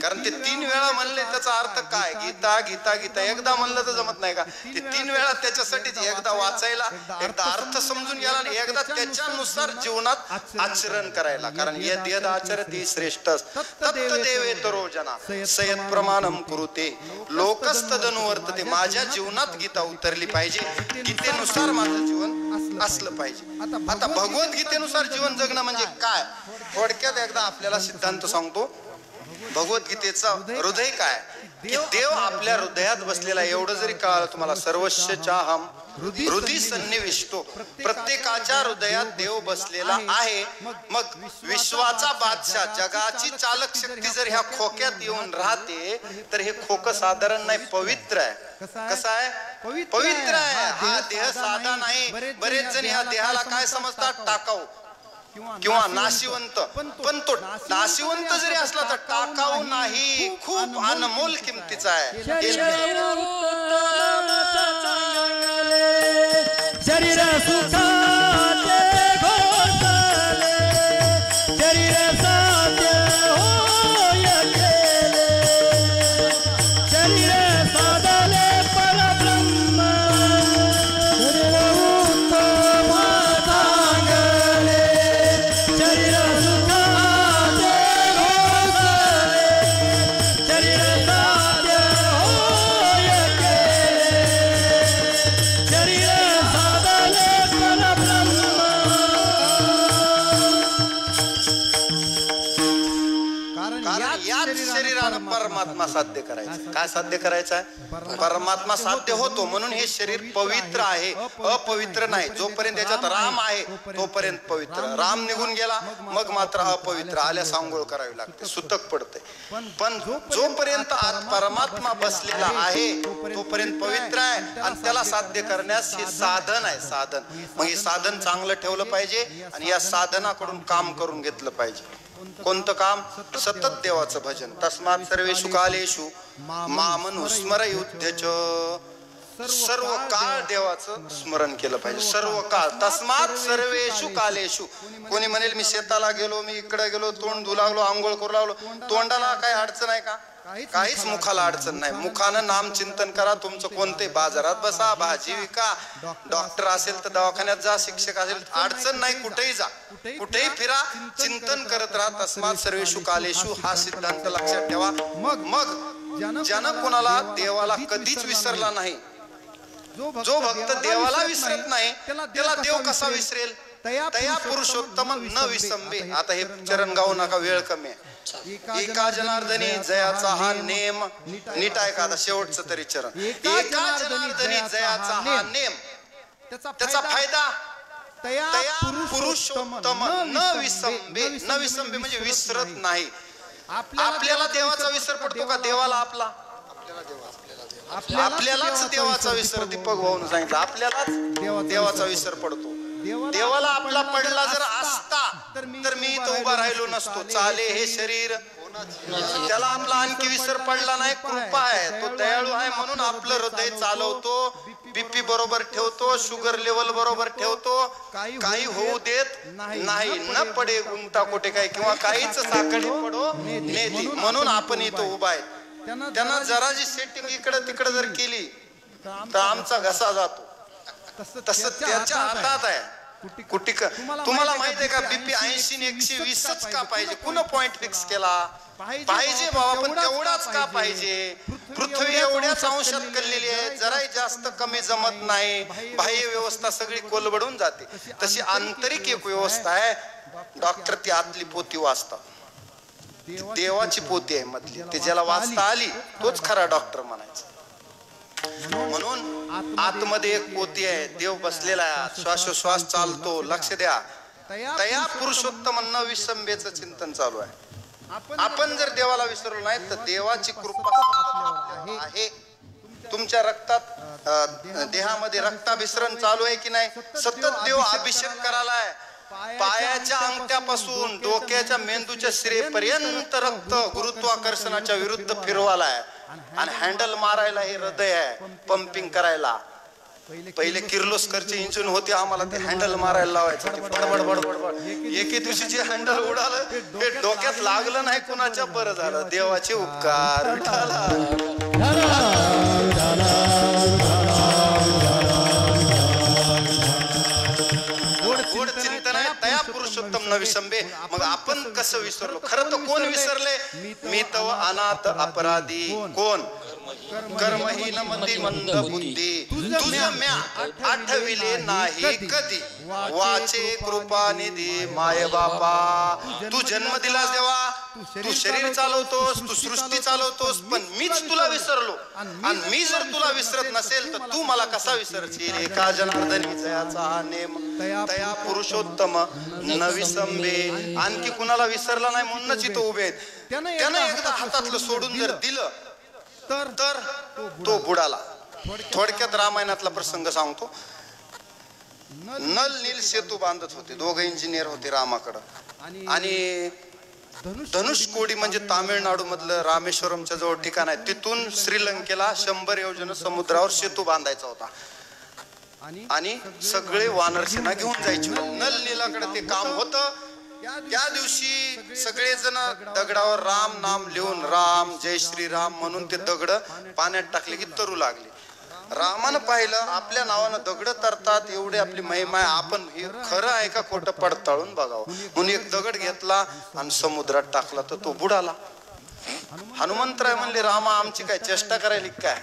कारण ते 3 वेळा म्हणले त्याचा अर्थ काय गीता गीता गीता एकदा म्हणलं तर जमत नाही का ते 3 वेळा त्याच्यासाठी एकदा वाचायला एकदा अर्थ समजून घ्यायला आणि एकदा त्याच्यानुसार जीवनात आचरण करायला कारण यद यद आचरति श्रेष्ठ तत्तदेवेतरो जना सयत प्रमाणम कुरुते लोकस्तदनुवर्तते माझ्या जीवनात गीता उतरली पाहिजे गीतेनुसार माझं जीवन असलं पाहिजे आता भगवद्गीतेनुसार जीवन जगणं म्हणजे काय थोडक्यात एकदा आपल्याला सिद्धांत सांगतो भगवद्गीतेचा हृदय काय की देव आपल्या हृदयात बसलेला आहे. एवढं जरी कळालं तुम्हाला, सर्वस्यचाहम हृदय सन्निविष्टो, प्रत्येकाच्या हृदयात देव बसलेला आहे. मग विश्वाचा बादशाह, जगाची चालक शक्ती जर ह्या खोक्यात येऊन राहते तर हे खोकं साधारण नाही, पवित्र आहे. कसं आहे? पवित्र आहे. हा देह साधा नाही. बरेच जण ह्या देहाला काय समजतात? टाकाऊ किंवा नाशिवंत. पण तो नाशिवंत जरी असला तर टाकाऊ नाही, खूप अनमोल किमतीचा आहे. शरीर सुखाचे घोषले, शरीर साध्य होय गेले, शरीर साधले परब्रह्म, शरीर उत्तम चांगले, शरीर सुखाचे घोषले, शरीर साध्य होय गेले, शरीर कारण याच शरीरानं परमात्मा साध्य करायचा. काय साध्य करायचा आहे? परमात्मा साध्य होतो. म्हणून हे शरीर पवित्र आहे, अपवित्र नाही. जोपर्यंत याच्यात राम आहे तोपर्यंत पवित्र. राम निघून गेला मग मात्र अपवित्र. आल्यास आंघोळ करावी लागते, सुतक पडते. पण जोपर्यंत परमात्मा बसलेला आहे तोपर्यंत पवित्र आहे. आणि त्याला साध्य करण्यास हे साधन आहे, साधन. मग हे साधन चांगलं ठेवलं पाहिजे आणि या साधनाकडून काम करून घेतलं पाहिजे. कोणतं काम? सतत देवाचं भजन. तस्मात् सर्वेषु कालेषु मामनु स्मरयुध्यच. सर्व काळ देवाचं स्मरण केलं पाहिजे, सर्व काळ. तस्मात् सर्वेषु कालेषु. कोणी म्हणेल मी शेताला गेलो, मी इकडे गेलो, तोंड धुऊ लागलो, आंघोळ करू लागलो, तोंडाला काही अडचण आहे का? काहीच मुखाला अडचण नाही. मुखानं नाम चिंतन करा. तुमचं कोणते, बाजारात बसा, भाजी विका, डॉक्टर असेल तर दवाखान्यात जा, शिक्षक असेल अडचण नाही, कुठेही जा, कुठेही फिरा, चिंतन करत राहा. तस्मात् सर्वेषु कालेषु हा सिद्धांत लक्षात ठेवा. मग ज्यानं कोणाला देवाला कधीच विसरला नाही, जो भक्त देवाला विसरत नाही त्याला देव कसा विसरेल? तया पुरुषोत्तम न विसंबे. आता हे चरण गाऊ नका, वेळ कमी आहे. एका जनार्दनी जयाचा हा नेम. नीट आहे का? आता शेवटचं तरी चरण. एका जनार्दनी जयाचा हा नेम, त्याचा फायदा तया पुरुषोत्तम न विसंबे. न विसंबे म्हणजे विसरत नाही. आपल्याला देवाचा विसर पडतो का? देवाला आपला? आपल्यालाच देवाचा विसर. दीपक भाऊन सांगितलं, आपल्यालाच देवाचा विसर पडतो. देवाला आपला पडला जर असता तर मी इथं उभा राहिलो नसतो. चाले हे शरीर, त्याला आपला आणखी विसर पडला नाही. कृपा आहे, तो दयाळू आहे म्हणून आपलं हृदय चालवतो, बीपी बरोबर ठेवतो, शुगर लेवल बरोबर ठेवतो, काही होऊ देत नाही. न पडे गुंता कोठे काय, किंवा काहीच साखळी पडो नेती. म्हणून आपण इथं उभा आहे. त्यांना जरा जी सेटिंग इकडे तिकडे जर केली तर आमचा घसा जातो. तसं त्याच्या हातात आहे. कुटिक तुम्हाला माहिती आहे का? बीपी 80 ने 120च का पाहिजे? कुण पॉइंट फिक्स केला पाहिजे बाबा, पण तेवढाच का पाहिजे? पृथ्वी एवढ्याच अंशात कललेली आहे, जराही जास्त कमी जमत नाही. बाह्य व्यवस्था सगळी कोलबडून जाते. तशी आंतरिक एक व्यवस्था आहे. डॉक्टर ती आतली पोती वाचतात. देवाची पोती आहे मधली. ते ज्याला वाचता आली तोच खरा डॉक्टर म्हणायचा. म्हणून आतमध्ये एक पोती आहे, देव बसलेला आहे, श्वासोश्वास चालतो. लक्ष द्या. तया पुरुषोत्तम न विसंबेचं चिंतन चालू आहे. आपण जर देवाला विसरलो नाही तर देवाची कृपा आहे. तुमच्या रक्तात, देहामध्ये रक्ताभिसरण चालू आहे की नाही? सतत देव अभिषेक करायलाय. पायाच्या अंगठ्यापासून डोक्याच्या मेंदूच्या शिरेपर्यंत रक्त गुरुत्वाकर्षणाच्या विरुद्ध फिरवालाय. आणि हँडल मारायला हे हृदय आहे, पंपिंग करायला. पहिले किर्लोस्करचे इंजिन होते, आम्हाला ते हँडल मारायला लावायचं. बडबड बडबड. एके दिवशी जे हँडल उडालं ते डोक्यात लागलं नाही कुणाच्या, बरं झालं. देवाचे उपकार. गोड चिंतन आहे. तया पुरुषोत्तम न विसंबे. मग आपण कसं विसरलो? खरं तर कोण विसरले? मी तव अनाथ अपराधी. कोण? कर्महीन मती मंद बुद्धी. तुझं म्या आठविले नाही कधी, वाचे कृपा निधी माय बापा. तू जन्म दिलास देवा, तू शरीर चालवतोस, तू सृष्टी चालवतोस, पण मीच तुला विसरलो. आणि मी जर तुला विसरत नसेल तर तू मला कसा विसरशील. एका जनार्दनी जयाचा हा नेम तया पुरुषोत्तम न विसंबे. आणखी कुणाला विसरला नाही म्हणूनच इथं उभे आहेत. त्यानं एकदा हातातलं सोडून जर दिलं तर तो बुडाला. थोडक्यात रामायणातला प्रसंग सांगतो. नल नील सेतू बांधत होते, दोघं इंजिनियर होते रामाकडं. आणि धनुष्कोडी म्हणजे तामिळनाडू मधलं रामेश्वरमच्या जवळ ठिकाण आहे, तिथून श्रीलंकेला 100 योजन समुद्रावर सेतू बांधायचा होता. आणि सगळे वानरसेना घेऊन जायचे. नल नीलाकडे ते काम होतं. त्या दिवशी सगळेजण दगडावर राम नाम लिहून राम जय श्रीराम म्हणून ते दगड पाण्यात टाकले की तरू लागले. रामानं पाहिलं आपल्या नावानं दगड तरतात, एवढे आपली महिमा आहे, आपण हे खरं आहे का खोटं पडताळून बघावं म्हणून एक दगड घेतला आणि समुद्रात टाकला तर तो बुडाला. हनुमंतराय म्हणले रामा आमची काय चेष्टा करायली काय.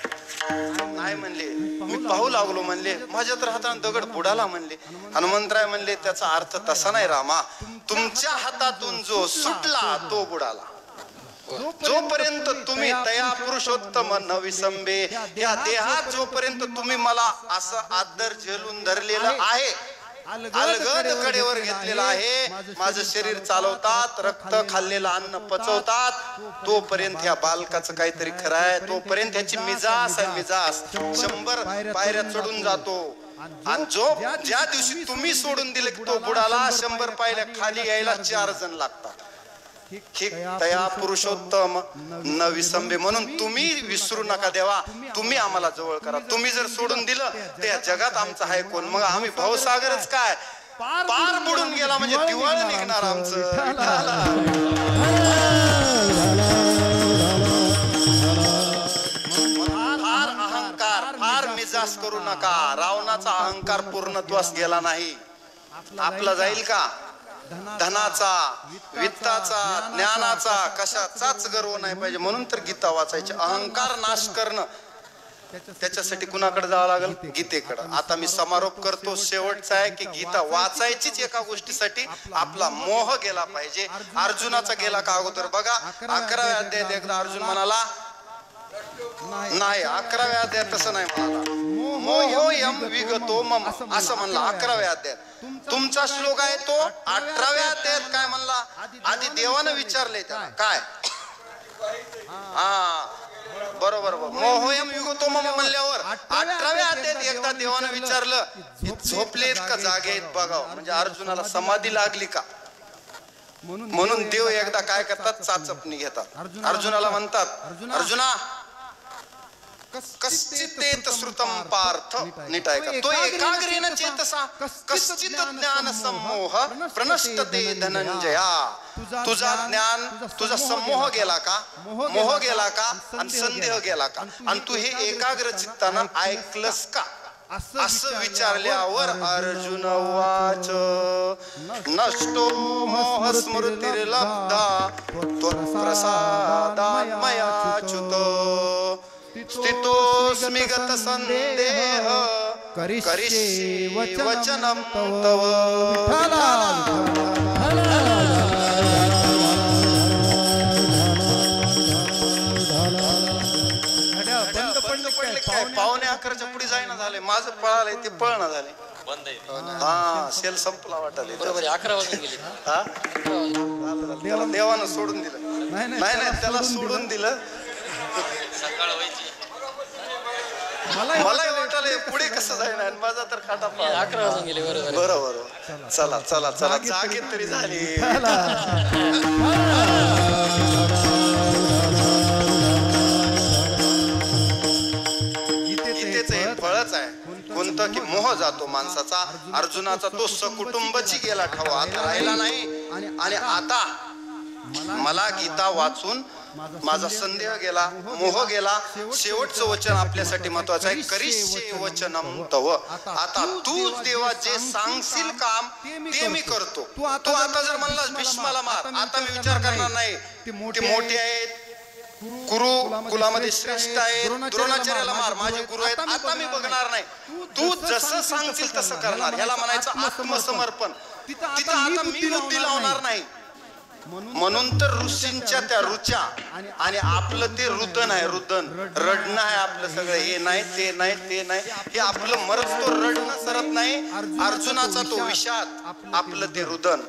नाही म्हणले मी पाहू लागलो म्हणले, माझ्या तर हाताने दगड बुडाला म्हणले. हनुमंतराय म्हणले त्याचा अर्थ तसा नाही रामा, तुमच्या हातातून जो सुटला तो बुडाला. जोपर्यंत तुम्ही तया पुरुषोत्तम न विसंबे, या देहात जोपर्यंत तुम्ही मला असं आदर झेलून धरलेलं आहे, अलगद कडेवर घेतलेलं आहे, माझं शरीर चालवतात, रक्त खाल्लेलं अन्न पचवतात, तोपर्यंत ह्या बालकाचं काहीतरी खरं आहे. तोपर्यंत ह्याची मिजास आहे, मिजास 100 पायऱ्या चढून जातो. आणि ज्या दिवशी तुम्ही सोडून दिले तो बुडाला, 100 पायऱ्या खाली यायला 4 जण लागतात. तया पुरुषोत्तम न विसंबे. म्हणून तुम्ही विसरू नका देवा, तुम्ही आम्हाला जवळ करा. तुम्ही जर सोडून दिलं तर या जगात आमचं आहे कोण. मग आम्ही भावसागरच काय पार बुडून गेला म्हणजे दिवाळ निघणार आमचं. फार अहंकार, फार मिजाज करू नका. रावणाचा अहंकार पूर्णत्वास गेला नाही, आपला जाईल का. धनाचा, वित्ताचा, ज्ञानाचा, कशाचाच गर्व नाही पाहिजे. म्हणून तर गीता वाचायची. अहंकार नाश करणं त्याच्यासाठी कुणाकडे जावं लागेल, गीतेकडे. आता मी समारोप करतो. शेवटचा आहे की गीता वाचायचीच एका गोष्टीसाठी, आपला मोह गेला पाहिजे. अर्जुनाचा गेला का अगोदर बघा. 11व्या अध्यायात एकदा अर्जुन म्हणाला, नाही 11व्या अध्यायात तसं नाही म्हणाला, मोहोयम विगतो मम असं म्हणला 11व्या अध्यायात. तुमचा श्लोक आहे तो 18व्या अध्यायात काय म्हणला. आधी देवानं विचारले त्याला काय. हा बरोबर, मोहोयम विगतो मम म्हणल्यावर 18व्या अध्यायात एकदा देवानं विचारलं झोपलेत का जागे आहेत बघावं. म्हणजे अर्जुनाला समाधी लागली का. म्हणून देव एकदा काय करतात, चाचपणी घेतात. अर्जुनाला म्हणतात, अर्जुना कश्चित श्रुतम पार्थ, नीट ऐका. तो एकाग्रेन चेतसा कश्चित ज्ञान समोह प्रनष्टते धनंजया. तुझा ज्ञान, तुझा समोह गेला का, मोह गेला का आणि संदेह गेला का, आणि तू हे एकाग्र चित्तानं ऐकलंस का असं विचारल्यावर अर्जुन वाच नष्टो मोह स्मृतिर्लब्धा त्वत्प्रसादात् मयाच्युत स्थितोऽस्मि गत संदेह करिष्ये वचनं तव. पावणे 11च्या पुढे जाईना झाले. माझं पळालंय ते पळणं झाले. हा सेल संपला वाटायला. बरोबर 11 वाजून गेले. हा त्याला देवानं सोडून दिलं. नाही त्याला सोडून दिलं. मला वाटलं पुढे कसं जाईना, माझा तर काटा 11 वाजून गेले. बरोबर. चला चला चला जागेत तरी झाली. फळच आहे कोणतं की मोह जातो माणसाचा. अर्जुनाचा तो सकुटुंबाची गेला ठावा, आता राहिला नाही. आणि आता मला गीता वाचून माझा संदेह गेला, मोह गेला. शेवटचं वचन आपल्यासाठी महत्वाचं आहे, करिष्ये वचनम तव. आता तूच देवा जे सांगशील काम ते मी करतो. तू आता जर म्हणलास भीष्माला मार, आता मी विचार करणार नाही. ते मोठे आहेत, गुरु कुलामध्ये श्रेष्ठ आहेत, द्रोणाचार्याला मार, माझे गुरु आहेत, आता मी बघणार नाही. तू जसं सांगशील तसं करणार. ह्याला म्हणायचं आत्मसमर्पण. तिथं आता मी बुद्धी लावणार नाही. म्हणून तर ऋषींच्या त्या रुचा आणि आपलं ते रुदन आहे, रुदन रडणं आहे आपलं सगळं. हे नाही ते नाही ते नाही, हे आपलं मरत तो रडणं सरत नाही. अर्जुनाचा तो विषाद, आपलं ते रुदन.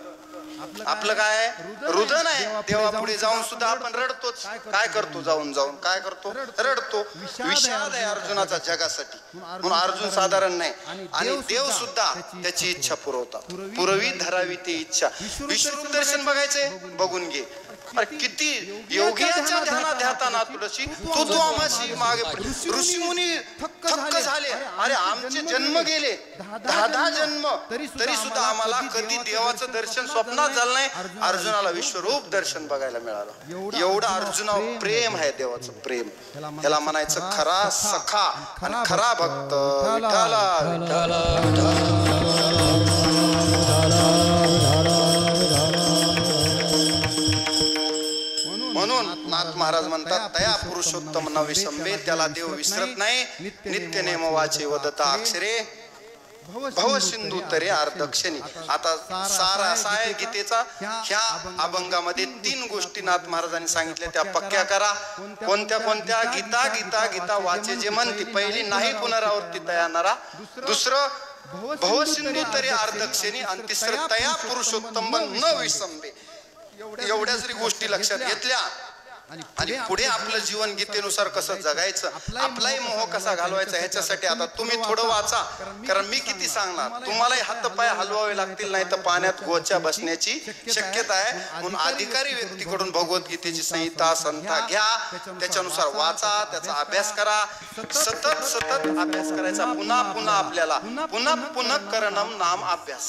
आपलं काय आहे? रुदन आहे. देवापुढे जाऊन सुद्धा आपण रडतोच. काय करतो? जाऊन जाऊन काय करतो? रडतो. विषाद आहे अर्जुनाचा जगासाठी. म्हणून अर्जुन साधारण नाही. आणि देव सुद्धा त्याची इच्छा पुरवतात. पुरवी धरावी ती इच्छा. विश्वरूप दर्शन बघायचंय, बघून घे. अरे किती योग्याच्या ध्यानात ध्याताना तुळशी तू आम्हाशी मागे. ऋषी मुनी थक्क झाले. अरे आमचे जन्म गेले, 10 जन्म, तरी सुद्धा आम्हाला कधी देवाचं दर्शन स्वप्नात झालं नाही. अर्जुनाला विश्वरूप दर्शन बघायला मिळालं. एवढं अर्जुनावर प्रेम आहे, देवाचं प्रेम. त्याला म्हणायचं खरा सखा आणि खरा भक्त. विठाला म्हणून नाथ महाराज म्हणतात तया पुरुषोत्तम न विसंबे. त्याला देव विसरत नाही. नित्य नेम वाचे वदता अक्षरे भव सिंधू तरे अर्धक्षणी. आता सारा असा आहे गीतेचा. ह्या अभंगामध्ये 3 गोष्टी नाथ महाराजांनी सांगितल्या, त्या पक्क्या करा. कोणत्या कोणत्या? गीता गीता गीता वाचे जे म्हणते. पहिली नाही पुनरावृत्ती तयानारा. दुसरं भवसिंधू तरी अर्धक्षणी. आणि तिसरं तया पुरुषोत्तम न विसंबे. एवढ्या जरी गोष्टी लक्षात घेतल्या आणि पुढे आपलं जीवन गीतेनुसार कसं जगायचं, आपलाही मोह कसा घालवायचा, ह्याच्यासाठी आता तुम्ही थोडं वाचा. कारण मी किती सांगणार, तुम्हालाही हातपाय हलवावे लागतील, नाही तर पाण्यात गोच्या बसण्याची शक्यता आहे. म्हणून अधिकारी व्यक्तीकडून भगवद्गीतेची संहिता संथा घ्या, त्याच्यानुसार वाचा, त्याचा अभ्यास करा. सतत सतत अभ्यास करायचा. पुन्हा पुन्हा आपल्याला पुन्हा पुन्हा करणम नाम अभ्यास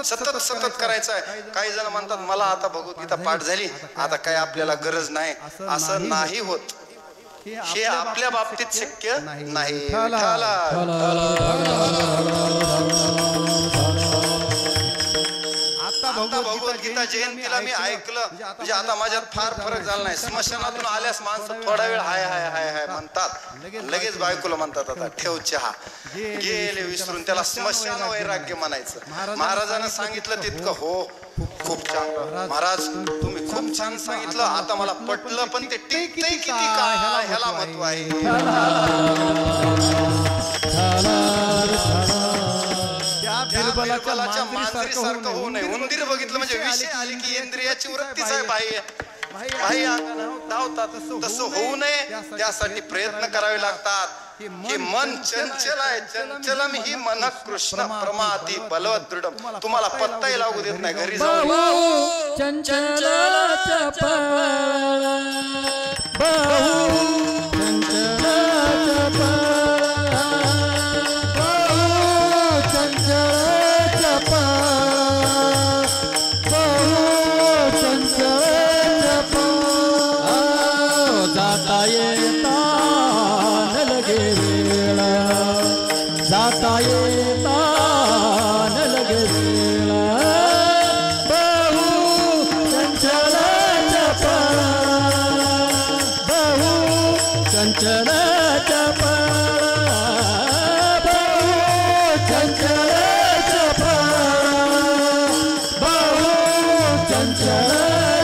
सतत सतत करायचा आहे. काही जण म्हणतात मला आता भगवद्गीता पाठ झाली, आता काय आपल्याला गरज नाही. असं नाही होत. हे आपल्या बाबतीत शक्य नाही. आता भगवद्गीता जयंतीला मी ऐकलं, म्हणजे आता माझ्यात फार फरक झाला नाही. स्मशानातून आल्यास माणसं थोडा वेळ हाय हाय हाय हाय म्हणतात, लगेच बायकोला म्हणतात आता ठेव चहा. गेले विसरून. त्याला स्मशान वैराग्य म्हणायचं. महाराजांना सांगितलं तितकं हो खूप छान महाराज, तुम्ही खूप छान सांगितलं. आता मला पटलं, पण ते टिकतंय किती काय ह्याला महत्व आहे. बिरबलाच्या मांजरी सारखं होऊ नये. उंदीर बघितलं म्हणजे विषय आली की इंद्रियाची वृत्तीच आहे बाह्य धावतात. तसं होऊ नये, त्यासाठी प्रयत्न करावे लागतात. हे मन चंचल आहे. चंचलम ही मन कृष्ण प्रमाती बलवत दृढम. तुम्हाला पत्ताही लागू देत नाही. घरी जाऊ चंचलाचा जाता येता न लगे वेळा. बहु चंचल चपा, बहु चंचल चपा, बहु चंचल चपा, बहु चंचल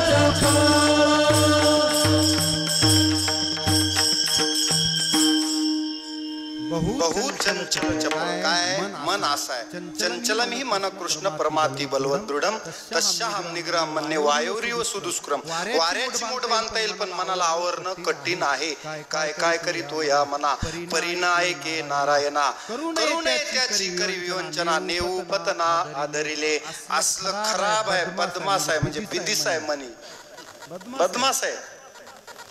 चपा. बहु चंचल चपळ. काय मन असं आहे. चंचलम ही मन कृष्ण परमाती बलवत दृढम. तस्याहम निग्रह म्हणणे वायुरी व सुदुष्क्रम. वाऱ्याची मूठ बांधता येईल, पण मनाला आवरणं कठीण आहे. काय काय करीतो या मना, परिणाय के नारायणा. करू नये त्याची करी विवंचना. नेऊ पतना आधरिले. असलं खराब आहे, बदमाश आहे, म्हणजे बिदिस आहे मनी, बदमाश आहे.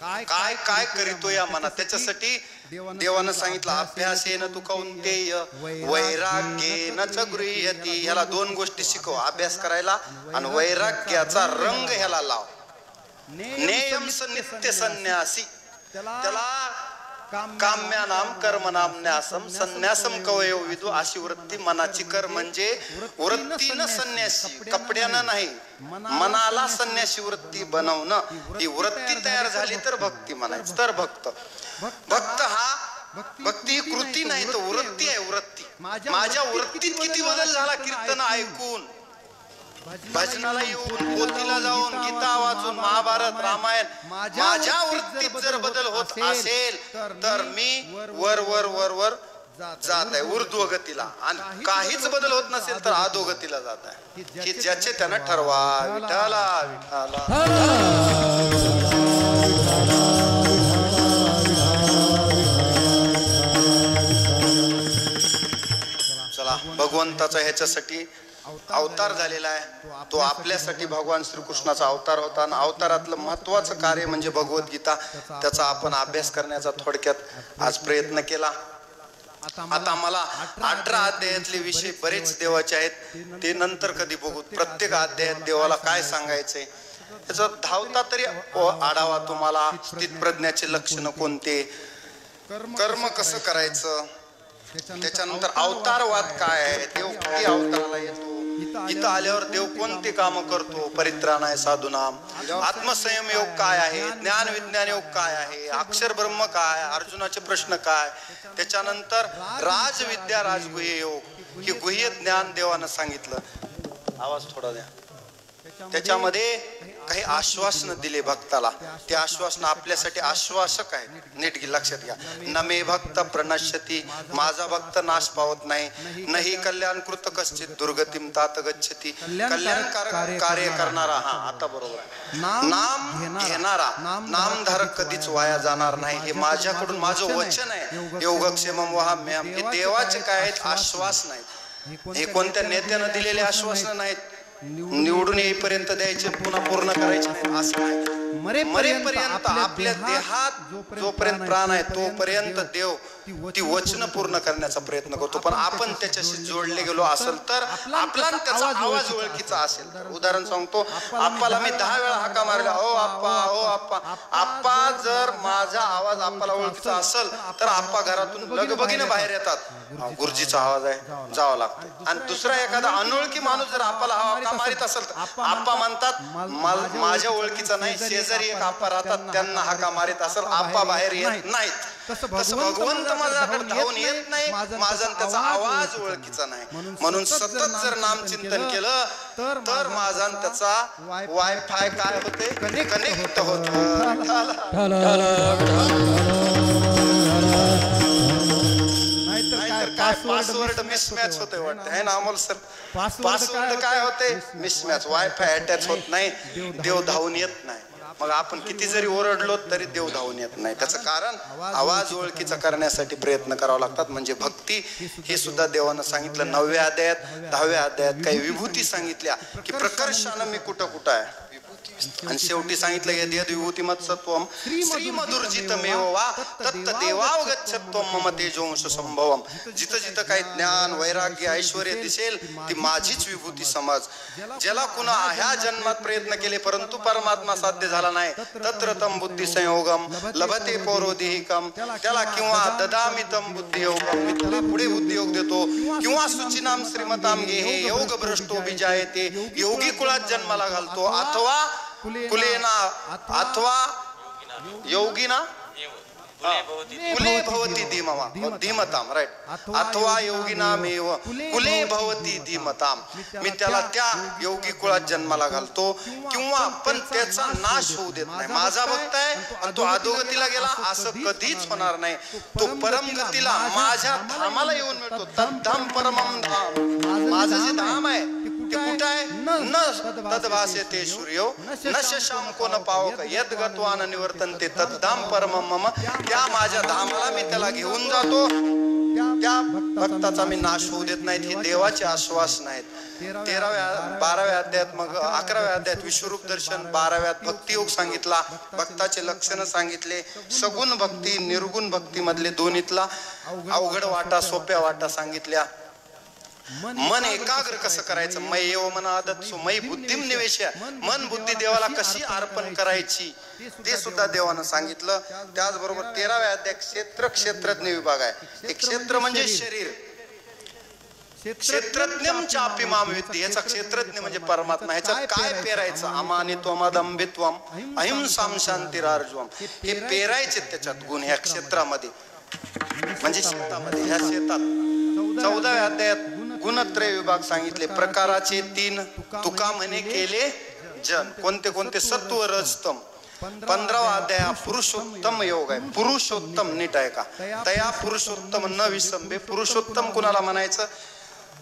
काय काय करीतो या मना. त्याच्यासाठी देवानं सांगितलं अभ्यासेन तू कौंतेय वैराग्येन च गृह्यति. ह्याला 2 गोष्टी शिकव, अभ्यास करायला आणि वैराग्याचा रंग ह्याला लाव. नेयम नित्य संन्यासी. त्याला काम्यानाम कर्मनाम न्यासम संन्यासम कवयो विदु. अशी वृत्ती मनाची कर, म्हणजे वृत्तीनं संन्यासी, कपड्यानं नाही. मनाला संन्यासी वृत्ती बनवणं. ही वृत्ती तयार झाली तर भक्ती म्हणायचं. तर भक्त हा भक्ती ही कृती नाही, तर वृत्ती आहे. वृत्ती. माझ्या वृत्तीत किती बदल झाला कीर्तन ऐकून. भजनाला येऊन पोथीला जाऊन गीता वाचून महाभारत रामायण माझ्या वृत्तीत जर बदल होत असेल तर मी वर वर वर वर जात आहे ऊर्ध्वगतीला, आणि काहीच बदल होत नसेल तर अधोगतीला जात आहे. की ज्याचे त्यानं ठरवा. विठाला विठाला. चला, भगवंताचा ह्याच्यासाठी अवतार झालेला आहे. तो आपल्यासाठी भगवान श्रीकृष्णाचा अवतार होता, आणि अवतारातलं महत्वाचं कार्य म्हणजे भगवद्गीता. त्याचा आपण अभ्यास करण्याचा थोडक्यात आज प्रयत्न केला. आता मला 18 अध्यायातले विषय बरेच देवाचे आहेत, ते नंतर कधी बघू. प्रत्येक अध्यायात देवाला काय सांगायचंय त्याचा धावता तरी आढावा तुम्हाला. स्थित प्रज्ञाचे लक्षण कोणते, कर्म कसं करायचं, त्याच्यानंतर अवतारवाद काय आहे, देव किती अवताराला येतो, इथं आल्यावर देव कोणते काम करतो, परित्राणाय साधूनाम, आत्मसंयम योग काय आहे, ज्ञान विज्ञान योग काय आहे, अक्षर ब्रह्म काय, अर्जुनाचे प्रश्न काय, त्याच्यानंतर राजविद्या राजगुह्य योग, हे गुह्य ज्ञान देवानं सांगितलं. आवाज थोडा द्या. त्याच्यामध्ये काही आश्वासन दिले भक्ताला. ते आश्वासन आपल्यासाठी आश्वासक आहे. नीट लक्षात घ्या. न मे भक्त प्रणश्यती, माझा भक्त नाश पावत नाही. नाही कल्याण कृत कश्चित दुर्गतीम तात गच्छती, कल्याणकारक कार्य करणारा. हा आता बरोबर आहे. नाम घेणारा, नामधारक कधीच वाया जाणार नाही. हे माझ्याकडून माझं वचन आहे. योगक्षेमम वहाम्यहम्. हे देवाचे काय आहेत आश्वास नाहीत. हे कोणत्या नेत्यानं दिलेले आश्वासन नाहीत. निवडून येईपर्यंत द्यायचे, पुन्हा पूर्ण करायचे नाही असं नाही. मरेपर्यंत आपल्या देहात जोपर्यंत प्राण आहे तोपर्यंत देव ती वचन पूर्ण करण्याचा प्रयत्न करतो. पण आपण त्याच्याशी जोडले गेलो असेल तर आपला त्याचा आवाज ओळखीचा असेल तर. उदाहरण सांगतो, आप्पाला मी 10 वेळा हाका मारल्या, ओ आप्पा, ओ आप्पा. आप्पा जर माझा आवाज आप्पाला ओळखीचा असेल तर आप्पा घरातून लगबगीने बाहेर येतात. गुरुजीचा आवाज आहे, जावं लागतं. आणि दुसरा एखादा अनोळखी माणूस जर आप्पाला हाका मारित असेल तर आप्पा म्हणतात माझ्या ओळखीचा नाही, शेजारी एक आप्पा राहतात त्यांना हाका मारित असेल, आप्पा बाहेर येत नाहीत. तसं भगवंत माझ्याकडे धावून येत नाही, माझा त्याचा आवाज ओळखीचा नाही. म्हणून सतत जर नामचिंतन केलं तर माझा त्याचा वायफाय काय होते, कनेक्ट होत. पासवर्ड मिसमॅच होते वाटतं आहे ना अमोल सर. पासवर्ड काय होते मिसमॅच, वायफाय अटॅच होत नाही, देव धावून येत नाही. मग आपण किती जरी ओरडलो तरी देव धावून येत नाही. त्याचं कारण आवाज ओळखीचा करण्यासाठी प्रयत्न करावा लागतात. म्हणजे भक्ती हे सुद्धा देवानं सांगितलं. 9व्या अध्यायात 10व्या अध्यायात काही विभूती सांगितल्या की प्रकर्षानं मी कुठं कुठं आहे. आणि शेवटी सांगितलं यद्यद् विभूतिमत् सत्वम श्रीमधुर्जितमेव वा तत्त देवावगच्छत्वम मम तेजोंश संभवम. जिथं जिथं काही ज्ञान वैराग्य ऐश्वर्य दिसेल ती माझीच विभूती समज. ज्याला कुणा ह्या जन्मात प्रयत्न केले परंतु परमात्मा साध्य झाला नाही, तत्र तम बुद्धी संयोगम लभते पौरोदेहिकम. त्याला किंवा ददामि तम बुद्धी योगम, मी त्याला पुढे बुद्धी योग देतो. किंवा सुचिनाम श्रीमताम गेहे योग भ्रष्टो विजायते, योगी कुळात जन्माला घालतो. अथवा कुलेना अथवा योगिना कुले भवती धीमताम. राईट. अथवा योगिनामेव कुले भवती धीमताम. मी त्याला त्या योगी कुळात जन्माला घालतो किंवा पण त्याचा नाश होऊ देत नाही. माझा भक्त आहे आणि तो अधोगतीला गेला असं कधीच होणार नाही. तो परमगतीला माझ्या धामाला येऊन मिळतो. तद्धाम परमम धाम. माझं जे धाम आहे ते कुठं आहे, न तद्भासेते सूर्यो न शशांको न पावक यद गत्वा न निवर्तन्ते तद्धाम परमम मम. त्या माझ्या धामाला मी त्याला घेऊन जातो. त्या भक्ताचा मी नाश होऊ देत नाहीत. हे देवाचे आश्वासन आहेत. 12व्या अध्यायात मग 11व्या अध्यायात विश्वरूप दर्शन, 12व्यात भक्तियोग सांगितला, भक्ताचे लक्षण सांगितले, सगुण भक्ती निर्गुण भक्ती मधले दोन्हीतला अवघड वाटा सोप्या वाटा सांगितल्या. मन एकाग्र कसं करायचं, मै एव मन आदत्सु मै बुद्धिम निवेश. मन बुद्धी देवाला कशी अर्पण करायची ते सुद्धा देवानं सांगितलं. त्याचबरोबर 13व्या अध्यायात क्षेत्रज्ञ विभाग आहे. एक क्षेत्र म्हणजे शरीर, क्षेत्रज्ञम चापि माम विद्ये. याचा क्षेत्रज्ञ म्हणजे परमात्मा. ह्याच्यात काय पेरायचं, अमानित्वम अदंभित्वम अहिंसाम शांतिरार्जवम. हे पेरायचे त्याच्यात गुण ह्या क्षेत्रामध्ये, म्हणजे शेतामध्ये. ह्या शेतात 14व्या अध्यायात गुणत्रय विभाग सांगितले. प्रकाराचे 3 तुका म्हणे केले जन. कोणते कोणते? सत्व रजतम. 15वा अध्याय पुरुषोत्तम योग आहे. पुरुषोत्तम नीट आहे का? तया पुरुषोत्तम न विसंबे. पुरुषोत्तम कुणाला म्हणायचं?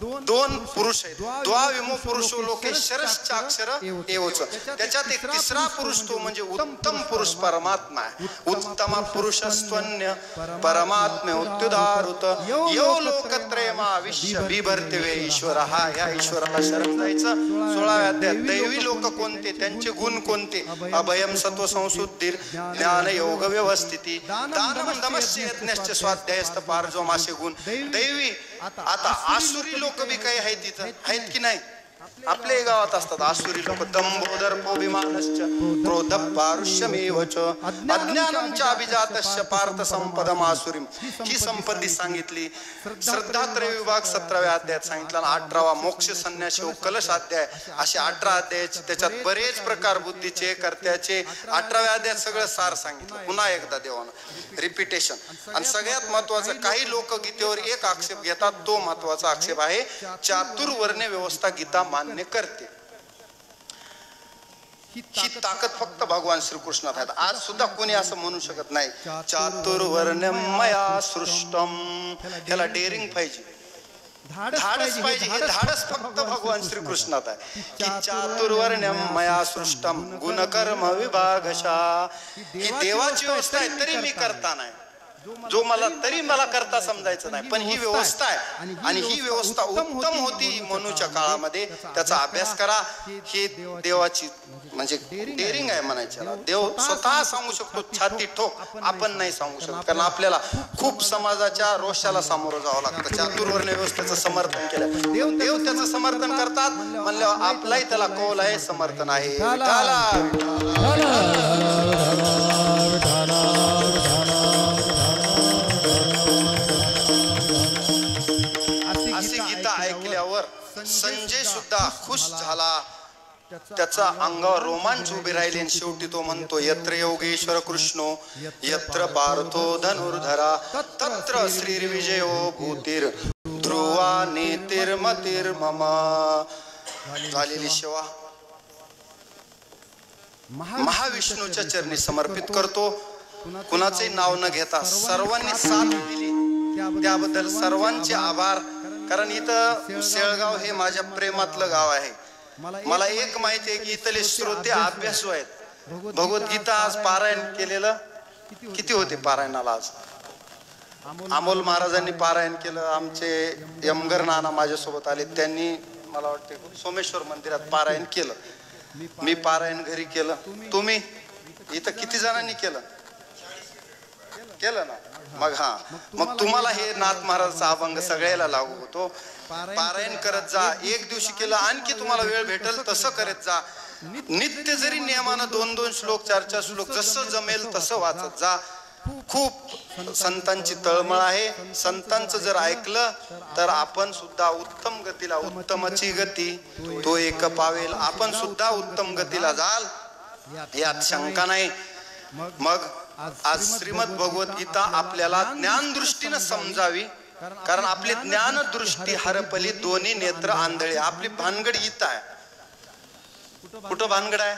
2 पुरुष आहेत. द्वाविमो पुरुषो लोके शरश्चाक्षर एवच. त्याच्यात एक तिसरा पुरुष तो म्हणजे उत्तम पुरुष परमात्मा आहे. उत्तम पुरुषस्त्वन्य परमात्मे उद्युदारुत यो लोकत्रयमा विश्व बिभर्ते वे ईश्वर. हा या ईश्वराला शरण जायचं. 16व्या अध्यायात दैवी लोक कोणते, त्यांचे गुण कोणते? अभयम सत्व संशुद्धीर ज्ञान योग व्यवस्थिती दानम दमस्य यज्ञश्च स्वाध्यायस्थ पारजोमासे गुण. दैवी. आता आसुरी लोक बी काही आहेत तिथं, आहेत की नाही? आपल्या गावात असतात आसुरी लोक. दंभोदर्पोभिमानश्च क्रोध पारुष्यमेवच अज्ञानम च अभिजातश्च पार्थ संपदम आसुरीम. ही संपत्ती सांगितली. श्रद्धात्रय विभाग 17व्या अध्यायात सांगितला. 18वा मोक्ष संन्यास योग कलश अध्याय. असे 18 अध्यायाचे त्याच्यात बरेच प्रकार बुद्धीचे कर्त्याचे. 18व्या अध्यायात सगळं सार सांगितलं. पुन्हा एकदा देवानं रिपिटेशन. आणि सगळ्यात महत्वाचं, काही लोक गीतेवर एक आक्षेप घेतात, तो महत्वाचा आक्षेप आहे. चातुर्वर्ण्य व्यवस्था गीता मान्य करते. ही ताकद फक्त भगवान श्रीकृष्णात आहे. आज सुद्धा कोणी असं म्हणू शकत नाही चातुर्वर्ण्यम मया सृष्टम. ह्याला डेअरिंग पाहिजे, धाडस पाहिजे. हे धाडस फक्त भगवान श्रीकृष्णात आहे की चातुर्वर्ण्यम मया सृष्टम गुणकर्म विभागशा. ही देवाची व्यवस्था आहे, तरी मी करता नाही. जो मला तरी मला करता समजायचं नाही, पण ही व्यवस्था आहे. आणि ही व्यवस्था उत्तम होती मनूच्या काळामध्ये. त्याचा अभ्यास करा. ही देवाची म्हणजे डेअरिंग आहे म्हणायची. देव स्वतः सांगू शकतो छाती ठोक, आपण नाही सांगू शकत. कारण आपल्याला खूप समाजाच्या रोषाला सामोरं जावं लागतं. चातुर्वर्ण्य व्यवस्थेचं समर्थन केलं. देव त्याचं समर्थन करतात म्हणल्यावर आपलाही त्याला कौल आहे, समर्थन आहे. अशी गीता ऐकल्यावर संजय सुद्धा खुश झाला. त्याचा अंगावर रोमांच उभे राहिले. आणि शेवटी तो म्हणतो यत्र योगेश्वर कृष्णो यत्र पार्थो धनुर्धरा तत्र श्रीर्विजयो भूतीर ध्रुवा नेतिर्मतिर् मम. झालेली सेवा महाविष्णूच्या चरणी समर्पित करतो. कुणाचे नाव न घेता सर्वांनी साथ दिली त्याबद्दल सर्वांचे आभार. कारण इथं शेळगाव हे माझ्या प्रेमातलं गाव आहे. मला एक माहिती आहे की इथले श्रोते अभ्यासू आहेत. भगवद्गीता आज पारायण केलेलं किती होते पारायणाला? आज अमोल महाराजांनी पारायण केलं. आमचे यमगर नाना माझ्यासोबत आले, त्यांनी मला वाटते सोमेश्वर मंदिरात पारायण केलं. मी पारायण घरी केलं. तुम्ही इथं किती जणांनी केलं ना? मग तुम्हाला हे नाथ महाराजांचा अभंग सगळ्याला लागू होतो. पारायण करत जा. एक दिवशी केलं, आणखी तुम्हाला वेळ भेटेल तसं करत जा. नित्य जरी नियमानं 2-2 श्लोक 4-4 श्लोक जसं जमेल तसं वाचत जा. खूप संतांची तळमळ आहे. संतांचं जर ऐकलं तर आपण सुद्धा उत्तम गतीला, उत्तमची गती तो एक पावेल. आपण सुद्धा उत्तम गतीला जाल यात शंका नाही. मग आज श्रीमद भगवद्गीता आपल्याला ज्ञानदृष्टीनं समजावी. कारण आपली ज्ञानदृष्टी हरपली, दोन्ही नेत्र आंधळे. आपली भानगड गीता आहे. कुठं भानगड आहे?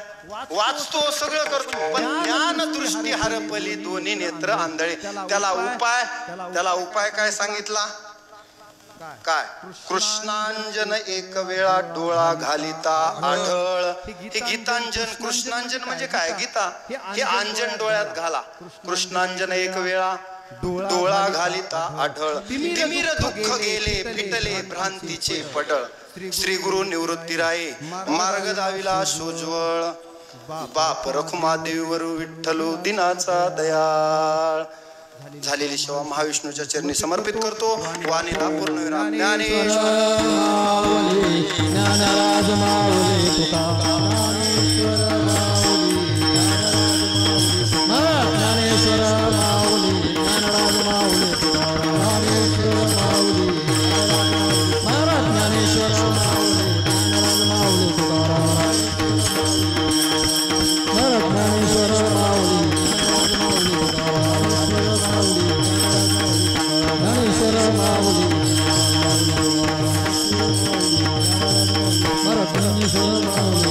वाचतो, सगळं करतो, पण ज्ञानदृष्टी हरपली, दोन्ही नेत्र आंधळे. त्याला उपाय काय सांगितला? काय? कृष्णांजन एक वेळा डोळा घालिता आढळ. हे गीतांजन. कृष्णांजन म्हणजे काय? गीता. हे अंजन डोळ्यात घाला. कृष्णांजन एक वेळा डोळा घालिता आढळ. तिमिर दुःख गेले फिटले भ्रांतीचे पडळ. श्री गुरु निवृत्ती राये मार्ग दाविला सोज्वळ. बाप रखुमादेवीवर विठ्ठलो दिनाचा दयाळ. झालेली सेवा महाविष्णूच्या चरणी समर्पित करतो. वाणीला पूर्णविराम. ज्ञानेश्वर Mauli धनी स